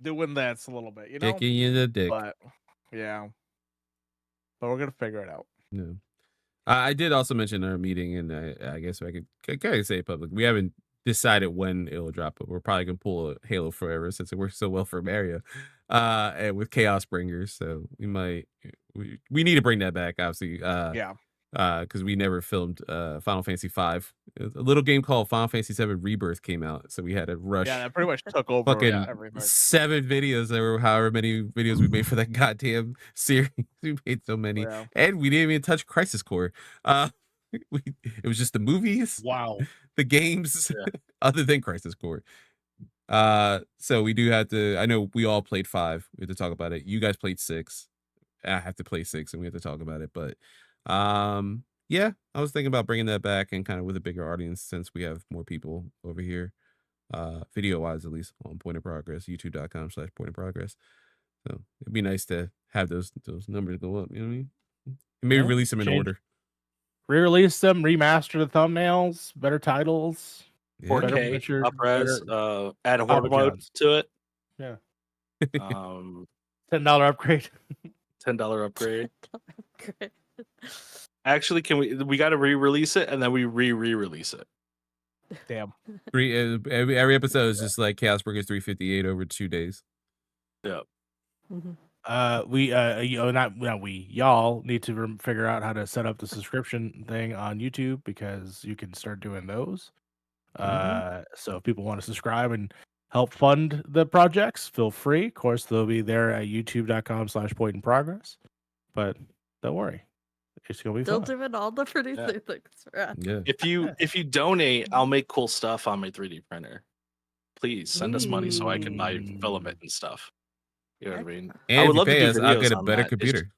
doing that a little bit, kicking you in the dick. But yeah, but we're gonna figure it out. No. I did also mention in our meeting, and I guess I could kind of say it public. We haven't decided when it'll drop, but we're probably gonna pull a Halo Forever since it works so well for Mario, and with Chaos Bringers. So we need to bring that back, obviously. Yeah. Because we never filmed Final Fantasy V. A little game called Final Fantasy VII Rebirth came out, so we had to rush. Yeah, that pretty much took over Fucking everything. 7 videos, or however many videos we made for that goddamn series. We made so many, Yeah. and we didn't even touch Crisis Core. It was just the movies, Wow. the games, Yeah. other than Crisis Core. So we do have to. I know we all played 5. We have to talk about it. You guys played 6. I have to play 6, and we have to talk about it. But yeah, I was thinking about bringing that back and kind of with a bigger audience since we have more people over here, video wise at least, on Point of Progress, youtube.com/Point of Progress. So it'd be nice to have those numbers go up. You know what I mean? And maybe Yeah, release them in change- order. Re-release them, remaster the thumbnails, better titles. Yeah. 4K, picture, up-res, add a horde Papa mode John's. to it. Yeah. $10 $10 upgrade. upgrade. Great. Actually, we got to re-release it and then we re-release it. Damn. Every episode is just like Chaos Burgers 358 over 2 days. Mhm. Y'all need to figure out how to set up the subscription thing on YouTube because you can start doing those. So if people want to subscribe and help fund the projects, feel free. Of course, they'll be there at youtube.com/Point in Progress. But don't worry, it's gonna be Still fun. doing all the producer things for us. Yeah. If you donate, I'll make cool stuff on my 3D printer. Please send us money so I can buy filament and stuff. You know what I mean? And I if would you love to pay do us, I'll videos get a on better that. computer.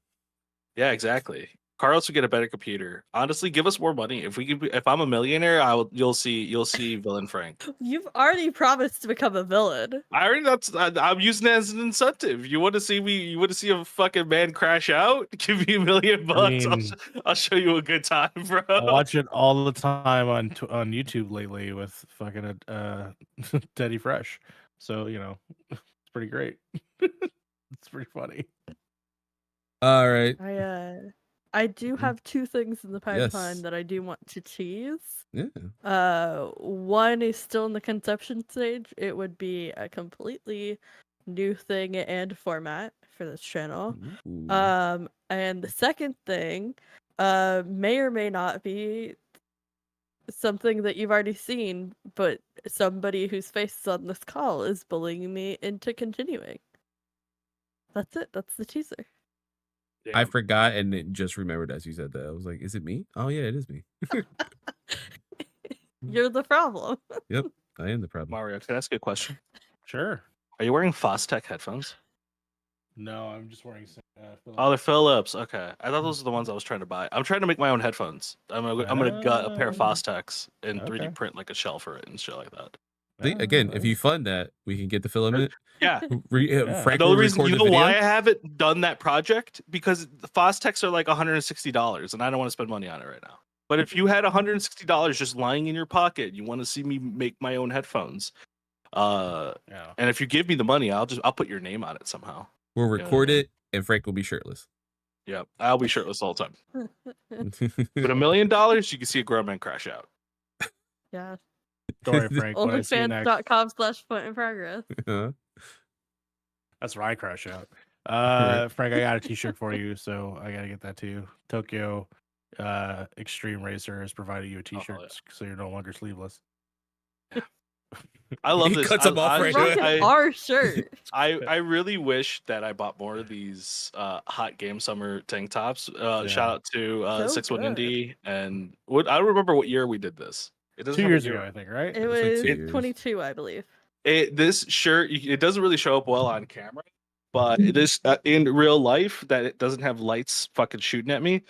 Yeah, exactly. Carlos would get a better computer. Honestly, give us more money. If I'm a millionaire, you'll see Villain Frank. You've already promised to become a villain. I'm using it as an incentive. You want to see a fucking man crash out? Give me $1 million bucks. mean- I'll show you a good time, bro. I watch it all the time on YouTube lately with fucking Teddy Fresh. So it's pretty great. It's pretty funny. All right. I do have 2 things in the pipeline Yes. that I do want to tease. Yeah. One is still in the conception stage. It would be a completely new thing and format for this channel. Ooh. And the second thing, may or may not be something that you've already seen, but somebody whose face is on this call is bullying me into continuing. That's it. That's the teaser. I forgot and then just remembered as you said that. I was like, is it me? Oh yeah, it is me. You're the problem. Yep, I am the problem. Mario, can I ask you a question? Sure. Are you wearing Fostech headphones? No, I'm just wearing. Oh, they're Philips. Okay, I thought those were the ones I was trying to buy. I'm trying to make my own headphones. I'm gonna gut a pair of Fostechs and 3D Okay. print like a shell for it and shit like that. See, again, if you fund that, we can get the filament. Yeah. Frank The will only reason record you the know video. why I haven't done that project because the Fostechs are like $160, and I don't want to spend money on it right now. But if you had $160 just lying in your pocket, you want to see me make my own headphones, Yeah. and if you give me the money, I'll put your name on it somehow. We'll record Yeah. it, and Frank will be shirtless. Yep, I'll be shirtless all the time. But $1 million, you can see a grown man crash out. Yeah. Story, Frank. When I see you next. Onlyfans.com/point in progress. That's where I crash out. Frank, I got a T-shirt for you, so I gotta get that to you. Tokyo Extreme Racer has provided you a T-shirt, so you're no longer sleeveless. I love He this. cuts them off right away. Rocking our shirt. I really wish that I bought more of these hot game summer tank tops. Shout out to So 61 good. Indie and I don't remember what year we did this. It doesn't 2 have a years year. ago, I think, right? It was like was 2 years. 22, I believe. This shirt it doesn't really show up well on camera, but it is in real life that it doesn't have lights fucking shooting at me.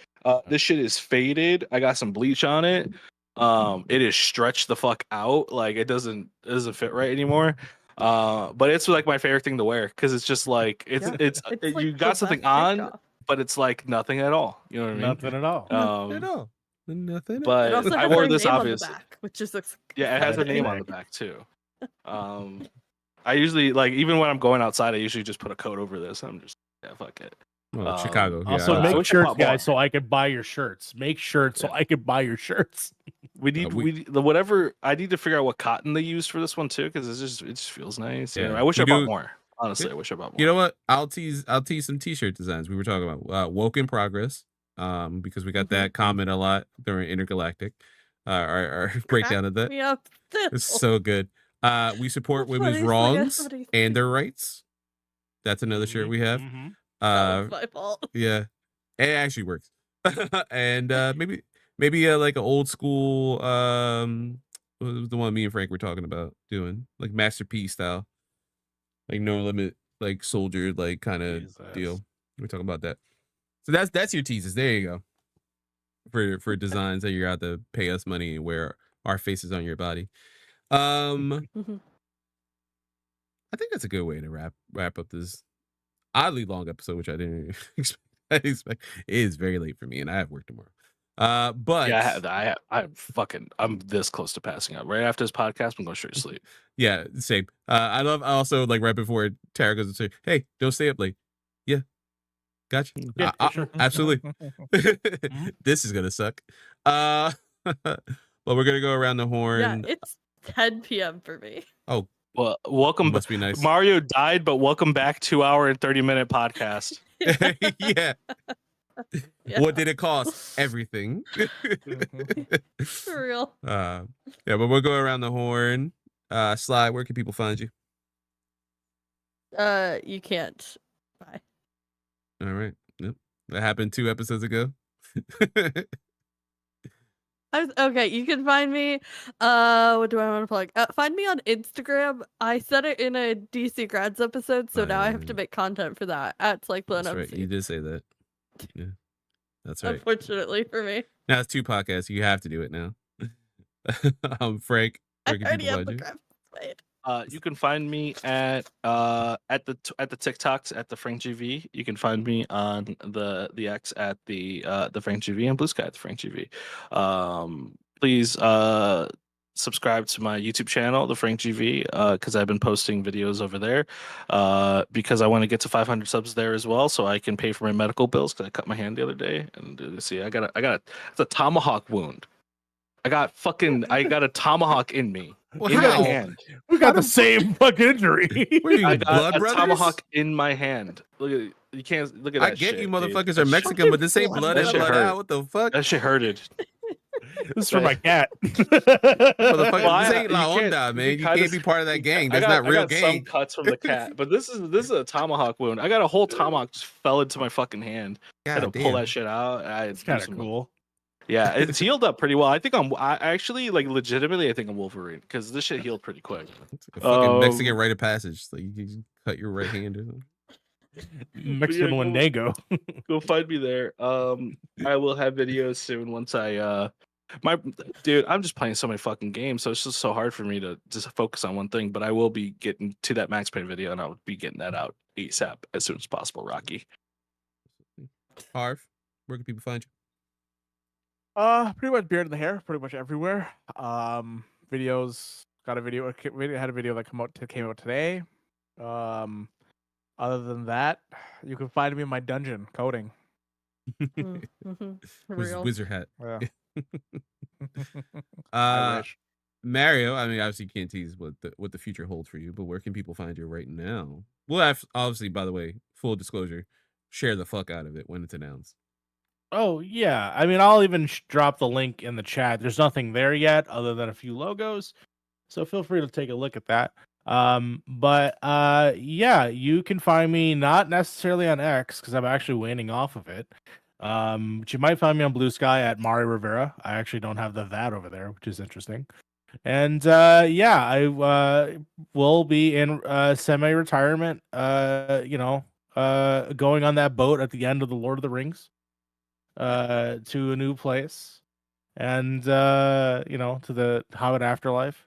This shit is faded. I got some bleach on it. It is stretched the fuck out. Like it doesn't fit right anymore. But it's like my favorite thing to wear because it's just like It's like you the got something best on, takeoff. but it's like nothing at all. You know what I mean? Nothing at all. Nothing at all. Nothing. It But also I has wore our this name on the obviously. back, which just looks Yeah, it has a name on the back too. I usually like even when I'm going outside, I usually just put a coat over this. I'm just fuck it. Well, Chicago. Yeah, Also, I make wish I shirts, bought more. guys, so I could buy your shirts. Make shirts so I could buy your shirts. We need the whatever. I need to figure out what cotton they used for this one too, because it just feels nice. Yeah. Anyway, I wish We I bought do- more. Honestly, I wish I bought more. You know what? I'll tease some t-shirt designs. We were talking about Woke in Progress, because we got that comment a lot during Intergalactic. Our breakdown of that. Yeah, It's so good. We support That's women's funny, wrongs somebody- and their rights. That's another shirt we have. Mhm. That was my fault. Yeah, it actually works. And maybe like an old school what was the one me and Frank were talking about doing, like Master P style, like No Limit, like soldier, like kind of deal. We're talking about that. So that's your teases. There you go. For designs that you're out to pay us money and wear our faces on your body. I think that's a good way to wrap up this oddly long episode, which I didn't expect. It is very late for me, and I have work tomorrow. But yeah, I'm this close to passing out. Right after this podcast, I'm going straight to sleep. Yeah, same. I love also like right before Tara goes to say, "Hey, don't stay up late." Yeah, gotcha. Yeah, sure. Absolutely. This is gonna suck. Well, we're gonna go around the horn. Yeah, it's 10 p.m. for me. Oh, Well, welcome. must be nice. Mario died, but welcome back 2 hour and 30-minute podcast. Yeah. Yeah, What did it cost? Everything. for real. Yeah, but we'll go around the horn. Sly, where can people find you? You can't. Bye. All right. Yep. That happened 2 episodes ago. Okay, you can find me. What do I want to plug? Find me on Instagram. I said it in a DC Grads episode, so now I have to make content for that. At like That's right. You did say that. Yeah. That's right. Unfortunately for me. Now it's 2 podcasts. You have to do it now. Frank, I where can already people have find the you? graphics made. You can find me at the TikToks at the Frank GV. You can find me on the X at the Frank GV and Blue Sky at the Frank GV. Please subscribe to my YouTube channel, the Frank GV, because I've been posting videos over there. Because I want to get to 500 subs there as well, so I can pay for my medical bills. Because I cut my hand the other day, and see, I got it's a tomahawk wound. I got a tomahawk in me. Well, In my how? hand. We got the same fucking injury. What are you, I blood got a brothers? tomahawk in my hand. Look at you can't look at that. I get shit, you dude. motherfuckers That are shit- Mexican, but this ain't blood That in, shit blood hurt. out. What the fuck? That shit hurted. This is for my cat. Motherfucker, Well, this ain't La you can't- Onda, man. You kinda can't be part of that gang. I That's got, not real I got gang. some cuts from the cat, but this is a tomahawk wound. I got a whole tomahawk just fell into my fucking hand. I had to God pull damn. that shit out. It's kind of cool. Yeah, it's healed up pretty well. I think I actually like legitimately. I think I'm Wolverine because this shit healed pretty quick. It's a fucking Um, Mexican rite of passage. Like you can cut your right hand or something. Mexican yeah, Wendigo. Go find me there. I will have videos soon once I dude, I'm just playing so many fucking games, so it's just so hard for me to just focus on one thing. But I will be getting to that Max Payne video, and I'll be getting that out ASAP as soon as possible. Rocky. Harv, where can people find you? Pretty much beard in the hair, pretty much everywhere. Videos, got a video. Had a video that came out today. Other than that, you can find me in my dungeon coding. For real. Wizard hat. Yeah. Uh, I wish. Mario, I mean, obviously you can't tease what the future holds for you, but where can people find you right now? Well, obviously, by the way, full disclosure, share the fuck out of it when it's announced. Oh yeah, I mean, I'll even drop the link in the chat. There's nothing there yet, other than a few logos, so feel free to take a look at that. Yeah, you can find me not necessarily on X because I'm actually waning off of it. But you might find me on Blue Sky at Mario Rivera. I actually don't have that over there, which is interesting. And yeah, I will be in semi-retirement. Going on that boat at the end of the Lord of the Rings. To a new place, and to the Hobbit afterlife,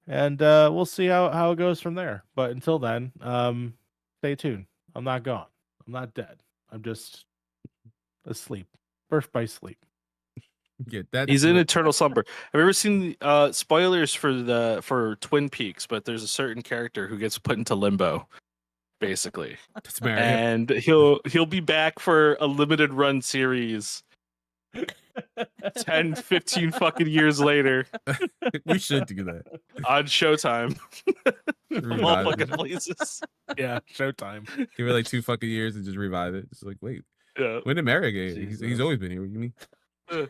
and we'll see how it goes from there. But until then, stay tuned. I'm not gone. I'm not dead. I'm just asleep, birth by sleep. Yeah, that's He's in eternal slumber. Have you ever seen spoilers for Twin Peaks? But there's a certain character who gets put into limbo, basically. That's Mario. And he'll be back for a limited run series 10, 15 fucking years later We should do that. on Showtime. Of all Revive fucking it. places. Yeah, Showtime. Give it like 2 fucking years and just revive it. It's like, wait, Yeah. when did Mario get here? He's Jesus. always been here. What do you mean?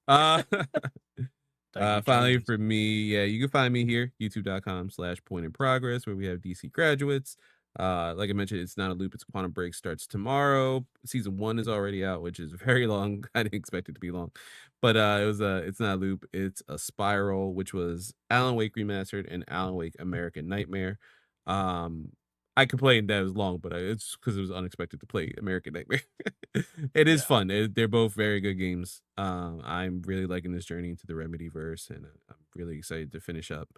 Uh. Finally for me, yeah, you can find me here, youtube.com/point in progress, where we have DC graduates. Like I mentioned, it's not a loop, it's Quantum Break, starts tomorrow. Season 1 is already out, which is very long. I didn't expect it to be long. But it's not a loop, it's a spiral, which was Alan Wake Remastered and Alan Wake American Nightmare. I complained that it was long, but it's because it was unexpected to play American Nightmare. It is fun. They're both very good games. I'm really liking this journey into the Remedy verse, and I'm really excited to finish up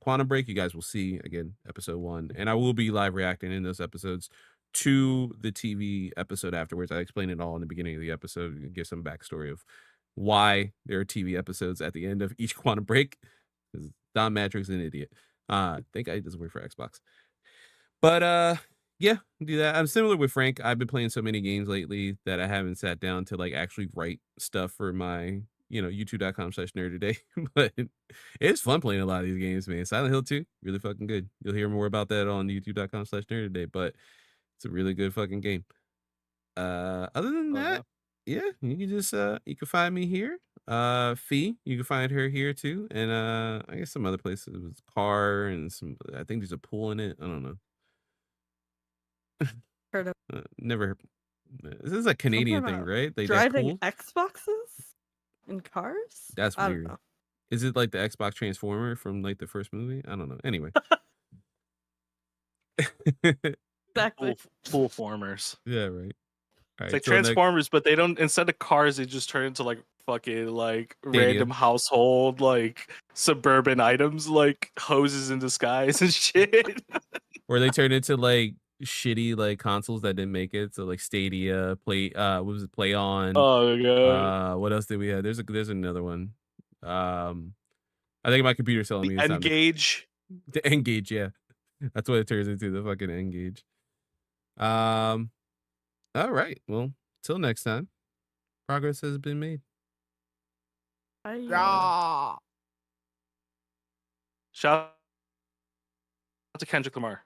Quantum Break. You guys will see again episode 1, and I will be live reacting in those episodes to the TV episode afterwards. I explain it all in the beginning of the episode and give some backstory of why there are TV episodes at the end of each Quantum Break. Because Don Matrix is an idiot. I think it doesn't work for Xbox. But yeah, do that. I'm similar with Frank. I've been playing so many games lately that I haven't sat down to like actually write stuff for my, youtube.com/nerdtoday. But it's fun playing a lot of these games, man. Silent Hill 2, really fucking good. You'll hear more about that on youtube.com/nerdtoday, but it's a really good fucking game. Other than that, yeah, you can just you can find me here. Fee, you can find her here too, and I guess some other places with car and some. I think there's a pool in it. I don't know. Heard of Never. This is a Canadian Something thing, about right? They driving pool? Xboxes in cars? That's I don't weird. know. Is it like the Xbox Transformer from like the first movie? I don't know. Anyway. Exactly. Pool formers. Yeah, right. All It's right, like till next- Transformers, but they don't. Instead of cars, they just turn into like fucking like Stadium. random household like suburban items, like hoses in disguise and shit. Or they turn into like shitty like consoles that didn't make it. So like Stadia, what was it? Play On. Oh my god. What else did we have? There's another one. I think my computer's telling me The it's not N-Gage. the N-Gage, yeah. That's what it turns into, the fucking N-Gage. All right. Well, till next time. Progress has been made. Bye. Shout out to Kendrick Lamar.